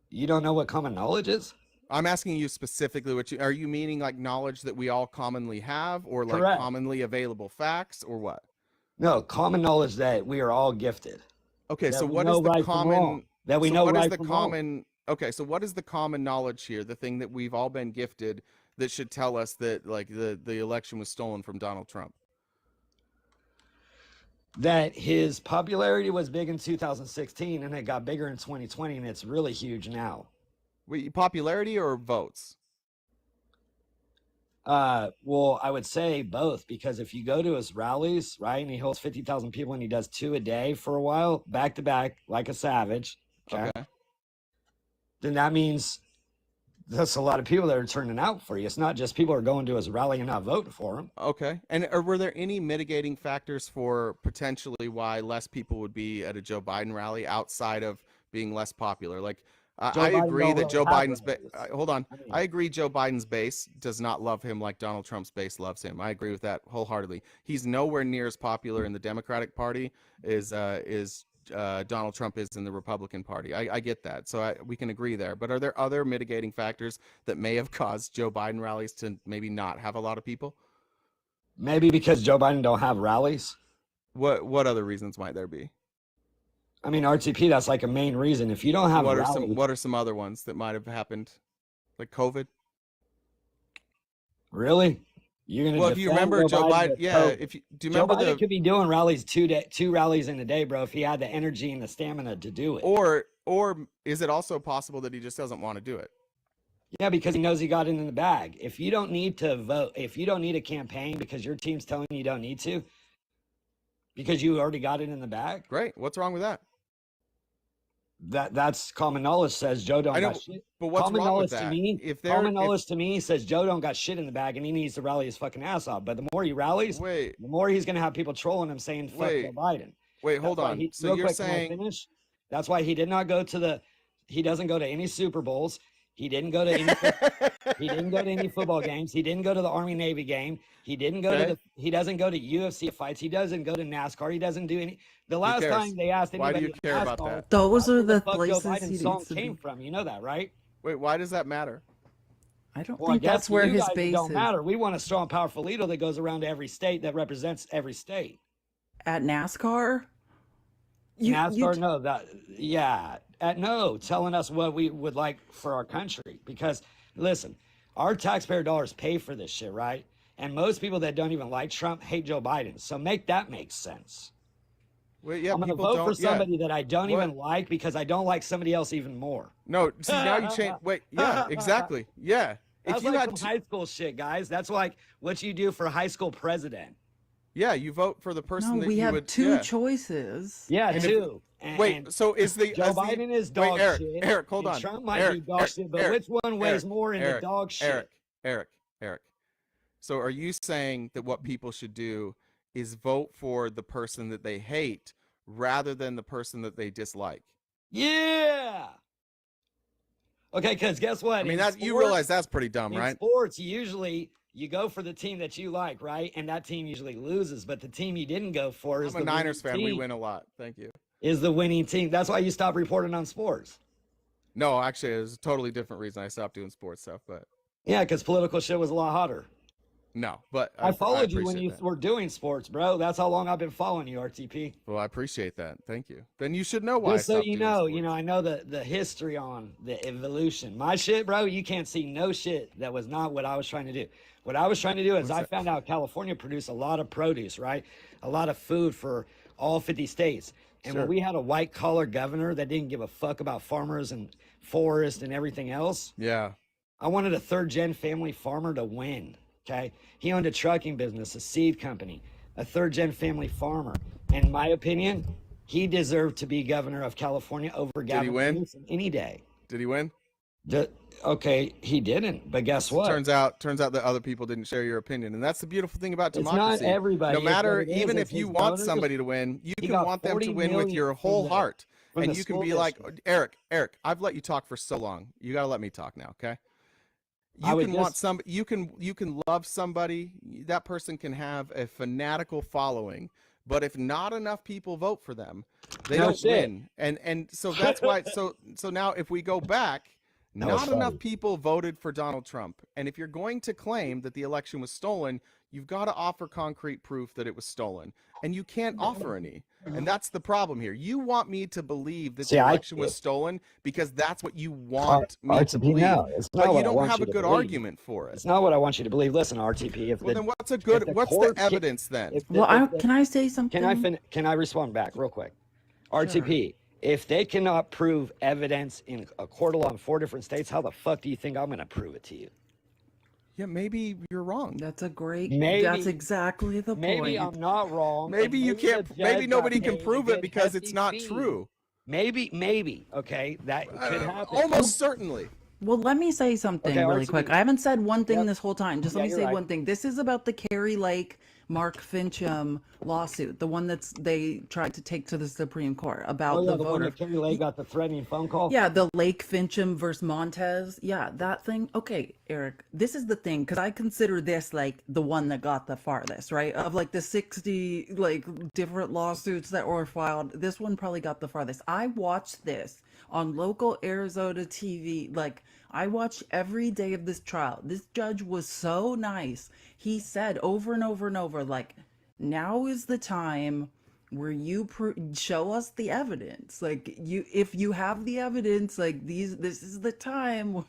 You don't know what common knowledge is? I'm asking you specifically are you meaning like knowledge that we all commonly have, or like Correct. commonly available facts, or what? No, common knowledge that we are all gifted. Okay, That so we what is know the right from common wrong. That we so know what is right the from wrong. common Okay, so what is the common knowledge here, the thing that we've all been gifted that should tell us that like the election was stolen from Donald Trump? That his popularity was big in 2016 and it got bigger in 2020 and it's really huge now. Wait, popularity or votes? Well, I would say both, because if you go to his rallies, right, and he holds 50,000 people and he does 2 a day for a while, back to back, like a savage, okay. Then that means that's a lot of people that are turning out for you. It's not just people are going to his rally and not voting for him. Okay. And were there any mitigating factors for potentially why less people would be at a Joe Biden rally outside of being less popular? Like, I agree that Joe Biden's hold on. I agree Joe Biden's base does not love him like Donald Trump's base loves him. I agree with that wholeheartedly. He's nowhere near as popular in the Democratic Party as Donald Trump is in the Republican Party. I get that. So we can agree there. But are there other mitigating factors that may have caused Joe Biden rallies to maybe not have a lot of people? Maybe because Joe Biden don't have rallies. What other reasons might there be? I mean, RTP, that's like a main reason. If you don't have rallies, what are some other ones that might have happened? Like COVID? Really? You're gonna if you remember Joe Biden, do you remember Joe Biden could be doing rallies two rallies in a day, bro, if he had the energy and the stamina to do it. Or is it also possible that he just doesn't want to do it? Yeah, because he knows he got it in the bag. If you don't need to vote, if you don't need a campaign because your team's telling you don't need to, because you already got it in the bag. Great. What's wrong with that? That's common knowledge says Joe don't got shit. But what's common wrong knowledge with that? to me, common knowledge to me says Joe don't got shit in the bag and he needs to rally his fucking ass off. But the more he rallies, the more he's gonna have people trolling him saying fuck Joe Biden. Wait, hold on. So you're saying that's why he did not go to he doesn't go to any Super Bowls. He didn't go to any he didn't go to any football games. He didn't go to the Army Navy game. He didn't go to he doesn't go to UFC fights. He doesn't go to NASCAR. He doesn't do any. The last time they asked anybody, why do you care about that? Those are the Joe places Biden's he song needs to came be. from. You know that, right? Wait, why does that matter? I don't Well, think that's where you his guys, it base don't is. matter. We want a strong, powerful leader that goes around to every state that represents every state. At NASCAR? Telling us what we would like for our country. Because listen, our taxpayer dollars pay for this shit, right? And most people that don't even like Trump hate Joe Biden. So make that make sense. Well, yeah, I'm going to vote for somebody that I don't even like because I don't like somebody else even more. No, see, now you change. Wait, yeah, exactly. Yeah. That's like some high school shit, guys. That's like what you do for a high school president. Yeah, you vote for the person that we you have would. two choices. Yeah, And two. Wait, so is the Joe Biden is dog Eric, shit. Eric, hold and on. Trump might Eric, be dog shit, but which one weighs more in the dog shit? Eric. So are you saying that what people should do is vote for the person that they hate rather than the person that they dislike? Yeah. Okay, because guess what? I mean, you realize that's pretty dumb, in right? Sports, usually you go for the team that you like, right? And that team usually loses, but the team you didn't go for is I'm a Niners fan. We win a lot. Thank you. Is the winning team. That's why you stop reporting on sports. No, actually, it was a totally different reason I stopped doing sports stuff, but yeah, because political shit was a lot hotter. No, but I followed you when you were doing sports, bro. That's how long I've been following you, RTP. Well, I appreciate that. Thank you. Then you should know why. Just so you know, I know the history on the evolution. My shit, bro, you can't see no shit that was not what I was trying to do. What I was trying to do is I found out California produced a lot of produce, right? A lot of food for all 50 states. And when we had a white collar governor that didn't give a fuck about farmers and forests and everything else. Yeah. I wanted a third gen family farmer to win. Okay. He owned a trucking business, a seed company, a third gen family farmer. And in my opinion, he deserved to be governor of California over Gavin Newsom any day. Did he win? Okay, he didn't, but guess what? Turns out that other people didn't share your opinion, and that's the beautiful thing about democracy. It's not everybody. No matter, even if you want somebody to win, you can want them to win with your whole heart, and you can be like, Eric, I've let you talk for so long. You got to let me talk now, okay? You can want some. You can love somebody. That person can have a fanatical following, but if not enough people vote for them, they don't win. And so that's why. So now if we go back. Not enough people voted for Donald Trump. And if you're going to claim that the election was stolen, you've got to offer concrete proof that it was stolen. And you can't offer any. And that's the problem here. You want me to believe that the election was stolen because that's what you want me to believe. But you don't have a good argument for it. It's not what I want you to believe. Listen, RTP. Well, then what's the evidence then? Can I say something? Can I respond back real quick? RTP. If they cannot prove evidence in a court of law in 4 different states, how the fuck do you think I'm going to prove it to you? Yeah, maybe you're wrong. That's that's exactly the point. Maybe I'm not wrong. Maybe you can't. Maybe nobody can prove it because it's not true. Maybe. Okay, that could happen. Almost certainly. Well, let me say something Okay, really RTP. quick. I haven't said one thing Yep. this whole time. Just Yeah, let me you're say right. one thing. This is about the Carrie Lake, Mark Fincham lawsuit, the one they tried to take to the Supreme Court Oh about yeah, the the one voter. that Carrie Lake got the threatening phone call. Yeah, the Lake Fincham versus Montez. Yeah, that thing. Okay, Eric, this is the thing, because I consider this like the one that got the farthest, right? Of like the 60 like different lawsuits that were filed, this one probably got the farthest. I watched this on local Arizona TV. Like, I watched every day of this trial. This judge was so nice. He said over and over and over, like, now is the time where you show us the evidence. Like, if you have the evidence, like this is the time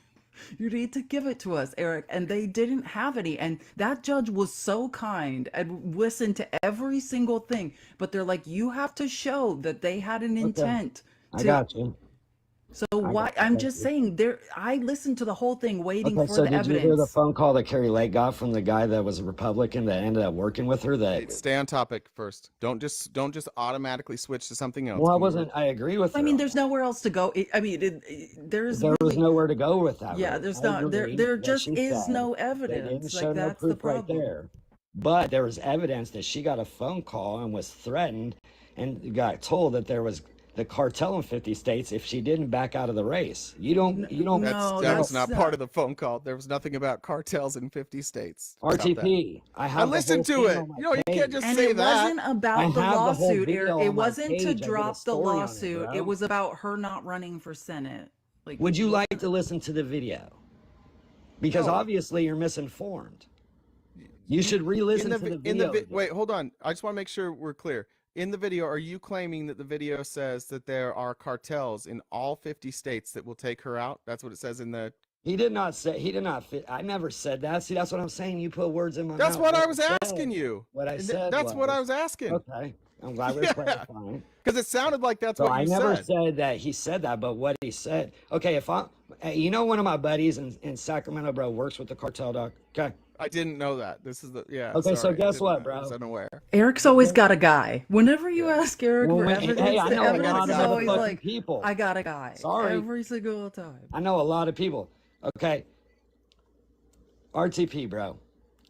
you need to give it to us, Eric. And they didn't have any. And that judge was so kind and listened to every single thing. But they're like, you have to show that they had an Okay, intent I to. got you. So I why? got I'm you. just saying, there. I listened to the whole thing, waiting Okay, for so the did you hear the evidence. phone call that Carrie Lake got from the guy that was a Republican that ended up working with her? That Stay on topic first. Don't just automatically switch to something else. well, I Can we wasn't. I agree with I her. mean, there's nowhere else to go. There's There was really. nowhere to go with that. Yeah, Really, there's I not. There agree that just she is said no they didn't evidence. show Like, no that's the proof right problem. there. But there was evidence that she got a phone call and was threatened and got told that there was the cartel in 50 states if she didn't back out of the race. You don't. No, that was that's not part of the phone call. There was nothing about cartels in 50 states. Stop that. RTP. I I have the whole listened to thing it. on my You know, you can't page. just And say it that. wasn't I about the have the whole lawsuit, video Eric. on It my wasn't page. to I did a drop the story on it, lawsuit. It bro. was about her not running for Senate. Like, Would you it like wasn't. to listen to the video? Because No. obviously you're misinformed. You should re-listen to the video. again. Wait, hold on. I just want to make sure we're clear. In the video, are you claiming that the video says that there are cartels in all 50 states that will take her out? That's what it says in the. He did not say. He did not fit. I never said that. See, that's what I'm saying. You put words in my That's mouth. what I What was said- asking you. What I And said. That's what I was asking. Okay, I'm glad we're Yeah. clarifying. Because it sounded like that's So what I you never said. said that he said that, but what he said. Okay, if I, you know, one of my buddies in Sacramento, bro, works with the cartel doc. Okay. I didn't know that. This is the Okay, so sorry, I guess didn't what, know. bro? I was unaware. Eric's always got a guy. Whenever you ask Eric Well, for when- evidence, hey, I the know a evidence lot is of always motherfucking like, people. I got a guy. Sorry. Every single time. I know a lot of people. Okay. RTP, bro.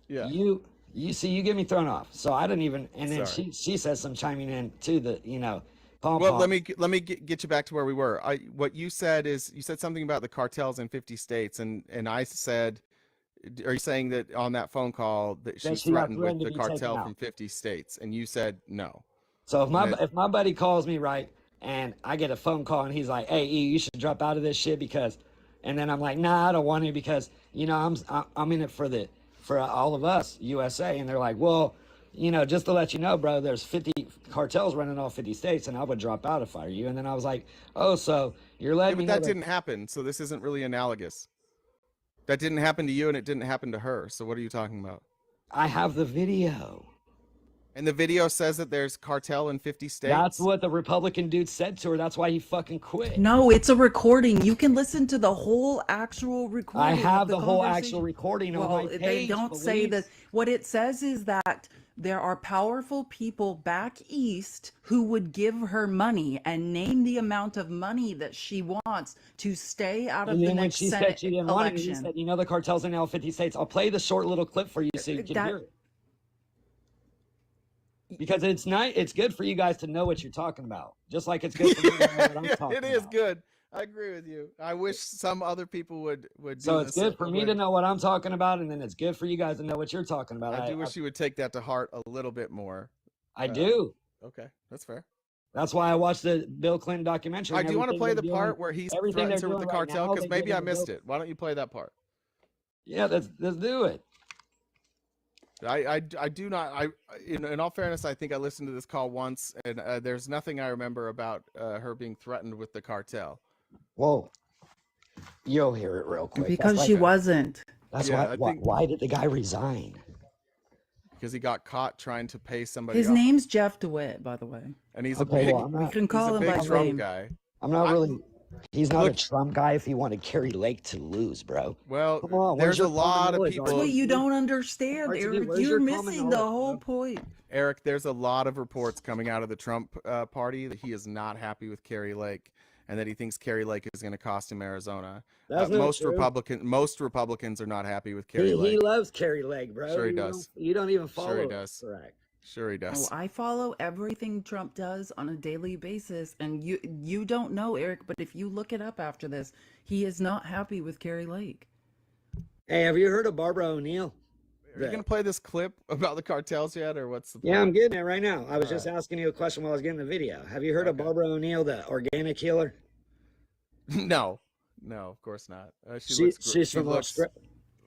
Yeah. You see, you get me thrown off. So I didn't even. And then Sorry. she says some chiming in to the pom Well, pom. let me get you back to where we were. What you said is you said something about the cartels in 50 states, and I said, are you saying that on that phone call that she's she got threatened with threatened to the be taken cartel out. from 50 states? And you said no. So if And my buddy calls me, right, and I get a phone call and he's like, "Hey, E, you should drop out of this shit because," and then I'm like, "Nah, I don't want to because I'm in it for all of us, USA," and they're like, "Well, just to let you know, bro, there's 50 cartels running all 50 states, and I would drop out if I were you." And then I was like, "Oh, so you're Yeah, letting but me know that didn't happen, so this isn't really analogous. That didn't happen to you, and it didn't happen to her. So what are you talking about? I have the video." And the video says that there's cartel in 50 states. That's what the Republican dude said to her. That's why he fucking quit. No, it's a recording. You can listen to the whole actual recording. I have of the whole conversation. actual recording on Well, my page. they don't say Felice. that. What it says is that there are powerful people back east who would give her money and name the amount of money that she wants to stay out of And the then when next she Senate said she didn't want it, he election. said, the cartel's in all 50 states. I'll play the short little clip for you so you can That- hear it. Because it's nice. It's good for you guys to know what you're talking about. Just like it's good for me to know what I'm talking It is about. good. I agree with you. I wish some other people would do So it's this, good for me to know what I'm talking about, and then it's good for you guys to know what you're talking about. I do wish you would take that to heart a little bit more. I do. Okay, that's fair. That's why I watched the Bill Clinton documentary. I and do want to everything play they're the doing- part where he everything threatens her they're with the doing right cartel, now, because they maybe give I him a missed bill- it. Why don't you play that part? Yeah, let's do it. I do not. In all fairness, I think I listened to this call once, and there's nothing I remember about her being threatened with the cartel. Whoa. You'll hear it real quick. Because That's she like- wasn't. That's Yeah, why did the guy resign? Because he got caught trying to pay somebody. His off. name's Jeff DeWitt, by the way. And he's Okay, a big. well, I'm not- We can call him he's a by big Trump name. guy. I'm not really. He's not Look- a Trump guy if he wanted Carrie Lake to lose, bro. Well, Come on, there's where's a your lot common of knowledge, people. That's what you don't understand, RTD, Eric. where's You're your common missing the knowledge, whole bro? point. Eric, there's a lot of reports coming out of the Trump party that he is not happy with Carrie Lake, and that he thinks Carrie Lake is going to cost him Arizona. That's not most true. Republicans are not happy with Carrie He Lake. loves Carrie Lake, bro. Sure he does. You don't even follow Sure he it. does. Correct. Sure he does. Oh, I follow everything Trump does on a daily basis, and you don't know, Eric, but if you look it up after this, he is not happy with Carrie Lake. Hey, have you heard of Barbara O'Neill? Are you going to play this clip about the cartels yet, or what's the plan? Yeah, I'm getting it right now. I was All just asking you a question while I was getting the video. Have you heard of Barbara O'Neill, the organic healer? No, of course not. She's from Australia.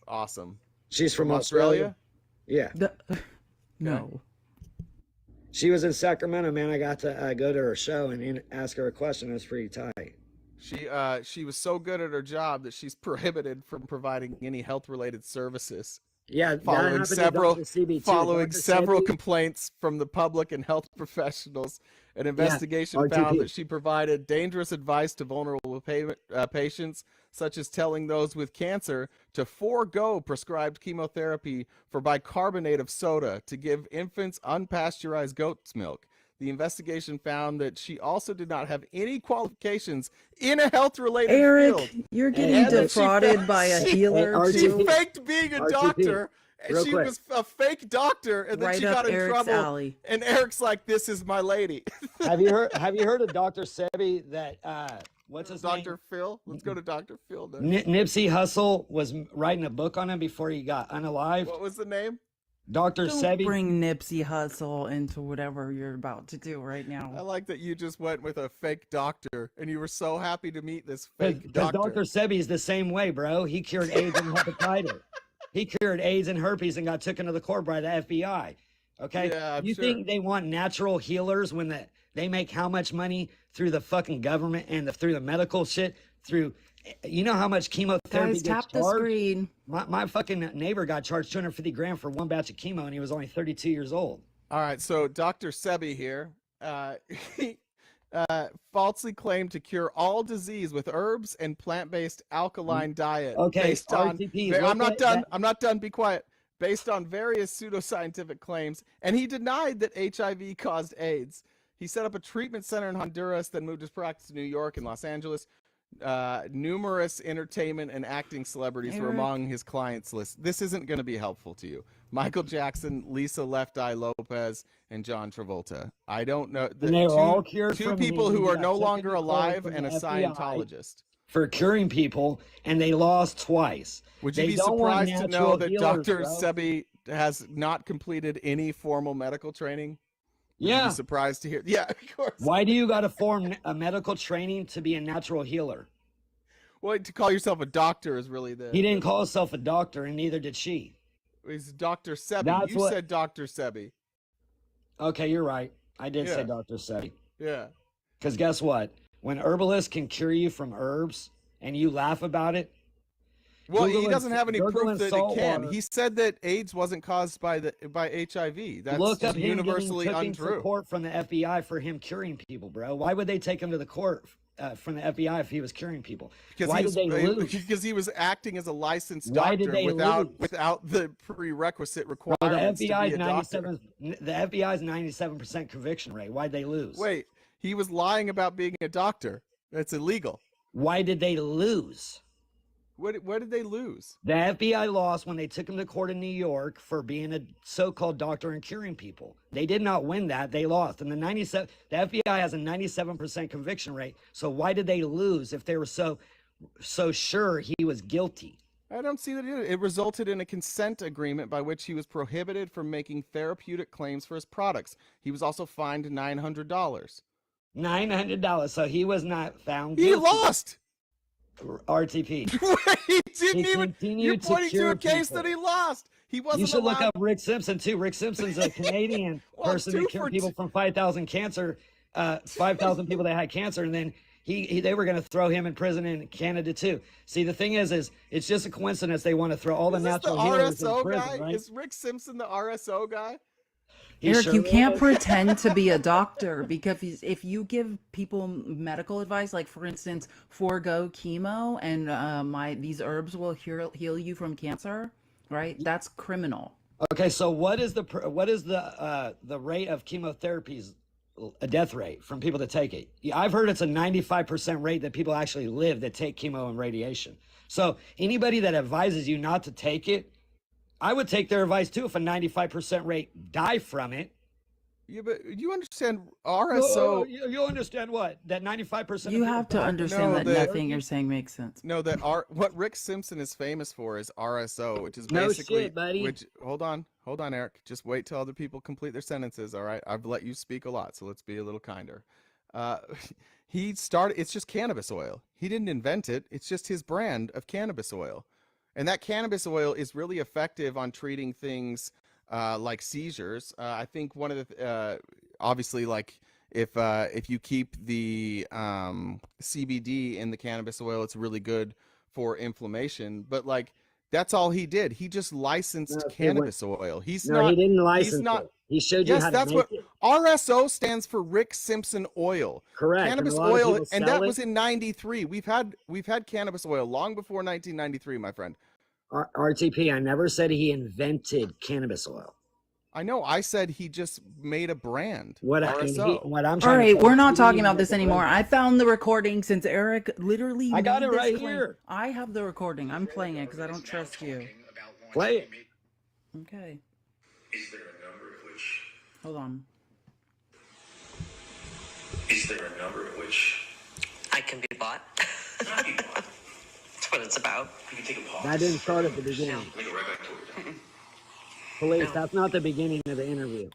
Awesome. She's from Australia? Yeah. No. She was in Sacramento, man. I got to go to her show and ask her a question. It was pretty tight. She was so good at her job that she's prohibited from providing any health-related services. Yeah, following several complaints from the public and health professionals. An investigation found that she provided dangerous advice to vulnerable patients, such as telling those with cancer to forego prescribed chemotherapy for bicarbonate of soda to give infants unpasteurized goat's milk. The investigation found that she also did not have any qualifications in a health-related field. Eric, you're getting defrauded by a healer She too. faked being a doctor. And she was a fake doctor, and then Right she up got in Eric's trouble. alley. And Eric's like, "This is my lady." Have you heard of Dr. Sebi? That what's his name? Dr. Phil. Let's go to Dr. Phil now. Nipsey Hussle was writing a book on him before he got unalived. What was the name? Dr. Don't Sebi. bring Nipsey Hussle into whatever you're about to do right now. I like that you just went with a fake doctor, and you were so happy to meet this fake Because doctor. Dr. Sebi is the same way, bro. He cured AIDS and hepatitis. He cured AIDS and herpes and got taken to the court by the FBI. Okay? Yeah, I'm you sure. think they want natural healers when they make how much money through the fucking government and through the medical shit? You know how much chemotherapy Guys, gets tap the charged? screen. My fucking neighbor got charged $250,000 for one batch of chemo, and he was only 32 years old. All right, so Dr. Sebi here, he falsely claimed to cure all disease with herbs and plant-based alkaline diet. Okay, based on, RTPs, I'm not what done. that- I'm not done. Be quiet. Based on various pseudoscientific claims, and he denied that HIV caused AIDS. He set up a treatment center in Honduras, then moved his practice to New York and Los Angeles. Numerous entertainment and acting celebrities were Eric. among his clients list. This isn't going to be helpful to you. Michael Jackson, Lisa Left Eye Lopez, and John Travolta. I don't know. And they were all cured two from people the- who are got no taken longer to court alive from and a the FBI. Scientologist. For curing people, and they lost twice. Would you They be don't want surprised to know natural that healers, Dr. bro. Sebi has not completed any formal medical training? Would you Yeah. be surprised to hear? Yeah, of course. Why do you got to form a medical training to be a natural healer? Well, to call yourself a doctor is really the. He didn't call himself a doctor, and neither did she. He's Dr. Sebi. That's You what- said Dr. Sebi. Okay, you're right. I did Yeah. say Dr. Sebi. Yeah. Because guess what? When herbalists can cure you from herbs and you laugh about it. Well, he Google doesn't and- have any Google proof and that it salt can. water. He said that AIDS wasn't caused by HIV. That's Look up him universally getting untrue. support from the FBI for him curing people, bro. Why would they take him to the court from the FBI if he was curing people? Why did they lose? Because he was acting as a licensed Why doctor did they without lose? without the prerequisite Well, requirements the to FBI's be a doctor. 97. The FBI's 97% conviction rate. Why'd they lose? Wait, he was lying about being a doctor. That's illegal. Why did they lose? What did they lose? The FBI lost when they took him to court in New York for being a so-called doctor and curing people. They did not win that. They lost. And the FBI has a 97% conviction rate. So why did they lose if they were so sure he was guilty? I don't see that it resulted in a consent agreement by which he was prohibited from making therapeutic claims for his products. He was also fined $900. $900. So he was not found He guilty. lost. RTP. He didn't even. continued You're to pointing to cure a case people. that he lost. He wasn't. You should look allowed- up Rick Simpson too. Rick Simpson's a Canadian Well, person two who for cured people from 5,000 people that had cancer, and then they were going to throw him in prison in Canada too. See, the thing is it's just a coincidence they want to throw all the Is this natural the healers in RSO prison, guy? right? Is Rick Simpson the RSO guy? He Eric, sure you can't is. pretend to be a doctor because if you give people medical advice, like for instance, forego chemo and these herbs will heal you from cancer, right? That's criminal. Okay, so what is the rate of chemotherapies a death rate from people that take it. I've heard it's a 95% rate that people actually live that take chemo and radiation. So anybody that advises you not to take it, I would take their advice too if a 95% rate die from it. Yeah, but you understand RSO. You'll understand what? That 95%. You have to understand No, that that- nothing you're saying makes sense. No, what Rick Simpson is famous for is RSO, which is No basically shit, buddy. which hold on, Eric. Just wait till other people complete their sentences, all right? I've let you speak a lot, so let's be a little kinder. It's just cannabis oil. He didn't invent it. It's just his brand of cannabis oil. And that cannabis oil is really effective on treating things like seizures. I think one of the obviously, like if you keep the CBD in the cannabis oil, it's really good for inflammation. But like that's all he did. He just licensed cannabis oil. He didn't license it. He showed you yes, how to that's make what it. RSO stands for Rick Simpson Oil. Correct. Cannabis And a lot of oil, people and sell that it. was in '93. We've had cannabis oil long before 1993, my friend. RTP, I never said he invented cannabis oil. I know. I said he just made a brand. What RSO. I'm All trying right, to say we're is not he talking didn't about this make a anymore. brand. I found the recording since Eric literally. I got made it this right claim. here. I have the recording. I'm playing it because I don't trust you. Play it. Okay. Is there a number at which? Hold on. Is there a number at which? I can be bought. That's what it's about. You can take a pause. That didn't start at the beginning. Let me go right back to it. Police, that's not the beginning of the interview.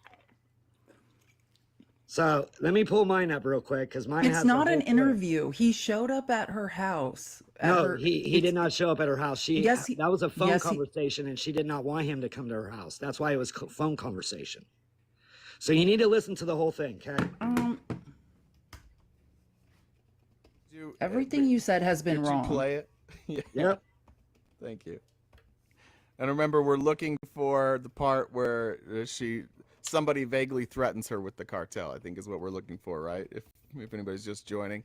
So let me pull mine up real quick because mine has It's the not whole an clip. interview. He showed up at her house. No, he did not show up at her house. That was a phone yes, he- conversation, and she did not want him to come to her house. That's why it was phone conversation. So you need to listen to the whole thing, okay? Everything you said has been Did wrong. you play it? Yeah. Yep. Thank you. And remember, we're looking for the part where somebody vaguely threatens her with the cartel. I think is what we're looking for, right? If anybody's just joining.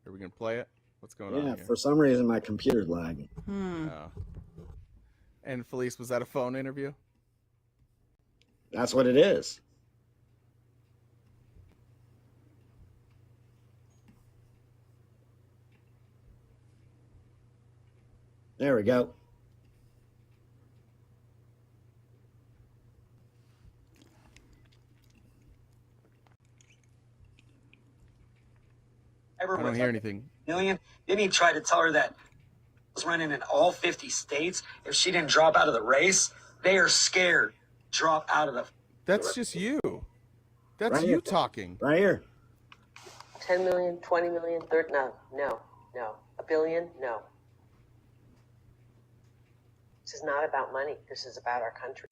Are we gonna play it? What's going on Yeah, here? for some reason my computer's lagging. Oh. And Felice, was that a phone interview? That's what it is. There we go. I don't hear anything. Million. Then he tried to tell her that was running in all 50 states. If she didn't drop out of the race, they are scared. Drop out of the. That's just you. That's Right you here. talking. Right here. 10 million, 20 million, 30, no. A billion, no. This is not about money. This is about our country.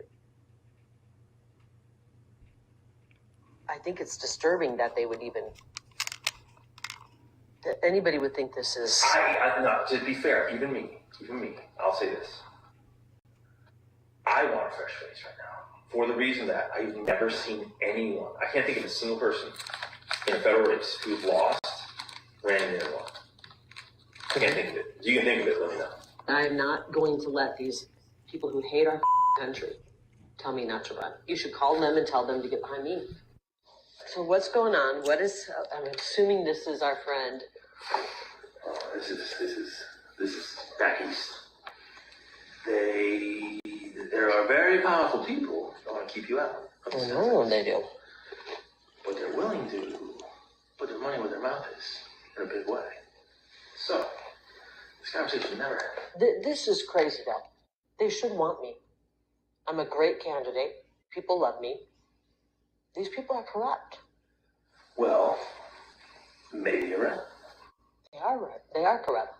I think it's disturbing that they would even, that anybody would think this is. No, to be fair, even me, I'll say this. I want a fresh face right now for the reason that I've never seen anyone, I can't think of a single person in a federal race who's lost, ran in and won. I can't think of it. You can think of it, let me know. I'm not going to let these people who hate our country tell me not to run. You should call them and tell them to get behind me. So what's going on? I'm assuming this is our friend. This is back east. There are very powerful people who want to keep you out. I know they do. But they're willing to put their money where their mouth is in a big way. So, this conversation never happened. This is crazy, though. They should want me. I'm a great candidate. People love me. These people are corrupt. Well, maybe you're right. They are right. They are corrupt.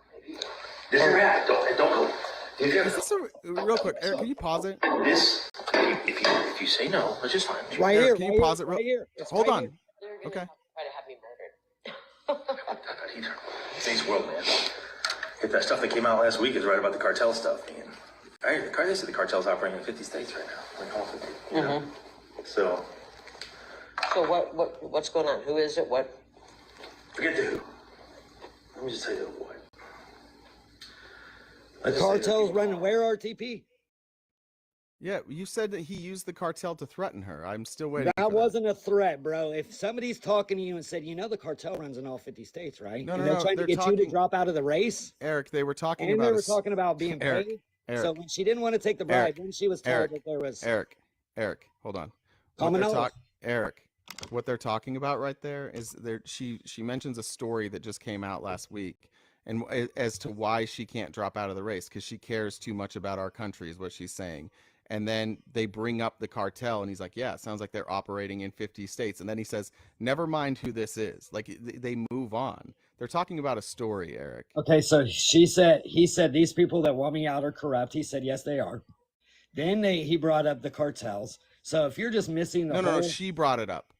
This is react. Don't go. Is this real quick? Eric, can you pause it? This, if you say no, that's just fine. Right Eric, here. can right you pause it? here, right here. Hold right on. here. Okay. Try to have me murdered. Today's world, man. If that stuff that came out last week is right about the cartel stuff, man. They said the cartel's operating in 50 states right now. Like all 50. You know? So what's going on? Who is it? What? Forget the who. Let me just tell you what. The cartel's running where, RTP? Yeah, you said that he used the cartel to threaten her. I'm still waiting. That wasn't a threat, bro. If somebody's talking to you and said, the cartel runs in all 50 states, right? No, and no, they're no, trying to get you to drop out of the race. Eric, they were talking And about they were talking about being Eric, paid. Eric, So when she didn't want to take the bribe, Eric, then she was told Eric, that there was Eric, hold on. common knowledge. Eric, what they're talking about right there is she mentions a story that just came out last week, and as to why she can't drop out of the race, because she cares too much about our country is what she's saying. And then they bring up the cartel, and he's like, yeah, it sounds like they're operating in 50 states. And then he says, never mind who this is. Like, they move on. They're talking about a story, Eric. Okay, so he said, these people that want me out are corrupt. He said, yes, they are. Then he brought up the cartels. So if you're just missing the No, she brought it up.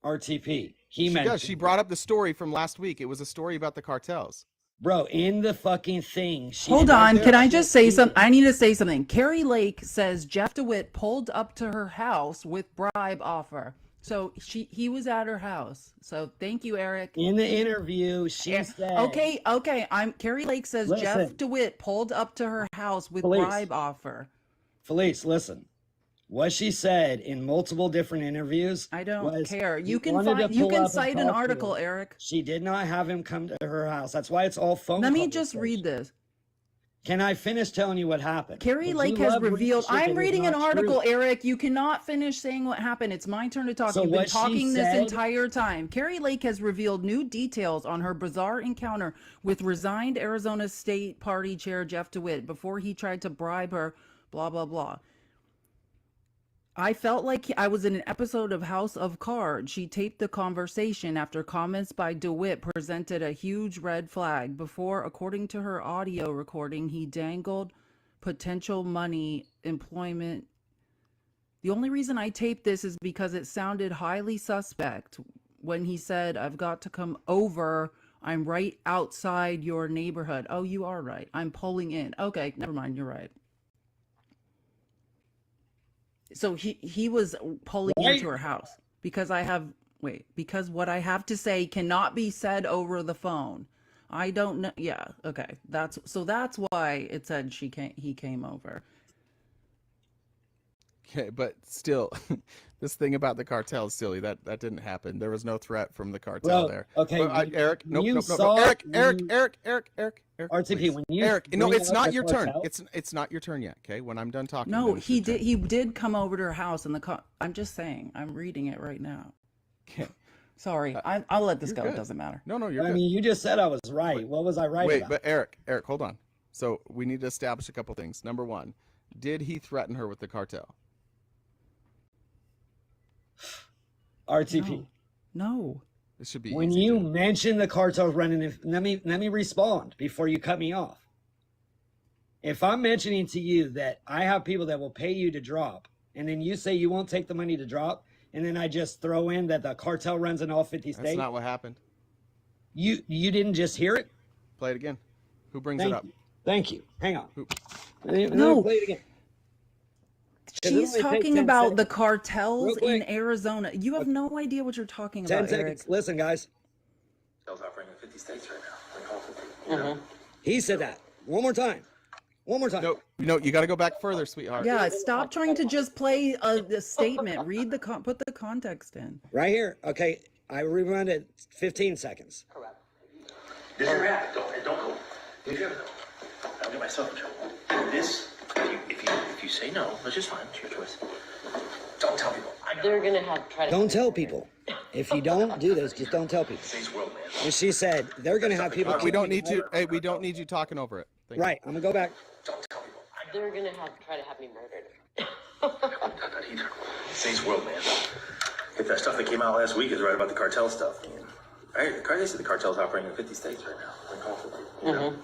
RTP. She brought up the story from last week. It was a story about the cartels. Bro, in the fucking thing. Hold on. Can I just say something? I need to say something. Carrie Lake says Jeff DeWitt pulled up to her house with bribe offer. So he was at her house. So thank you, Eric. In the interview, she said. Okay. Carrie Lake says Jeff DeWitt pulled up to her house with bribe offer. Felice, listen. What she said in multiple different interviews. I don't care. You can cite an article, Eric. She did not have him come to her house. That's why it's all phone. Let me just read this. Can I finish telling you what happened? Carrie Lake has revealed. I'm reading an article, Eric. You cannot finish saying what happened. It's my turn to talk. So You've been talking this entire time. Carrie Lake has revealed new details on her bizarre encounter with resigned Arizona State Party Chair Jeff DeWitt before he tried to bribe her. Blah blah blah. I felt like I was in an episode of House of Cards. She taped the conversation after comments by DeWitt presented a huge red flag. Before, according to her audio recording, he dangled potential money, employment. The only reason I taped this is because it sounded highly suspect when he said, I've got to come over. I'm right outside your neighborhood. Oh, you are right. I'm pulling in. Okay, never mind. You're right. So he was pulling into her house because because what I have to say cannot be said over the phone. I don't know. Yeah. Okay. That's why it said he came over. Okay, but still, this thing about the cartel is silly. That didn't happen. There was no threat from the cartel there. Okay, Eric, no, Eric. RTP, please. when you Eric, no, it's not your turn. It's not your turn yet. Okay, when I'm done talking. No, he did come over to her house I'm just saying. I'm reading it right now. Okay. Sorry, I'll let this go. It doesn't matter. No, you're good. I mean, you just said I was right. What was I right about? Wait, but Eric, hold on. So we need to establish a couple things. Number one, did he threaten her with the cartel? RTP. No. This should be when easy, you mention the cartels running. Let me respond before you cut me off. If I'm mentioning to you that I have people that will pay you to drop, and then you say you won't take the money to drop, and then I just throw in that the cartel runs in all 50 states. That's not what happened. You didn't just hear it? Play it again. Who brings it up? Thank you. Hang on. No. Play it again. She's talking about the cartels in Arizona. You have no idea what you're talking about, 10 seconds. Eric. Listen, guys. Cartels operating in 50 states right now. Like all 50. He said that. One more time. No, you got to go back further, sweetheart. Yeah, stop trying to just play a statement. Put the context in. Right here. Okay, I rewound it 15 seconds. Correct. This is react. Don't go. If you ever go, I'll get myself in trouble. This, if you say no, which is fine, it's your choice. Don't tell people. They're gonna try to. Don't tell people. If you don't do this, just don't tell people. And she said they're gonna have people. We don't need you. Hey, we don't need you talking over it. Right. I'm gonna go back. They're gonna try to have me murdered. Not either. Saints world, man. If that stuff that came out last week is right about the cartel stuff, right? They said the cartel's operating in 50 states right now. Like all 50. You know?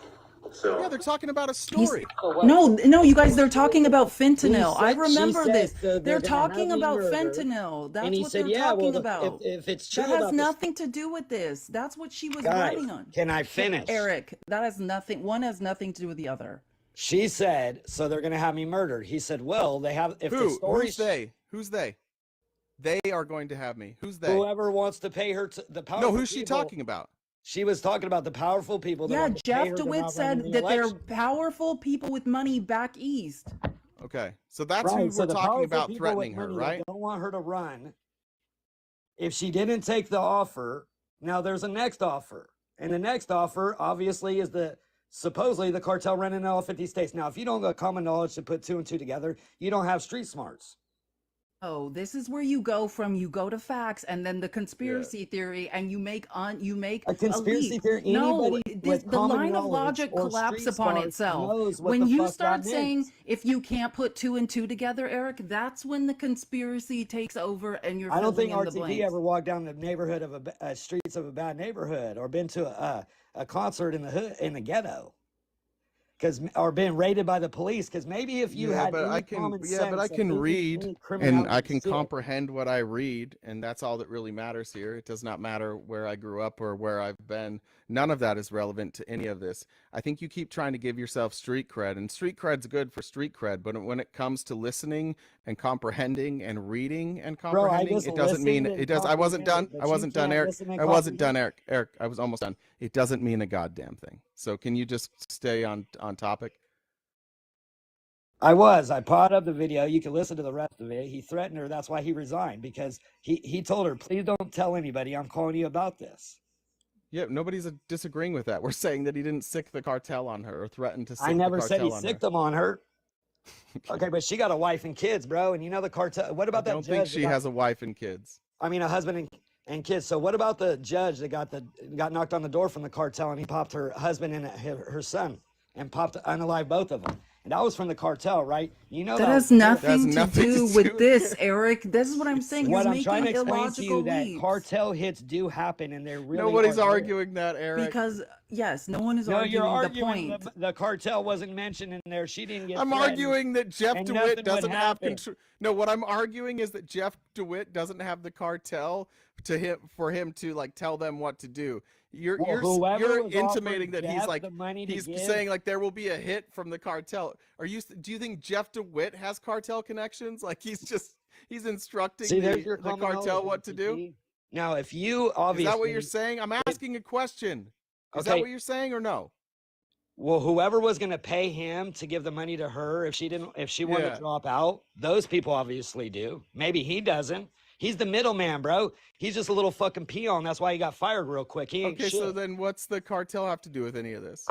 So yeah, they're talking about a story. No, you guys, they're talking about fentanyl. I remember this. They're talking about fentanyl. That's what they're talking about. If it's true, that has nothing to do with this. That's what she was running on. Can I finish? Eric, that has nothing. One has nothing to do with the other. She said, so they're going to have me murdered. He said, well, they have. If the story's... Who's they? They are going to have me. Who's they? Whoever wants to pay her the power. No, who's she talking about? She was talking about the powerful people that Yeah, want to pay Jeff her to DeWitt not run in said the that they're election. powerful people with money back east. Okay, so that's who Right. So we're the talking powerful about people threatening with her, money right? that don't want her to run, if she didn't take the offer, now there's a next offer. And the next offer, obviously, is supposedly the cartel running in all 50 states. Now, if you don't got common knowledge to put two and two together, you don't have street smarts. Oh, this is where you go to facts and then the conspiracy theory, and you make A a conspiracy leap. theory, No, anybody with the common line of knowledge logic or collapses street upon smarts itself. knows what When the you fuck start that saying means. if you can't put two and two together, Eric, that's when the conspiracy takes over and you're I don't filling think in the RTD blanks. ever walked down the neighborhood of streets of a bad neighborhood or been to a concert in the hood, in the ghetto. Or been raided by the police, because maybe if you had any common sense, but I can of read any and I criminality can shit. comprehend what I read, and that's all that really matters here. It does not matter where I grew up or where I've been. None of that is relevant to any of this. I think you keep trying to give yourself street cred, and street cred's good for street cred, but when it comes to listening and comprehending and reading and Bro, I comprehending, just it doesn't mean listened and it does. I wasn't done. comprehended, but I you wasn't done, can't Eric. listen and I wasn't done, comprehend. Eric. I was almost done. It doesn't mean a goddamn thing. So can you just stay on topic? I brought up the video. You can listen to the rest of it. He threatened her. That's why he resigned, because he told her, please don't tell anybody. I'm calling you about this. Yeah, nobody's disagreeing with that. We're saying that he didn't sick the cartel on her or threaten to sick I never the said cartel he on sicked her. them on her. Okay, but she got a wife and kids, bro. And you know the cartel. What about I that don't judge? think she has a wife and kids. I mean, a husband and kids. So what about the judge that got knocked on the door from the cartel, and he popped her husband and her son and popped unalive both of them? And that was from the cartel, right? You know That has nothing to do with this, Eric. This is what I'm saying. What You're I'm trying to making explain to you, illogical that leaps. cartel hits do happen, and they're really Nobody's are real. arguing that, Eric. Because yes, no one is No, you're arguing arguing the point. the cartel wasn't mentioned in there. She didn't get I'm threatened, arguing that Jeff and DeWitt nothing would doesn't have happen. control. No, what I'm arguing is that Jeff DeWitt doesn't have the cartel for him to like tell them what to do. You're whoever was intimating offering that he's Jeff like the money to he's give- saying like there will be a hit from the cartel. Do you think Jeff DeWitt has cartel connections? Like he's instructing See, there's your the common cartel knowledge, what to do? RTD. Now, if you obviously Is that what you're saying? I'm asking a question. Is that Okay. what you're saying or no? Well, whoever was going to pay him to give the money to her, if she wanted Yeah. to drop out, those people obviously do. Maybe he doesn't. He's the middleman, bro. He's just a little fucking peon. That's why he got fired real quick. He ain't Okay, so shit. then what's the cartel have to do with any of this?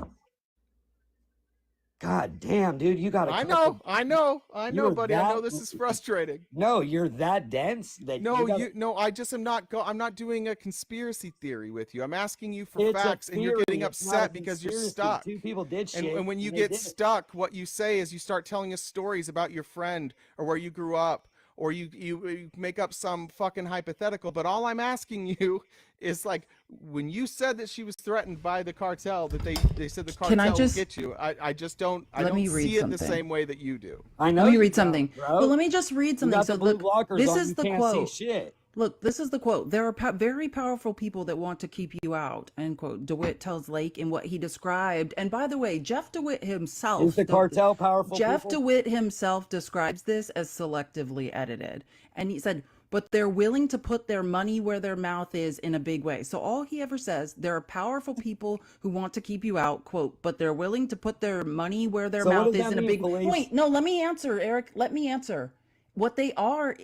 God damn, dude, you got to. I know, You're buddy. I know that- this is frustrating. No, you're that dense that No, gotta- I just am not. I'm not doing a conspiracy theory with you. I'm asking you for It's a facts, and you're theory, getting it's not a upset because you're conspiracy. stuck. Two people did shit, And when you and they get did it. stuck, what you say is you start telling us stories about your friend or where you grew up, or you make up some fucking hypothetical. But all I'm asking you is like when you said that she was threatened by the cartel, that they said the Can I cartel just- will get you. I just don't. I Let don't me read see it the something. same way that you do. I know. Let me you read don't, something. bro. Well, let me just read You something. got So the blue look, blockers this on, is you the can't quote. see shit. Look, this is the quote. There are very powerful people that want to keep you out, end quote. DeWitt tells Lake in what he described. And by the way, Jeff DeWitt himself. Is the cartel powerful Jeff people? DeWitt himself describes this as selectively edited. And he said, but they're willing to put their money where their mouth is in a big way. So all he ever says, there are powerful people who want to keep you out, quote, but they're willing to put their money where their So what mouth does is that in a mean, big police? Wait, no, let me answer, Eric. Let me answer. What they are,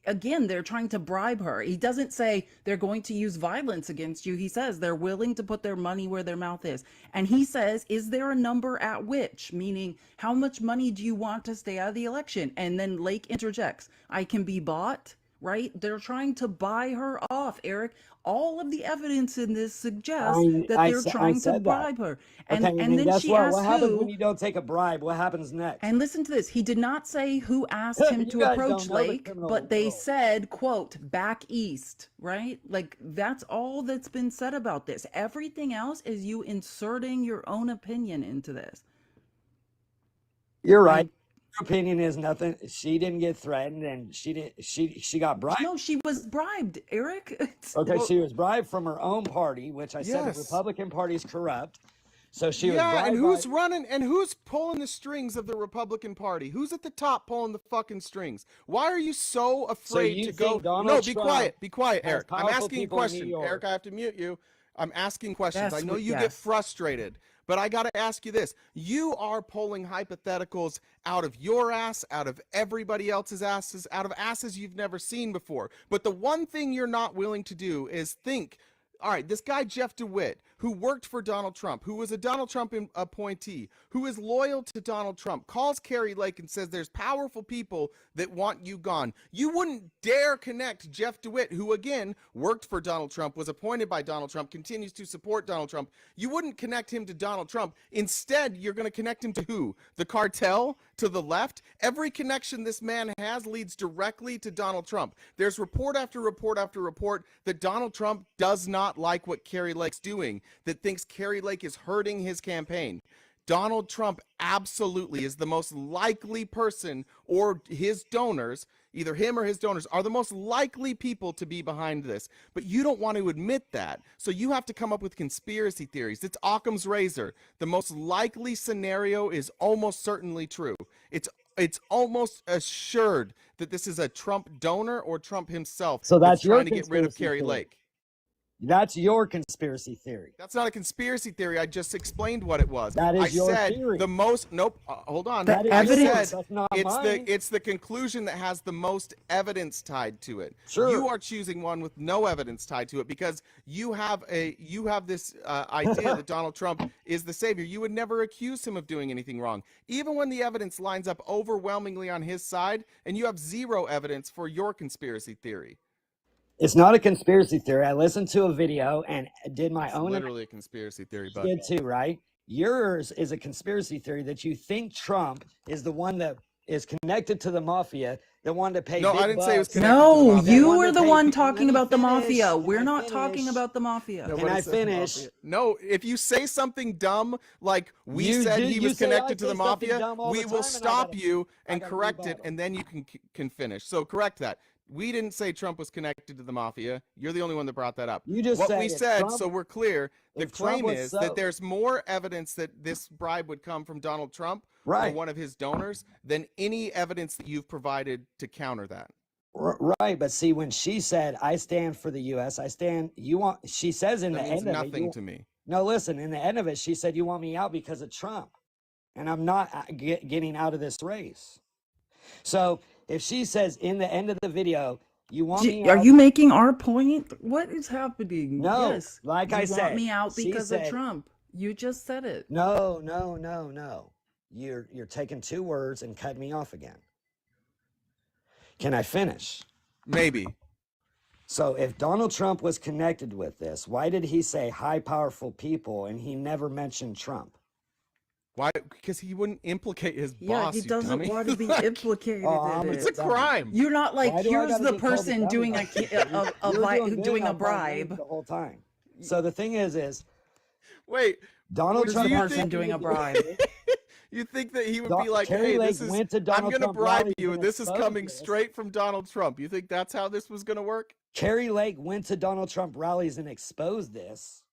they're trying to bribe her. He doesn't say they're going to use violence against you. He says they're willing to put their money where their mouth is. And he says, is there a number at which? Meaning, how much money do you want to stay out of the election? And then Lake interjects, I can be bought, right? They're trying to buy her off, Eric. All of the evidence in this suggests that they're trying to bribe her. And, Okay, and then guess she what? asks What happens who, when you don't take a bribe? What happens next? and listen to this. He did not say who asked him You to guys approach don't know the Lake, criminal but they world. said, quote, back east, right? Like, that's all that's been said about this. Everything else is you inserting your own opinion into this. You're right. Your opinion is nothing. She didn't get threatened, and she got bribed. No, she was bribed, Eric. Okay, she was bribed from her own party, which I said the Yes. Republican Party is corrupt. So she was Yeah, bribed and who's by- running and who's pulling the strings of the Republican Party? Who's at the top pulling the fucking strings? Why are you so afraid you to go? think Donald No, be Trump quiet. Be quiet, has Eric. I'm powerful asking a people in New question. York? Eric, I have to mute you. I'm asking questions. Yes, I know you get yes. frustrated, but I got to ask you this. You are pulling hypotheticals out of your ass, out of everybody else's asses, out of asses you've never seen before. But the one thing you're not willing to do is think, all right, this guy Jeff DeWitt, who worked for Donald Trump, who was a Donald Trump appointee, who is loyal to Donald Trump, calls Carrie Lake and says there's powerful people that want you gone. You wouldn't dare connect Jeff DeWitt, who again worked for Donald Trump, was appointed by Donald Trump, continues to support Donald Trump. You wouldn't connect him to Donald Trump. Instead, you're going to connect him to who? The cartel? To the left? Every connection this man has leads directly to Donald Trump. There's report after report after report that Donald Trump does not like what Carrie Lake's doing, that thinks Carrie Lake is hurting his campaign. Donald Trump absolutely is the most likely person, or his donors, either him or his donors, are the most likely people to be behind this. But you don't want to admit that. So you have to come up with conspiracy theories. It's Occam's razor. The most likely scenario is almost certainly true. It's almost assured that this is a Trump donor or Trump himself So that's that's your trying to get rid of conspiracy Carrie theory. Lake. That's your conspiracy theory. That's not a conspiracy theory. I just explained what it was. That is I your said theory. the most. Nope. Hold on. The I evidence- said That's not it's mine. the conclusion that has the most evidence tied to it. Sure. You are choosing one with no evidence tied to it because you have this idea that Donald Trump is the savior. You would never accuse him of doing anything wrong, even when the evidence lines up overwhelmingly on his side, and you have zero evidence for your conspiracy theory. It's not a conspiracy theory. I listened to a video and did my It's own. literally a conspiracy theory, but Did too, right? Yours is a conspiracy theory that you think Trump is the one that is connected to the mafia that wanted to pay. No, big I didn't say it was bucks. connected to the No, mafia. you wanted were to the pay one people. talking Let me about the finish. mafia. Let We're me not finish. talking about the mafia. No, Can what I is this about finish? mafia? No, if you say something dumb like we You said do- he you was say I connected to say the something mafia, dumb all we the will time, and I stop gotta- you I and gotta correct it, rebuttal. and then you can finish. So correct that. We didn't say Trump was connected to the mafia. You're the only one that brought that up. You just what said we if said, Trump- so we're clear, the if Trump claim was is so- that there's more evidence that this bribe would come from Donald Trump or Right. one of his donors than any evidence that you've provided to counter that. Right, but see, when she said, "I stand for the U.S., I stand," she says in That the means end of it, nothing to me. No, listen, in the end of it, she said, "You want me out because of Trump," and I'm not getting out of this race. So if she says in the end of the video, "You want me Are out," you making our point? What is happening? No, Yes. like you I want said, me out she because of said- Trump. You just said it. No. You're taking two words and cutting me off again. Can I finish? Maybe. So if Donald Trump was connected with this, why did he say high powerful people and he never mentioned Trump? Why? Because he wouldn't implicate his Yeah, boss. he you doesn't dummy. want to be Like, implicated Oh, in it's it. a crime. You're not like, Why do I here's gotta the get called a person dummy? doing You're doing a good. bribe. The whole time. So the thing is Wait, Donald Here's Trump the you person think- doing a bribe. you think that he would be like, Carrie hey, Lake this is, went to I'm Donald going to Trump bribe rallies you, and and this is exposed coming this. straight from Donald Trump. You think that's how this was going to work? Carrie Lake went to Donald Trump rallies and exposed this.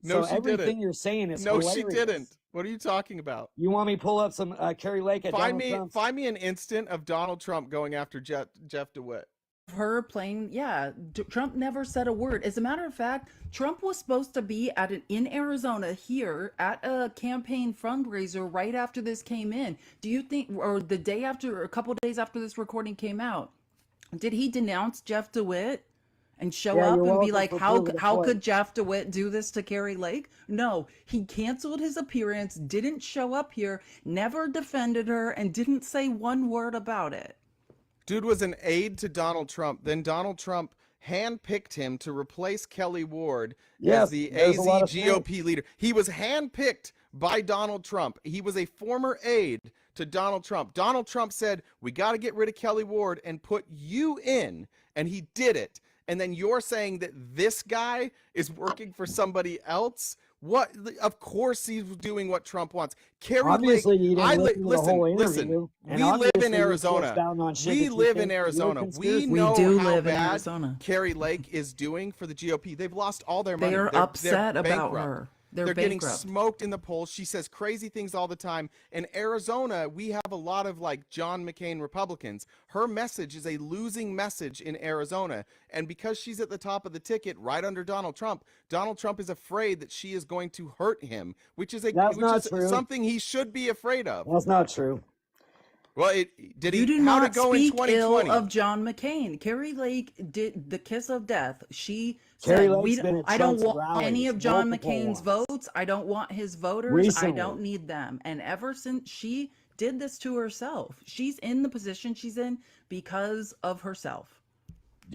No, So she everything didn't. you're saying is No, she hilarious. didn't. What are you talking about? You want me to pull up some Carrie Lake at Find Donald me, Trump's? find me an instant of Donald Trump going after Jeff DeWitt. Her playing, yeah. Trump never said a word. As a matter of fact, Trump was supposed to be in Arizona here at a campaign fundraiser right after this came in. Do you think, or the day after, or a couple days after this recording came out, did he denounce Jeff DeWitt and show Yeah, up you're and be welcome like, for how proving the how point. could Jeff DeWitt do this to Carrie Lake? No, he canceled his appearance, didn't show up here, never defended her, and didn't say one word about it. Dude was an aide to Donald Trump. Then Donald Trump handpicked him to replace Kelly Ward Yes, as the there's AZ a lot of GOP leader. He was handpicked by Donald Trump. He was a former aide to Donald Trump. Donald Trump said, we got to get rid of Kelly Ward and put you in. And he did it. And then you're saying that this guy is working for somebody else? What? Of course he's doing what Trump wants. Carrie Obviously, you Lake, didn't listen to the whole interview, listen. and We live obviously in you're Arizona. expounding on shit We that you live think in you're Arizona. We conspiracy. know do how live in bad Arizona. Carrie Lake is doing for the GOP. They've lost all their money. They're upset they're about bankrupt. her. They're getting bankrupt. smoked in the polls. She says crazy things all the time. In Arizona, we have a lot of like John McCain Republicans. Her message is a losing message in Arizona. And because she's at the top of the ticket right under Donald Trump is afraid that she is going to hurt him, which is something he should be afraid of. That's not true. Well, You do not speak ill of John McCain. Carrie Lake did the kiss of death. She Carrie said, Lake's been at I don't Trump's want any rallies, of John multiple McCain's ones. votes. I don't want his voters. Recently. I don't need them. And ever since she did this to herself, she's in the position she's in because of herself.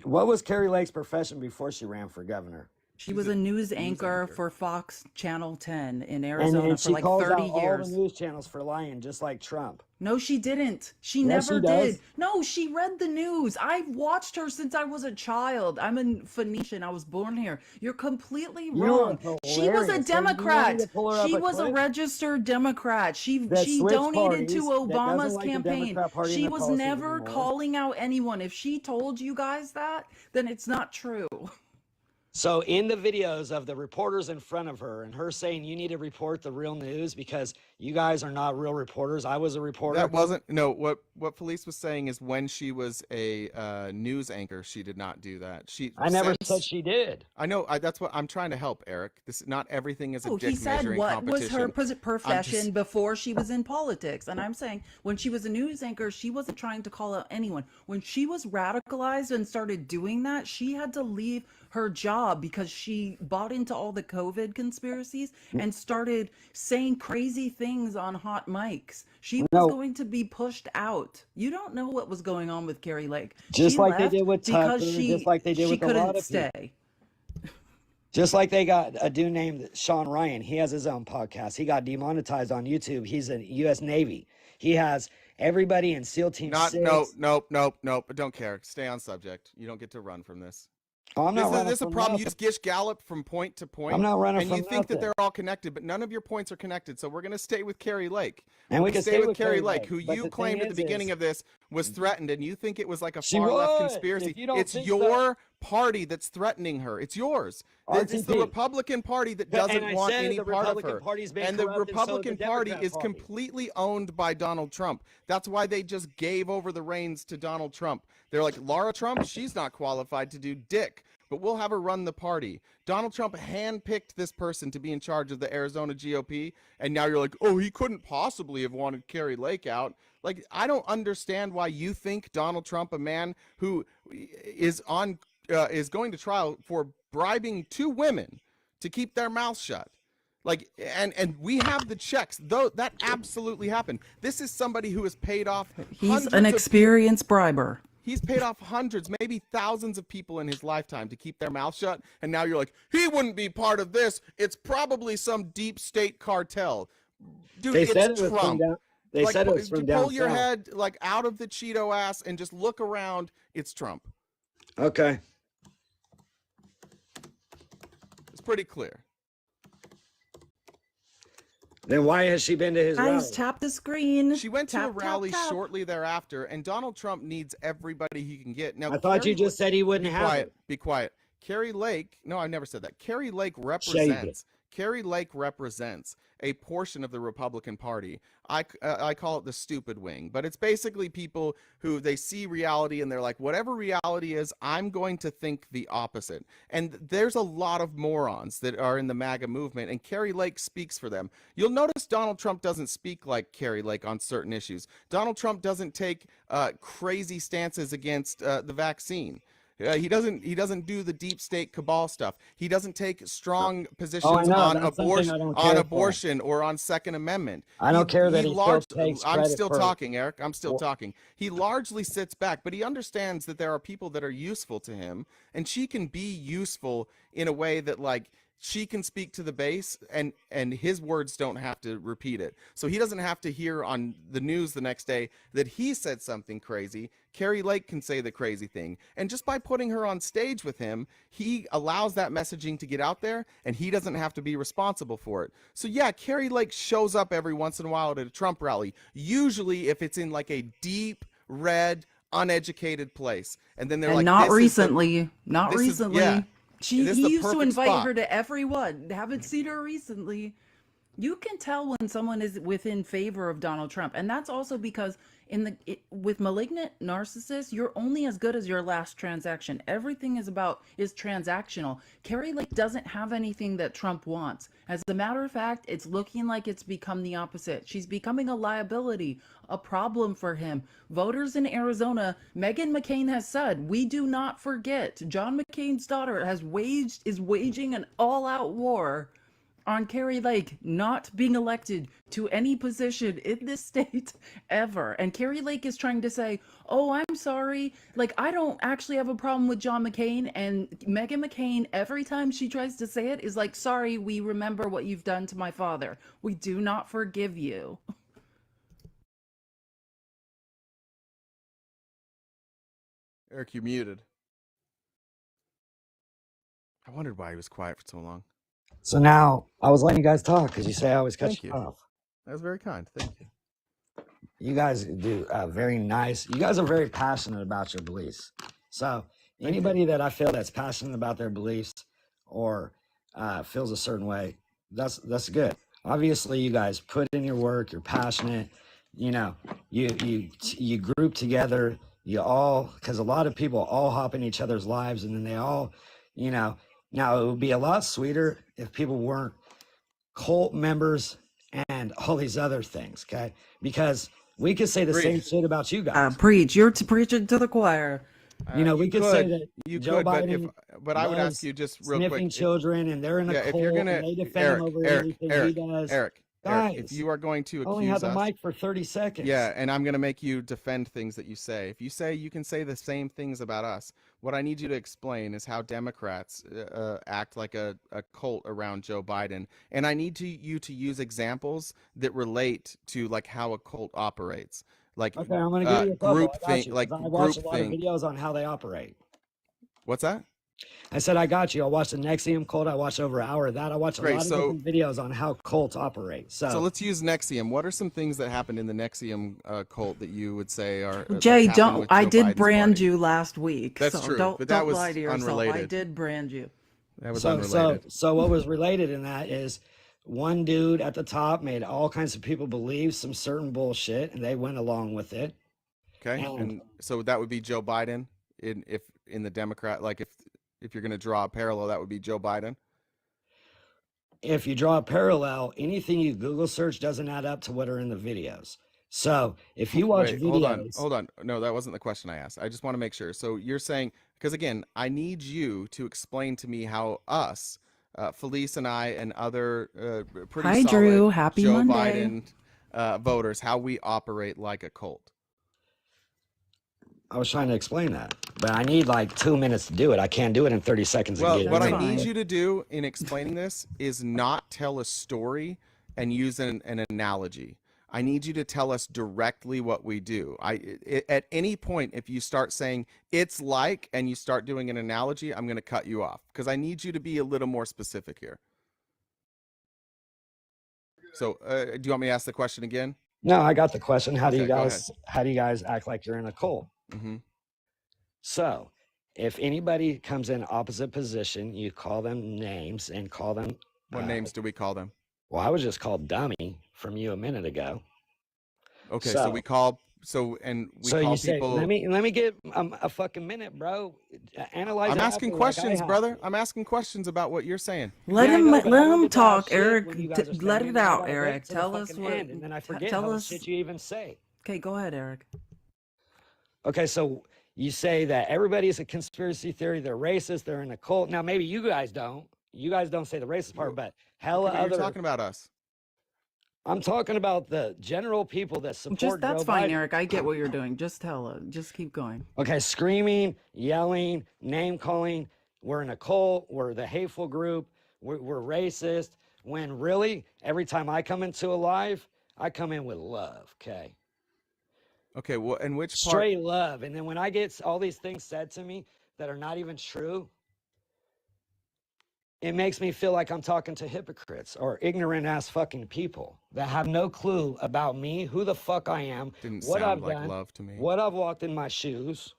What was Carrie Lake's profession before she ran for governor? She was a news anchor for Fox Channel 10 in And Arizona she for like calls 30 out all years. the news channels for lying, just like Trump. No, she didn't. She Yes, never she does. did. No, she read the news. I've watched her since I was a child. I'm a Phoenician. I was born here. You're completely wrong. She was a hilarious. So you Democrat. wanted to pull her up She a was a cliff? registered Democrat. She That switched donated to parties, that doesn't Obama's like the campaign. Democrat Party and She their was policies never anymore. calling out anyone. If she told you guys that, then it's not true. So in the videos of the reporters in front of her and her saying you need to report the real news because you guys are not real reporters. I was a reporter. That wasn't what Felice was saying is when she was a news anchor, she did not do that. I never said she did. I know. That's what I'm trying to help, Eric. This not everything is a Oh, dick he said measuring what was her competition. profession before she was in politics. And I'm saying when she was a news anchor, she wasn't trying to call out anyone. When she was radicalized and started doing that, she had to leave her job because she bought into all the COVID conspiracies and started saying crazy things on hot mics. She was going to be pushed out. You don't know what was going on with Carrie Lake. Just She like they left did with Tucker, because just like they did she with a couldn't lot of people. stay. Just like they got a dude named Sean Ryan. He has his own podcast. He got demonetized on YouTube. He's in U.S. Navy. He has everybody in SEAL Team 6. Nope. Don't care. Stay on subject. You don't get to run from this. Oh, I'm not running This is a from problem. nothing. You just gish gallop from point to point. I'm not running and from you think that nothing. they're all connected, but none of your points are connected. So we're going to stay with Carrie Lake. And we We'll can stay with Carrie Lake, who but you the claimed thing at the beginning of this was threatened, and you think it was like a She far left would. conspiracy. If you don't It's think your party that's threatening her. It's yours. It's the RTP. Republican Party that And doesn't I want said any the part of Republican her. Party's been And the corrupt, and so the Republican Party Democrat is Party. completely owned by Donald Trump. That's why they just gave over the reins to Donald Trump. They're like, Laura Trump, she's not qualified to do dick, but we'll have her run the party. Donald Trump handpicked this person to be in charge of the Arizona GOP, and now you're like, oh, he couldn't possibly have wanted Carrie Lake out. Like, I don't understand why you think Donald Trump, a man who is going to trial for bribing 2 women to keep their mouths shut. Like, and we have the checks, though that absolutely happened. This is somebody who has paid off. He's an experienced briber. He's paid off hundreds, maybe thousands of people in his lifetime to keep their mouth shut. And now you're like, he wouldn't be part of this. It's probably some deep state cartel. Dude, They it's said it was from Trump. down- they Like, said it was from down pull your south. head like out of the Cheeto ass and just look around. It's Trump. Okay. It's pretty clear. Then why has she been to his rally? Guys, tap the screen. She went to Tap, a rally tap, tap. shortly thereafter, and Donald Trump needs everybody he can get. Now, I thought you just said he wouldn't be have quiet. it. Be quiet. Carrie Lake. No, I never said that. Carrie Lake Shade represents. Carrie Lake represents a portion of the Republican Party. I call it the stupid wing, but it's basically people who they see reality and they're like, whatever reality is, I'm going to think the opposite. And there's a lot of morons that are in the MAGA movement, and Carrie Lake speaks for them. You'll notice Donald Trump doesn't speak like Carrie Lake on certain issues. Donald Trump doesn't take crazy stances against the vaccine. He doesn't do the deep state cabal stuff. He doesn't take strong positions know. on That's something I don't care for. abortion or on Second Amendment. I don't care that he still takes I'm credit still for- talking, Eric. I'm still talking. He largely sits back, but he understands that there are people that are useful to him, and she can be useful in a way that, like, she can speak to the base and his words don't have to repeat it. So he doesn't have to hear on the news the next day that he said something crazy. Carrie Lake can say the crazy thing. And just by putting her on stage with him, he allows that messaging to get out there and he doesn't have to be responsible for it. So yeah, Carrie Lake shows up every once in a while at a Trump rally, usually if it's in like a deep red, uneducated place. And then they're And like, not this is the- recently. Not this is- recently. yeah. He This is the used to perfect invite spot. her to everyone. Haven't seen her recently. You can tell when someone is within favor of Donald Trump, and that's also because with malignant narcissists, you're only as good as your last transaction. Everything is transactional. Carrie Lake doesn't have anything that Trump wants. As a matter of fact, it's looking like it's become the opposite. She's becoming a liability, a problem for him. Voters in Arizona, Meghan McCain has said, we do not forget. John McCain's daughter is waging an all-out war on Carrie Lake not being elected to any position in this state ever. And Carrie Lake is trying to say, oh, I'm sorry. Like, I don't actually have a problem with John McCain. And Meghan McCain, every time she tries to say it, is like, sorry, we remember what you've done to my father. We do not forgive you. Eric, you're muted. I wondered why he was quiet for so long. So now I was letting you guys talk because you say I always cut Thank you you. off. That was very kind. Thank you. You guys do very nice. You guys are very passionate about your beliefs. So anybody that I feel that's passionate about their beliefs or feels a certain way, that's good. Obviously, you guys put in your work. You're passionate. You know, you group together. You all, because a lot of people all hop in each other's lives, and then they all, you know. Now it would be a lot sweeter if people weren't cult members and all these other things, okay? Because we could say the same shit about you guys. Preach. You're preaching to the choir. You know, we could say that Joe Biden but I would ask you just real sniffing quick. children, and they're in a cult, If you're gonna, and they defend him over everything he does. Eric, Guys, if you are going to I only accuse have the us, mic for 30 seconds. yeah, and I'm gonna make you defend things that you say. If you say you can say the same things about us, what I need you to explain is how Democrats act like a cult around Joe Biden, and I need you to use examples that relate to like how a cult operates. Like, okay, I'm gonna give you a couple. group I got think, you, like 'cause I group watch a lot of think. videos on how they operate. What's that? I said I got you. I watched the Nexium cult. I watched over an hour of that. I watched a lot of different videos on how cults operate. So let's use Nexium. What are some things that happened in the Nexium cult that you would say are Jay, like, don't. I did Biden's brand party? you last week. That's so true, Don't, but that don't was lie to yourself. unrelated. I did brand you. That was so, unrelated. So what was related in that is one dude at the top made all kinds of people believe some certain bullshit, and they went along with it. Okay, and so that would be Joe Biden in the Democrat, like if you're going to draw a parallel, that would be Joe Biden. If you draw a parallel, anything you Google search doesn't add up to what are in the videos. So if you watch videos, hold on. No, that wasn't the question I asked. I just want to make sure. So you're saying, because again, I need you to explain to me how us, Felice and I, and other pretty Hi, solid Drew. Happy Joe Monday. Biden voters, how we operate like a cult. I was trying to explain that, but I need like 2 minutes to do it. I can't do it in 30 seconds. Well, what I need you to do in explaining this is not tell a story and use an analogy. I need you to tell us directly what we do. At any point, if you start saying it's like, and you start doing an analogy, I'm going to cut you off because I need you to be a little more specific here. So, do you want me to ask the question again? No, I got the question. How do Okay, you go guys act like you're in a cult? Mm-hmm. So if anybody comes in opposite position, you call them names and call them. What names do we call them? Well, I was just called dummy from you a minute ago. Okay, so we call call you say, people. let me get a fucking minute, bro. Analyze. I'm asking questions, like brother. I'm asking questions about what you're saying. Let him talk, Eric. Let it out, Eric. Tell us what. And then I forget tell how us. shit you even say. Okay, go ahead, Eric. Okay, so you say that everybody's a conspiracy theory. They're racist. They're in a cult. Now, maybe you guys don't. You guys don't say the racist part, but hella other. You're talking about us. I'm talking about the general people that support. That's Joe fine, Biden. Eric. I get what you're doing. Just tell it. Just keep going. Okay, screaming, yelling, name calling. We're in a cult. We're the hateful group. We're racist. When really, every time I come into a live, I come in with love. Okay. Okay. Well, and which part? Straight love. And then when I get all these things said to me that are not even true, it makes me feel like I'm talking to hypocrites or ignorant ass fucking people that have no clue about me, who the fuck I am, Didn't what sound I've like done, love to me. what I've walked in my shoes.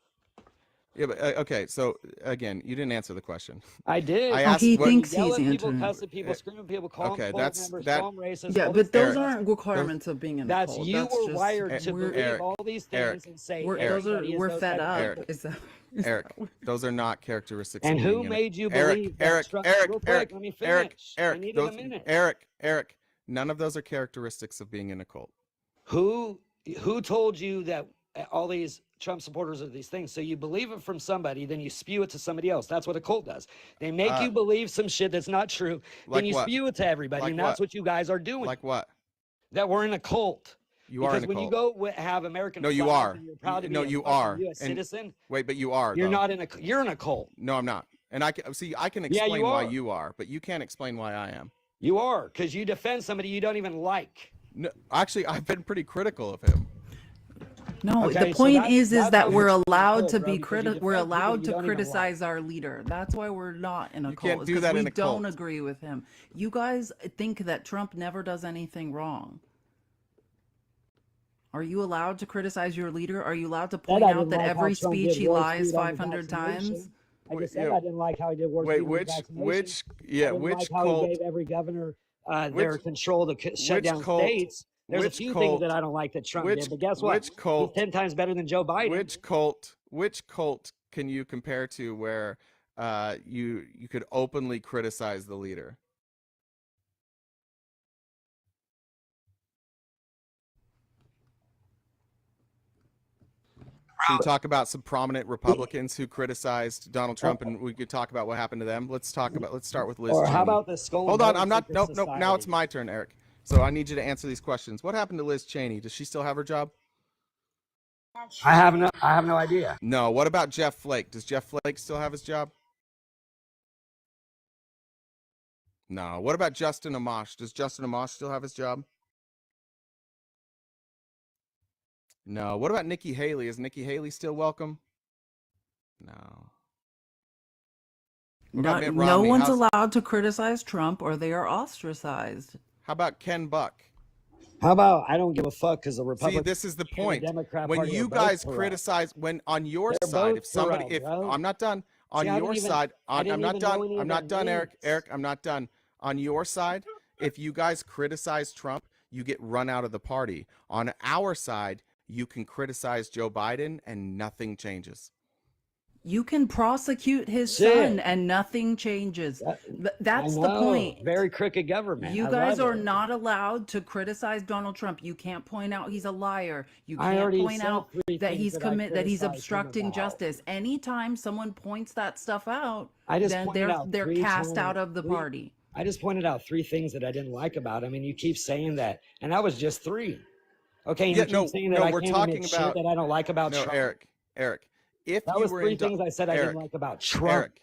Yeah, but okay. So again, you didn't answer the question. I did. I asked he what. thinks Yell he's at people, answering. cuss at people, scream at people, call Okay, them cult that's members, that. call them racist. Yeah, all but these those things. aren't requirements of being in a That's cult. you That's were just wired to believe Eric, all these Eric, things and say we're those fed type of up. people. Is that Eric, those are not characteristics. And of who being in made you Eric, believe Eric, that Trump? Eric, Real quick, Eric, let me Eric, finish. I Eric, needed those, a minute. Eric. None of those are characteristics of being in a cult. Who told you that all these Trump supporters are these things? So you believe it from somebody, then you spew it to somebody else. That's what a cult does. They make you believe some shit that's not true, Like then you what? spew it to everybody, Like and that's what? what you guys are doing. Like what? That we're in a cult. You are Because in a when cult. you go have American No, you flags are. and you're proud to be No, a you fucking are. U.S. And citizen, wait, but you are. you're though. not in a. You're in a cult. No, I'm not. And I can see. I can Yeah, explain you why are. you are, but you can't explain why I am. You are, because you defend somebody you don't even like. No, actually, I've been pretty critical of him. No, Okay, the so point that's- is that's that how we're you're in a allowed cult, to bro, be because you we're defend people allowed you to don't even criticize our leader. That's why we're not in a You cult. can't is do 'cause that we in a don't cult. agree with him. You guys think that Trump never does anything wrong. Are you allowed to criticize your leader? Are you allowed to point I out didn't that like how every Trump speech did he Wall lies Street on the 500 vaccination. times? I just Wait, said I didn't like how he did Wall Wait, Street on the vaccination. I didn't which like how he cult? gave every governor their Which control to shut which down cult? states. There's a Which few cult? things that I don't like that Trump Which did, but guess what? which cult? He's 10 times better than Joe Biden. Which cult can you compare to where you could openly criticize the leader? Can you talk about some prominent Republicans who criticized Donald Trump, and we could talk about what happened to them? Let's start with Liz Or Cheney. how about the Skull and Hold on, Bones I'm not. Secret Nope. Now Society? it's my turn, Eric. So I need you to answer these questions. What happened to Liz Cheney? Does she still have her job? I have no idea. No. What about Jeff Flake? Does Jeff Flake still have his job? No. What about Justin Amash? Does Justin Amash still have his job? No. What about Nikki Haley? Is Nikki Haley still welcome? No. What about Mitt No Romney? one's allowed to criticize Trump or they are ostracized. How about Ken Buck? How about I don't give a fuck because the See, Republican this is the and the point. Democrat When Party you are both guys corrupt. criticize, when on your They're side, both if somebody, corrupt, if bro. I'm not done, on See, I your didn't even- side, I didn't I'm not even know done. any of I'm not their done, Eric. names. Eric, I'm not done. On your side, if you guys criticize Trump, you get run out of the party. On our side, you can criticize Joe Biden and nothing changes. You can prosecute his Shit. son and nothing changes. That's I the know. point. Very crooked government. You I guys love are it. not allowed to criticize Donald Trump. You can't point out he's a liar. You I can't already point said out 3 that things he's that I that he's criticized him obstructing about. justice. Anytime someone points that stuff out, I just then pointed out they're 3 cast times- out of the 3 party. I just pointed out 3 things that I didn't like about him, and you keep saying that, and that was just 3. Okay, and Yeah, you keep no, saying that no, I we're can't talking admit about shit that I don't like about no, Trump. Eric. If That you was were 3 in things I said I didn't like about Trump.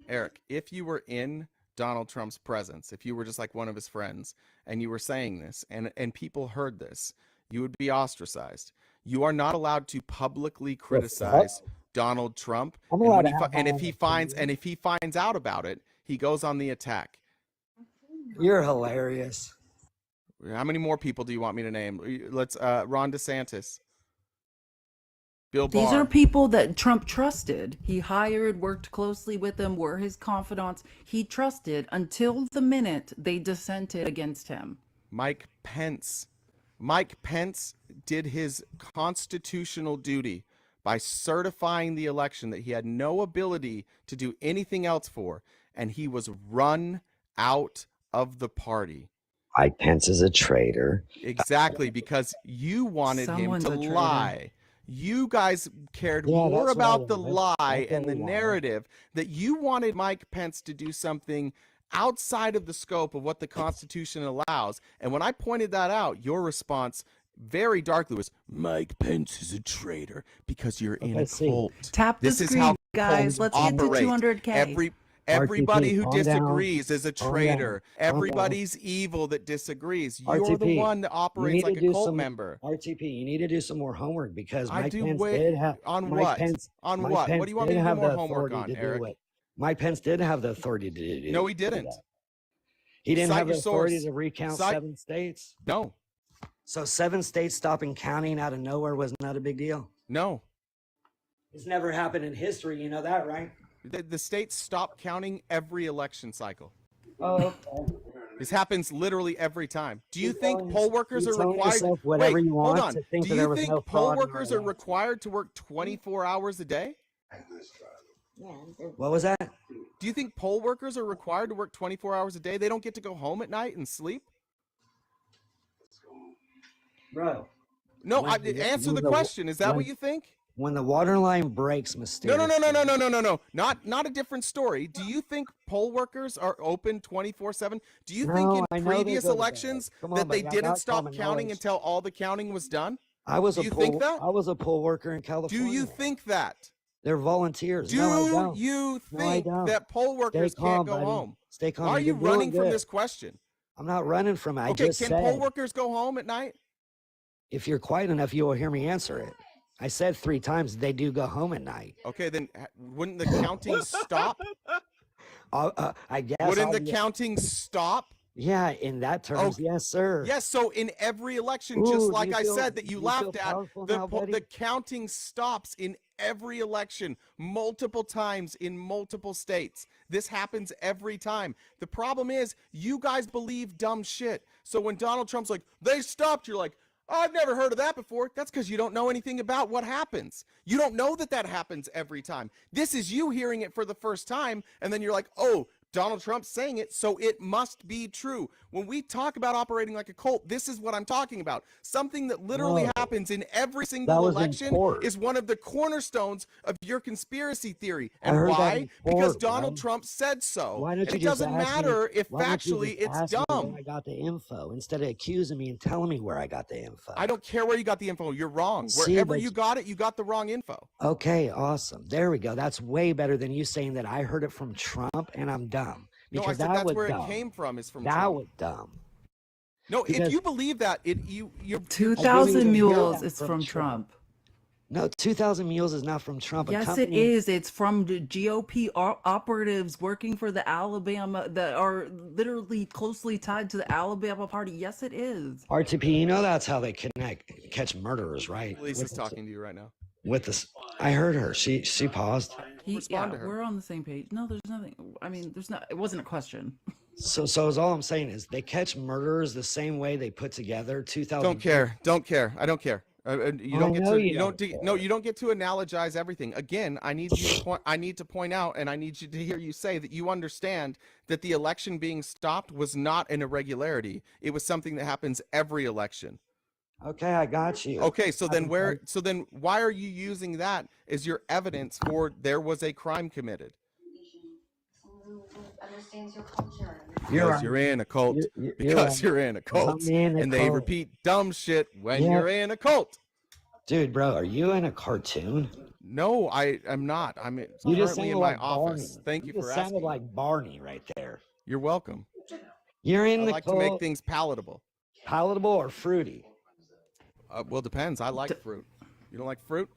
Eric, if you were in Donald Trump's presence, if you were just like one of his friends and you were saying this and people heard this, you would be ostracized. You are not allowed to publicly criticize Donald Trump. I'm And, allowed when to he have my and if own he finds out about it, he goes on the attack. You're hilarious. How many more people do you want me to name? Let's Ron DeSantis. Bill Barr. These are people that Trump trusted. He hired, worked closely with them, were his confidants. He trusted until the minute they dissented against him. Mike Pence. Mike Pence did his constitutional duty by certifying the election that he had no ability to do anything else for, and he was run out of the party. Mike Pence is a traitor. Exactly, because you wanted Someone's him a to traitor. lie. You guys cared Yeah, more that's about right, the man. lie That's and the what we want. narrative that you wanted Mike Pence to do something outside of the scope of what the Constitution allows. And when I pointed that out, your response very darkly was, Mike Pence is a traitor because you're in a cult. Tap the This is screen, how guys. cults Let's get to operate. 200K. Everybody RTP, who calm down. disagrees is a Calm traitor. down. Calm Everybody's evil that disagrees. You're the RTP, one that you operates need like to a do cult some member. RTP. You need to do some more homework because I Mike do Pence wait did have on Mike what? Pence, On Mike what? Pence What do you want me did to do have more the homework authority on, to do Eric? it. Mike Pence did have the authority to do. No, he do didn't. that. He didn't Cite have the your authority source. to recount Cite- 7 states. No, So 7 states stopping counting out of nowhere was not a big deal. no. It's never happened in history. You know that, right? The states stop counting every election cycle. Oh, okay. This happens literally every time. Do you You're think telling- poll workers you're are telling required? yourself whatever Wait, you hold want on. to think Do that there you was think no poll fraud in our workers are election. required to work 24 hours a day? What was that? Do you think poll workers are required to work 24 hours a day? They don't get to go home at night and sleep? Bro. No, when answer the the- question. Is that when- what you think? When the water line breaks No, mysteriously. no. Not a different story. Do you think poll workers are open 24/7? Do you think No, in I know they previous go to bed. elections Come on, that they buddy, I didn't got stop common counting knowledge. until all the counting was done? I was Do a you poll, think that? I was a poll worker in Do California. you think that? They're volunteers. Do no, I don't. you No, I think don't. that poll workers Stay calm, can't go buddy. home? Stay calm. Why are you You're doing running from good. this question? I'm not running from it. I Okay, just can said, poll workers go home at night? if you're quiet enough, you will hear me answer it. I said 3 times they do go home at night. Okay, then wouldn't the counting stop? I guess. Wouldn't the obvious- counting stop? Yeah, in that terms, yes, sir. Yes, so in every election, Ooh, just do like you I feel- said that do you you feel laughed at, powerful now, buddy? the counting stops in every election, multiple times in multiple states. This happens every time. The problem is you guys believe dumb shit. So when Donald Trump's like, they stopped, you're like, oh, I've never heard of that before. That's because you don't know anything about what happens. You don't know that that happens every time. This is you hearing it for the first time, and then you're like, oh, Donald Trump's saying it, so it must be true. When we talk about operating like a cult, this is what I'm talking about. Something that literally No. happens in every That single was in election court. is one of the cornerstones of your conspiracy theory. I And heard that why? in Because court, Donald bro. Trump said so. Why don't And you it just doesn't ask matter me, if why don't you factually just it's ask me dumb. where I got the info instead of accusing me and telling me where I got the info. I don't care where you got the info. You're wrong. See, Wherever but- you got it, you got the wrong info. Okay, awesome. There we go. That's way better than you saying that I heard it from Trump and I'm dumb. No, I Because said that that's was where dumb. it came from. Is from That Trump. was dumb. No, if because- you believe that, you're 2,000 hear mules that is from from Trump. Trump. No, 2,000 Mules is not from Trump. A Yes, it company- is. It's from the GOP operatives working for the Alabama that are literally closely tied to the Alabama party. Yes, it is. RTP, you know that's how they catch murderers, right? Lisa's talking to you right now. With this, I heard her. She paused. Respond to her. We're on the same page. No, there's nothing. I mean, there's not. It wasn't a question. So is all I'm saying is they catch murderers the same way they put together 2,000. Don't care. Don't care. I don't care. You I don't get know to. you You don't. don't No, you don't get to analogize everything. Again, I need you to point. I need to point out, and I need you to hear you say that you understand that the election being stopped was not an irregularity. It was something that happens every election. Okay, I got you. Okay, so then where? So then why are you using that as your evidence for there was a crime committed? Understands your culture. Because you're in a cult. Because you're in a cult. I'm in a And they cult. repeat dumb shit when Yeah. you're in a cult. Dude, bro, are you in a cartoon? No, I am not. I'm You just currently sounded in my like office. Barney. Thank you just for sounded asking. like Barney right there. You're welcome. You're in I the like cult. to make things palatable. Palatable or fruity? Well, depends. I like fruit. You don't like fruit?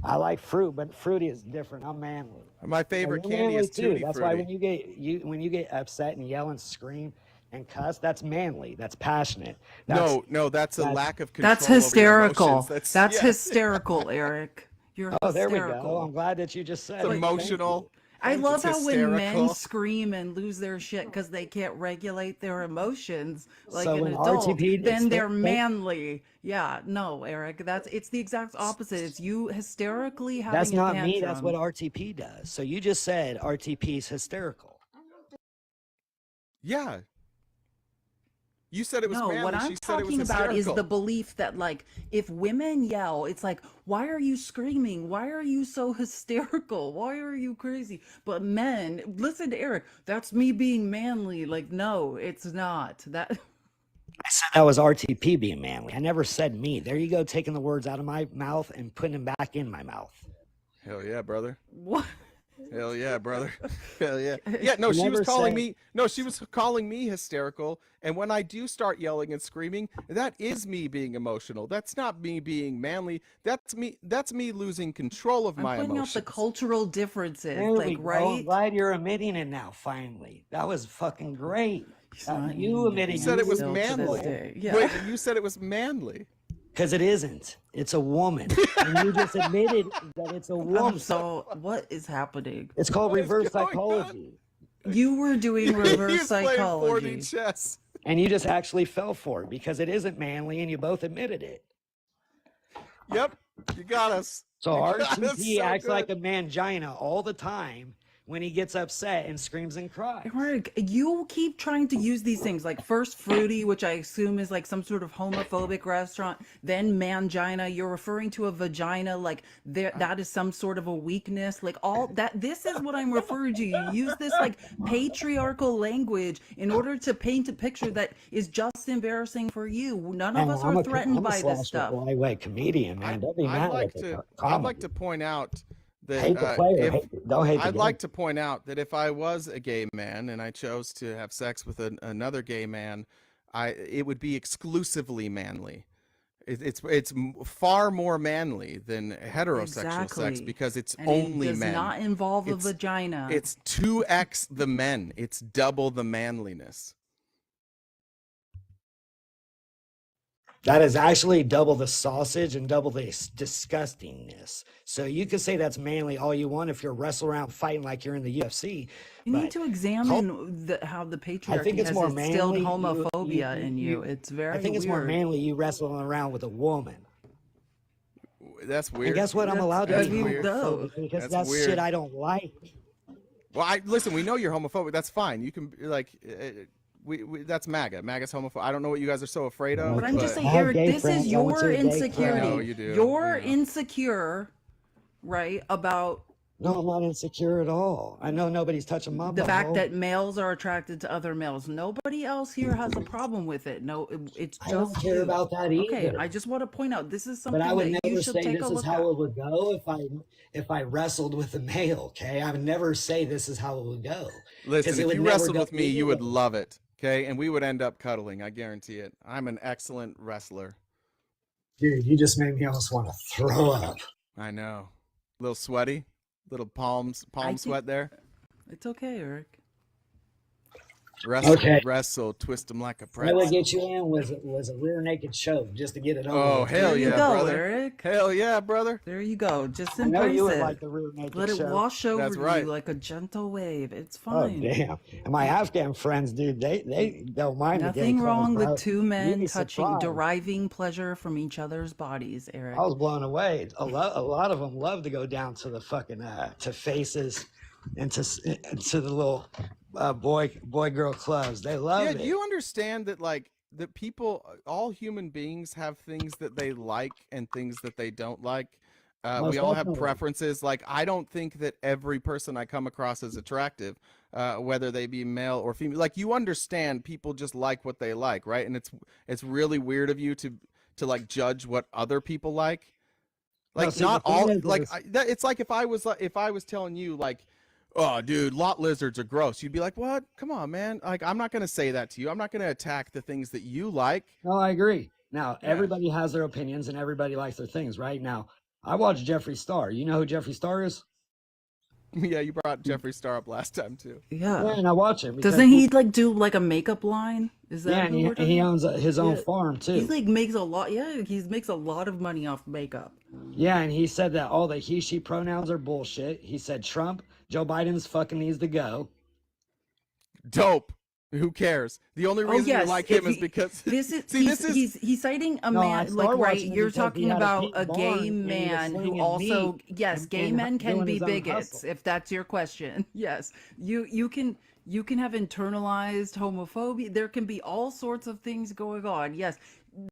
I like fruit, but fruity is different. I'm manly. My favorite You're candy manly is Tutti That's why Frutti. when you get upset and yell and scream and cuss, that's manly. That's passionate. No, that's a lack of control. That's over your hysterical. emotions. That's yeah. hysterical, Eric. You're Oh, there we hysterical. go. I'm glad that you just said It's it. emotional. I love It's how when men hysterical. scream and lose their shit because they can't regulate their emotions like So an when adult, RTP then they're they- manly. Yeah, no, Eric, it's the exact opposite. It's you hysterically having That's a not tantrum. me. That's what RTP does. So you just said RTP is hysterical. Yeah. You said it was No, manly. what I'm She said it was talking about is hysterical. the belief that, like, if women yell, it's like, why are you screaming? Why are you so hysterical? Why are you crazy? But men, listen to Eric, that's me being manly. Like, no, it's not. That I said that was RTP being manly. I never said me. There you go, taking the words out of my mouth and putting them back in my mouth. Hell yeah, brother. What? Hell yeah, brother. Hell yeah. Yeah, no, You she was never calling said- me. No, she was calling me hysterical. And when I do start yelling and screaming, that is me being emotional. That's not me being manly. That's me losing control of I'm my pointing emotions. out the cultural differences, There we like, go. I'm right? glad you're admitting it now, finally. That was fucking great. You admitting You said it was Still to this manly. day, yeah. Wait, you said it was manly. Because it isn't. It's a woman. And you just admitted that it's a woman. So what is happening? It's called reverse psychology. You were doing reverse psychology. 4D chess. And you just actually fell for it because it isn't manly and you both admitted it. Yep, you got us. So You got us RTP so acts good. like a mangina all the time when he gets upset and screams and cries. Eric, you keep trying to use these things like first fruity, which I assume is like some sort of homophobic restaurant, then mangina. You're referring to a vagina like that is some sort of a weakness. Like all that, this is what I'm referring to. You use this like patriarchal language in order to paint a picture that is just embarrassing for you. None of us are threatened by this stuff. I'm a flyweight comedian, man. Don't be mad at it. I'd like to point out that Hate the player. Don't hate the I'd game. like to point out that if I was a gay man and I chose to have sex with another gay man, it would be exclusively manly. It's far more manly than heterosexual sex because it's And only it does men. not involve a vagina. It's 2x the men. It's double the manliness. That is actually double the sausage and double the disgustingness. So you can say that's manly all you want if you're wrestling around fighting like you're in the UFC. You need to examine how the patriarchy has instilled homophobia in you. It's very I think it's more weird. manly you wrestling around with a woman. That's weird. And guess what? I'm allowed to That's be weird. homophobic because that's weird. shit I don't like. Well, listen. We know you're homophobic. That's fine. You can like. That's MAGA. MAGA's homophobic. I don't know what you guys are so afraid of. But I'm just saying, Eric, this is your insecurity. I know you do. You're insecure, right, about No, I'm not insecure at all. I know nobody's touching my the fact butthole. that males are attracted to other males. Nobody else here has a problem with it. No, it's just I don't care you. about that Okay, either. I just want to point out this is something But I would that you never should say take this a is look how at. it would go if I wrestled with a male. Okay, I would never say this is how it would go. 'Cause Listen, it if would you never wrestled go with me, you would either. love it. Okay, and we would end up cuddling. I guarantee it. I'm an excellent wrestler. Dude, you just made me almost want to throw up. I know. A little sweaty, little palm sweat there. It's okay, Eric. Wrestle, Okay. wrestle, twist them like a What pretzel. would get you in was a rear naked choke just to get it over. Oh, with. hell There you yeah, go, brother. Eric. Hell yeah, brother. There you go. Just I know embrace you would it. like the rear naked Let it choke. wash over That's right. you like a gentle wave. It's Oh fine. damn! And my Afghan friends, dude, they don't mind the gay Nothing wrong clothes, bro. with two You'd men be touching, surprised. deriving pleasure from each other's bodies, Eric. I was blown away. A lot of them love to go down to the fucking to faces and to the little boy girl clubs. They love Yeah, it. do you understand that like that people, all human beings have things that they like and things that they don't like. Most We all have definitely. preferences. Like I don't think that every person I come across is attractive, whether they be male or female. Like you understand, people just like what they like, right? And it's really weird of you to like judge what other people like. No, Like see, not the thing all is like is- it's like if I was telling you like, oh dude, lot lizards are gross, you'd be like, what? Come on, man. Like I'm not gonna say that to you. I'm not gonna attack the things that you like. No, I agree. Now, Yeah. everybody has their opinions and everybody likes their things, right? Now, I watch Jeffree Star. You know who Jeffree Star is? Yeah, you brought Jeffree Star up last time too. Yeah. Yeah, and I watch him. because Doesn't he like do like a makeup line? Is that Yeah, who we're and he talking owns his own Yeah. farm too. He like makes a lot. Yeah, he makes a lot of money off makeup. Yeah, and he said that all the he, she pronouns are bullshit. He said Joe Biden's fucking needs to go. Dope. Who cares? The only Oh reason yes, you like if him is he- because this is see, this is he's citing a No, I man started like right. watching it You're because he talking had a about pink a barn gay and he was man who slinging also meat yes, and- gay and men can doing be his own bigots hustle. if that's your question. Yes, you can have internalized homophobia. There can be all sorts of things going on. Yes.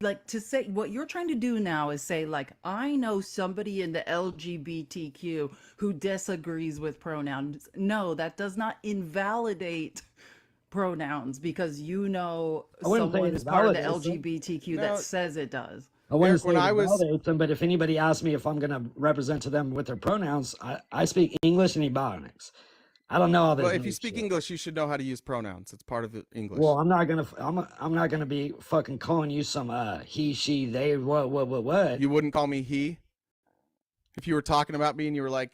Like to say what you're trying to do now is say like I know somebody in the LGBTQ who disagrees with pronouns. No, that does not invalidate pronouns because you know I wouldn't say someone it who's part of the validates them. LGBTQ No. that says it does. I wouldn't Eric, say when it I was- validates them, but if anybody asks me if I'm going to represent to them with their pronouns, I speak English and Ebonics. I don't know all this. well, if new you speak shit. English, you should know how to use pronouns. It's part of the English. Well, I'm not gonna be fucking calling you some he, she, they, what. You wouldn't call me he? If you were talking about me and you were like,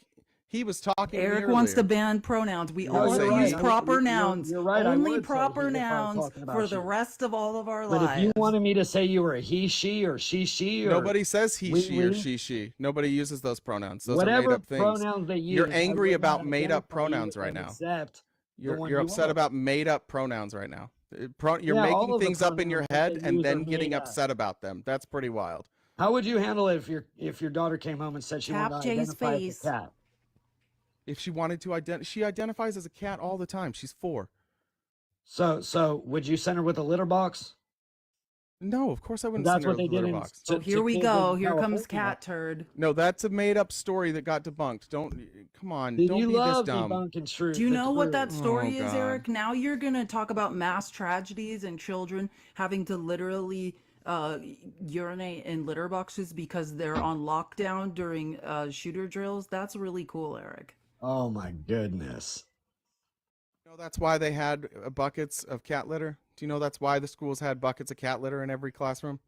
He was talking to me Eric wants to earlier. ban pronouns. We No, all you're use right. proper nouns. You're right. I Only would say proper he if I was nouns talking about for the she. rest of all of our But if lives. you wanted me to say you were a he, she, or she, or Nobody says he, we, she, or we, she. Nobody uses those pronouns. Those are whatever made-up things. pronouns they use, You're I angry would about not made-up identify you pronouns right and now. accept the You're one you're you upset are. about made-up pronouns right now. You're Yeah, all making of the things up in your pronouns that head they and use are then getting made up. upset about them. That's pretty wild. How would you handle it if your daughter came home and said she Tap wanted to Jay's identify as face. a cat? If she wanted to she identifies as a cat all the time. She's 4. So would you send her with a litter box? No, of course I wouldn't That's send her what they with a litter did box. Oh, here we go. Here comes cat turd. No, that's a made-up story that got debunked. Come on, Dude, don't you be this love dumb. debunking truth. Do you know what that Oh, story is, God. Eric? Now you're going to talk about mass tragedies and children having to literally urinate in litter boxes because they're on lockdown during shooter drills. That's really cool, Eric. Oh my goodness. You know that's why they had buckets of cat litter? Do you know that's why the schools had buckets of cat litter in every classroom?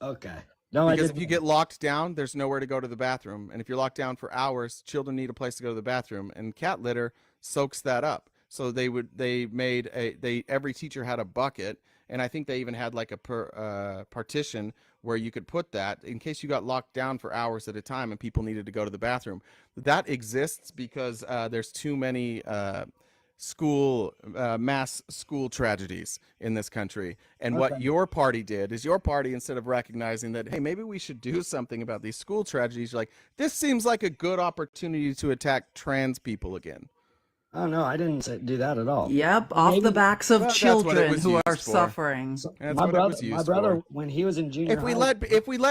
Okay. No, Because I if you get locked down, there's nowhere to go to the bathroom. And if you're locked down for hours, children need a place to go to the bathroom. And cat litter soaks that up. So every teacher had a bucket. And I think they even had like a partition where you could put that in case you got locked down for hours at a time and people needed to go to the bathroom. That exists because there's too many mass school tragedies in this country. And what your party did is your party, instead of recognizing that, hey, maybe we should do something about these school tragedies, you're like, this seems like a good opportunity to attack trans people again. Oh no, I didn't do that at all. Yep, off the backs of children who are suffering. My brother, when he was in junior If we high, let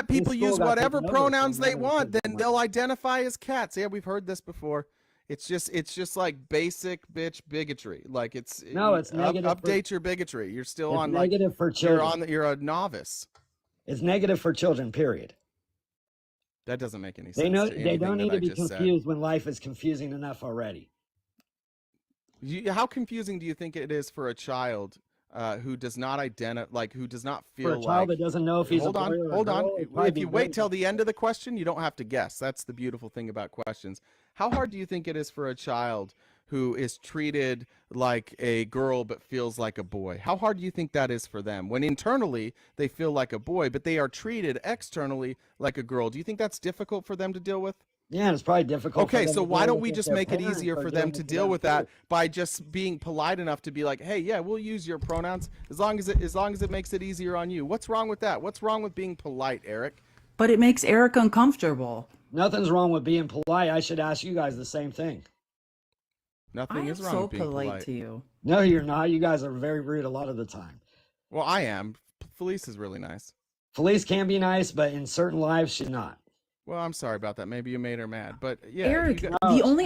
people his school use got whatever taken over pronouns from they that want, then incident. they'll identify as cats. Yeah, we've heard this before. It's just like basic bitch bigotry. Like it's negative. Update your bigotry. You're still It's on negative for children. You're a novice. It's negative for children. Period. That doesn't make any sense. They don't need to be confused when life is confusing enough already. How confusing do you think it is for a child who does not who does not feel For a child that doesn't know if he's a boy or a hold on. girl, it'd probably If be you wait very till the end of the question, you don't have to guess. That's the beautiful thing about questions. How hard do you think it is for a child who is treated like a girl but feels like a boy? How hard do you think that is for them when internally they feel like a boy, but they are treated externally like a girl? Do you think that's difficult for them to deal with? Yeah, it's probably difficult. Okay, for them so to why deal don't with we if just their make it parents easier are for doing them it to to deal them with that too? by just being polite enough to be like, hey, yeah, we'll use your pronouns as long as it makes it easier on you. What's wrong with that? What's wrong with being polite, Eric? But it makes Eric uncomfortable. Nothing's wrong with being polite. I should ask you guys the same thing. Nothing is wrong with being polite to you. No, you're not. You guys are very rude a lot of the time. Well, I am. Felice is really nice. Felice can be nice, but in certain lives, she's not. Well, I'm sorry about that. Maybe you made her mad, but yeah. Eric, you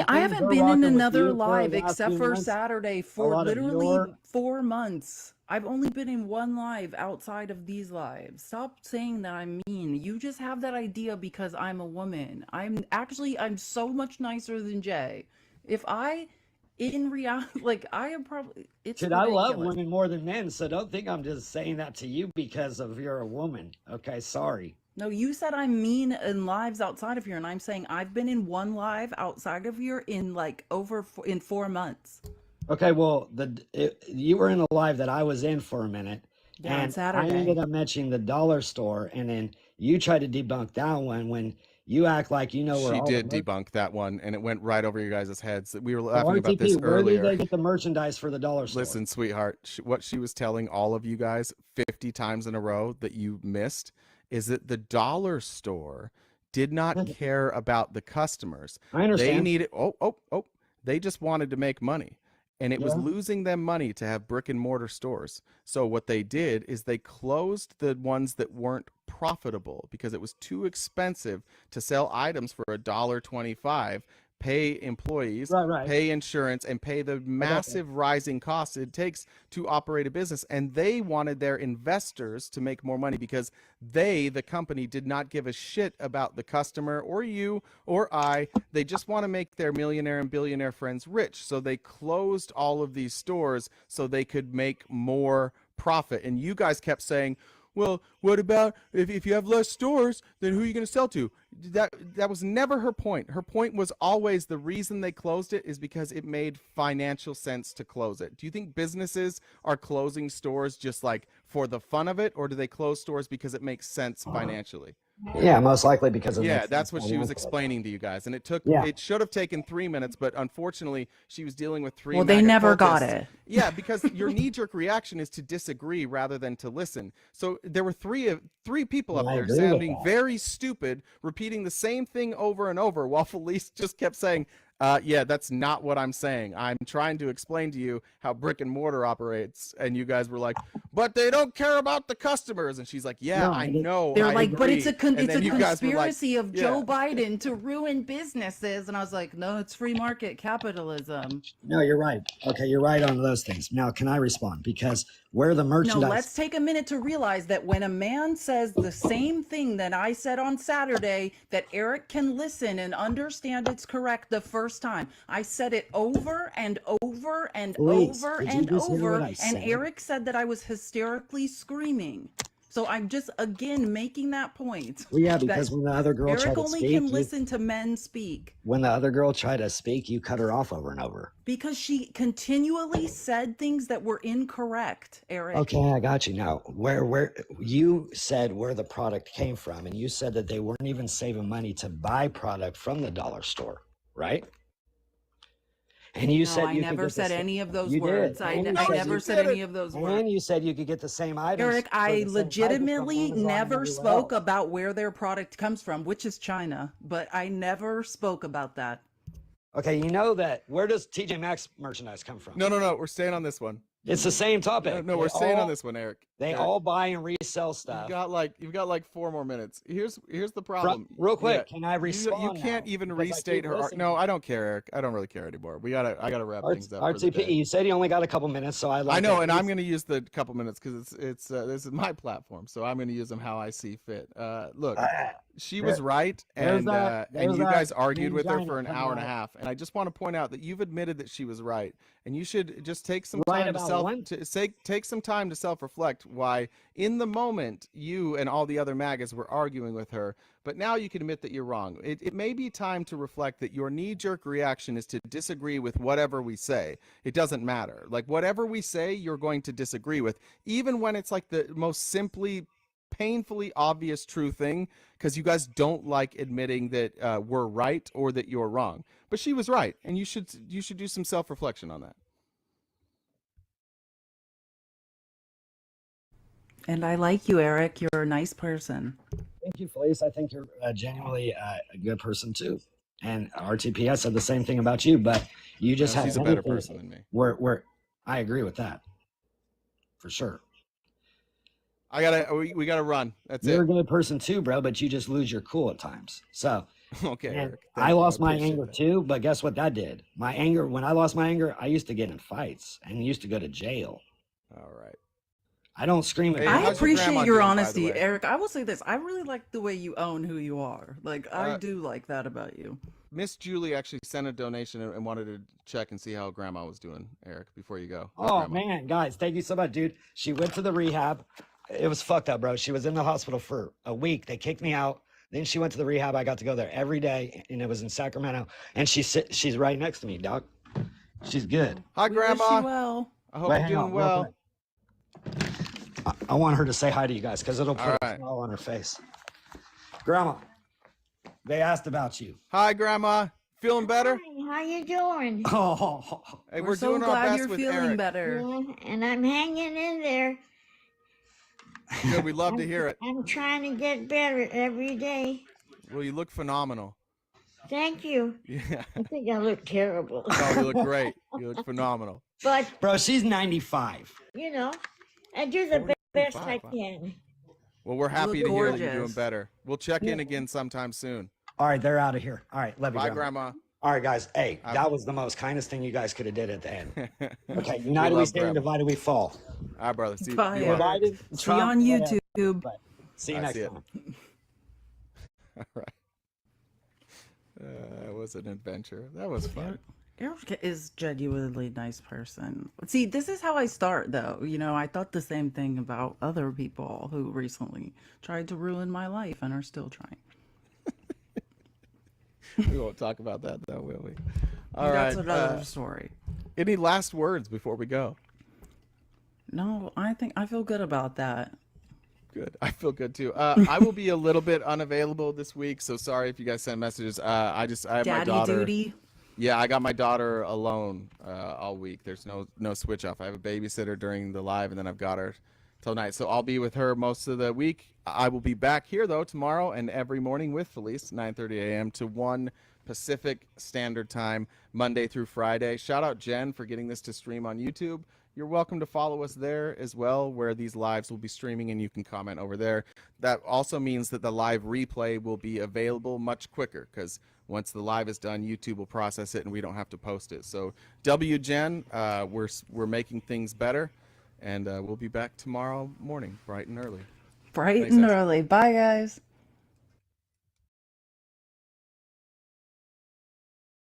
I haven't been in another live the last except few for months, Saturday a for lot of literally your- 4 months. I've only been in one live outside of these lives. Stop saying that I'm mean. You just have that idea because I'm a woman. I'm so much nicer than Jay. If I, in reality, like I am probably, it's Dude, I love ridiculous. women more than men, so don't think I'm just saying that to you because of you're a woman. Okay, sorry. No, you said I'm mean in lives outside of here, and I'm saying I've been in one live outside of here in in 4 months. Okay, well, you were in a live that I was in for a minute, Yeah, on and I Saturday. ended up mentioning the dollar store, and then you tried to debunk that one when you act like you know where She all did the debunk that one, and it went right over your guys' heads. We were So laughing about RTP, this where earlier. did they get the merchandise for the dollar store? Listen, sweetheart, what she was telling all of you guys 50 times in a row that you missed is that the dollar store did not care about the customers. I understand. They needed, they just wanted to make money. And it was Yeah. losing them money to have brick and mortar stores. So what they did is they closed the ones that weren't profitable because it was too expensive to sell items for $1.25, pay employees, Right. pay insurance, and pay the massive rising costs it takes to operate a business. And they wanted their investors to make more money because they, the company, did not give a shit about the customer or you or I. They just want to make their millionaire and billionaire friends rich. So they closed all of these stores so they could make more profit. And you guys kept saying, well, what about if you have less stores, then who are you going to sell to? That was never her point. Her point was always the reason they closed it is because it made financial sense to close it. Do you think businesses are closing stores just like for the fun of it, or do they close stores because it makes sense financially? Yeah, most likely because of Yeah, that's what she was explaining to you guys, and it should have taken 3 minutes, but unfortunately she was dealing with three. Well, they MAGA never got cultists. it. Yeah, because your knee-jerk reaction is to disagree rather than to listen. So there were three people up I there agree with sounding that. very stupid, repeating the same thing over and over, while Felice just kept saying, yeah, that's not what I'm saying. I'm trying to explain to you how brick and mortar operates. And you guys were like, but they don't care about the customers. And she's like, yeah, No, I know. They're I like, but it's a agree." And then you guys were like, conspiracy of yeah. Joe Biden to ruin businesses. And I was like, no, it's free market capitalism. No, you're right. Okay, you're right on those things. Now, can I respond? Because where the No, merchandise. let's take a minute to realize that when a man says the same thing that I said on Saturday, that Eric can listen and understand it's correct the first time. I said it over and over and Please, over did you and just hear over, what I and said? Eric said that I was hysterically screaming. So I'm just again making that point. Well, yeah, that because when the other girl Eric tried to only speak, can you, listen to men speak. when the other girl tried to speak, you cut her off over and over. Because she continually said things that were incorrect, Eric. Okay, I got you now. Where you said where the product came from, and you said that they weren't even saving money to buy product from the dollar store, right? And you No, said I you could never get the said same- any of those you words. did. I And you never said any of those words. And you said you could get the same items. Eric, for I the same prices from legitimately Amazon and never everywhere spoke else. about where their product comes from, which is China, but I never spoke about that. Okay, you know that. Where does TJ Maxx merchandise come from? No, we're staying on this one. It's the same topic. No, They we're staying all- on this one, Eric. They Eric, all buy and resell stuff. you've got like 4 more minutes. Here's the problem. Real quick, Yeah, can I respond? You can't now? even Because I restate keep her. listening. No, I don't care, Eric. I don't really care anymore. I gotta wrap things up. for the RTP, day. you said you only got a couple minutes, so I like. I know, at and I'm least- going to use the couple minutes because it's this is my platform, so I'm going to use them how I see fit. Look, she was right, and there's you that guys argued with her mangina for an coming hour and a out. half, and I just want to point out that you've admitted that she was right, and you should just take some Right time to about one- take some time to self-reflect why in the moment you and all the other MAGAs were arguing with her, but now you can admit that you're wrong. It may be time to reflect that your knee-jerk reaction is to disagree with whatever we say. It doesn't matter. Like whatever we say, you're going to disagree with, even when it's like the most simply painfully obvious true thing, because you guys don't like admitting that we're right or that you're wrong. But she was right, and you should do some self-reflection on that. And I like you, Eric. You're a nice person. Thank you, Felice. I think you're genuinely a good person too. And RTP, I said the same thing about you, but you just have. She's a better person than me. Where I agree with that, for sure. We gotta run. That's You're it. a good person too, bro, but you just lose your cool at times. So Okay, and Eric. I lost my anger that. too, but guess what that did? My anger, when I lost my anger, I used to get in fights and used to go to jail. All right. I don't scream at Hey, I people. how's your appreciate grandma your doing, by the honesty, way? Eric. I will say this. I really like the way you own who you are. Like, I do like that about you. Miss Julie actually sent a donation and wanted to check and see how Grandma was doing, Eric, before you go. How's Oh Grandma? man, guys, thank you so much, dude. She went to the rehab. It was fucked up, bro. She was in the hospital for a week. They kicked me out. Then she went to the rehab. I got to go there every day, and it was in Sacramento. And she's right next to me, dog. She's good. Hi, We wish Grandma. you well. I hope Wait, you're hang on, doing real well. quick. I want her to say hi to you guys because it'll put All a right. smile on her face. Grandma, they asked about you. Hi, Grandma. Feeling better? How you doing? Oh, Hey, We're we're so doing our glad best you're with feeling Eric. better. Yeah, and I'm hanging in there. Good. We'd love to hear it. I'm trying to get better every day. Well, you look phenomenal. Thank you. Yeah. I think I look terrible. No, you look great. You look phenomenal. But, bro, she's 95. you know, I do the best I 45, wow. can. Well, we're happy look to hear that you're doing gorgeous. better. We'll check in again sometime soon. All right, they're out of here. All right, love you, Bye, Grandma. Grandma. All right, guys. Hey, I'm- that was the most kindest thing you guys could have did at the end. Okay, We united we love stand, Grandma. divided we fall. All right, brother. See Bye, you Eric. later. Divided, See you Trump, on whatever. YouTube. But see you I next see it. time. All right. It was an adventure. That was fun. Erica is genuinely a nice person. See, this is how I start, though. You know, I thought the same thing about other people who recently tried to ruin my life and are still trying. We won't talk about that, though, will we? All That's right. another story. Any last words before we go? No, I think I feel good about that. Good. I feel good too. I will be a little bit unavailable this week, so sorry if you guys send messages. I have my Daddy daughter. duty. Yeah, I got my daughter alone all week. There's no switch off. I have a babysitter during the live, and then I've got her till night. So I'll be with her most of the week. I will be back here though tomorrow and every morning with Felice, 9:30 a.m. to 1 Pacific Standard Time, Monday through Friday. Shout out Jen for getting this to stream on YouTube. You're welcome to follow us there as well, where these lives will be streaming, and you can comment over there. That also means that the live replay will be available much quicker, because once the live is done, YouTube will process it, and we don't have to post it. So, Jen, we're making things better, and we'll be back tomorrow morning, bright and early. Bright and early. Bye, guys.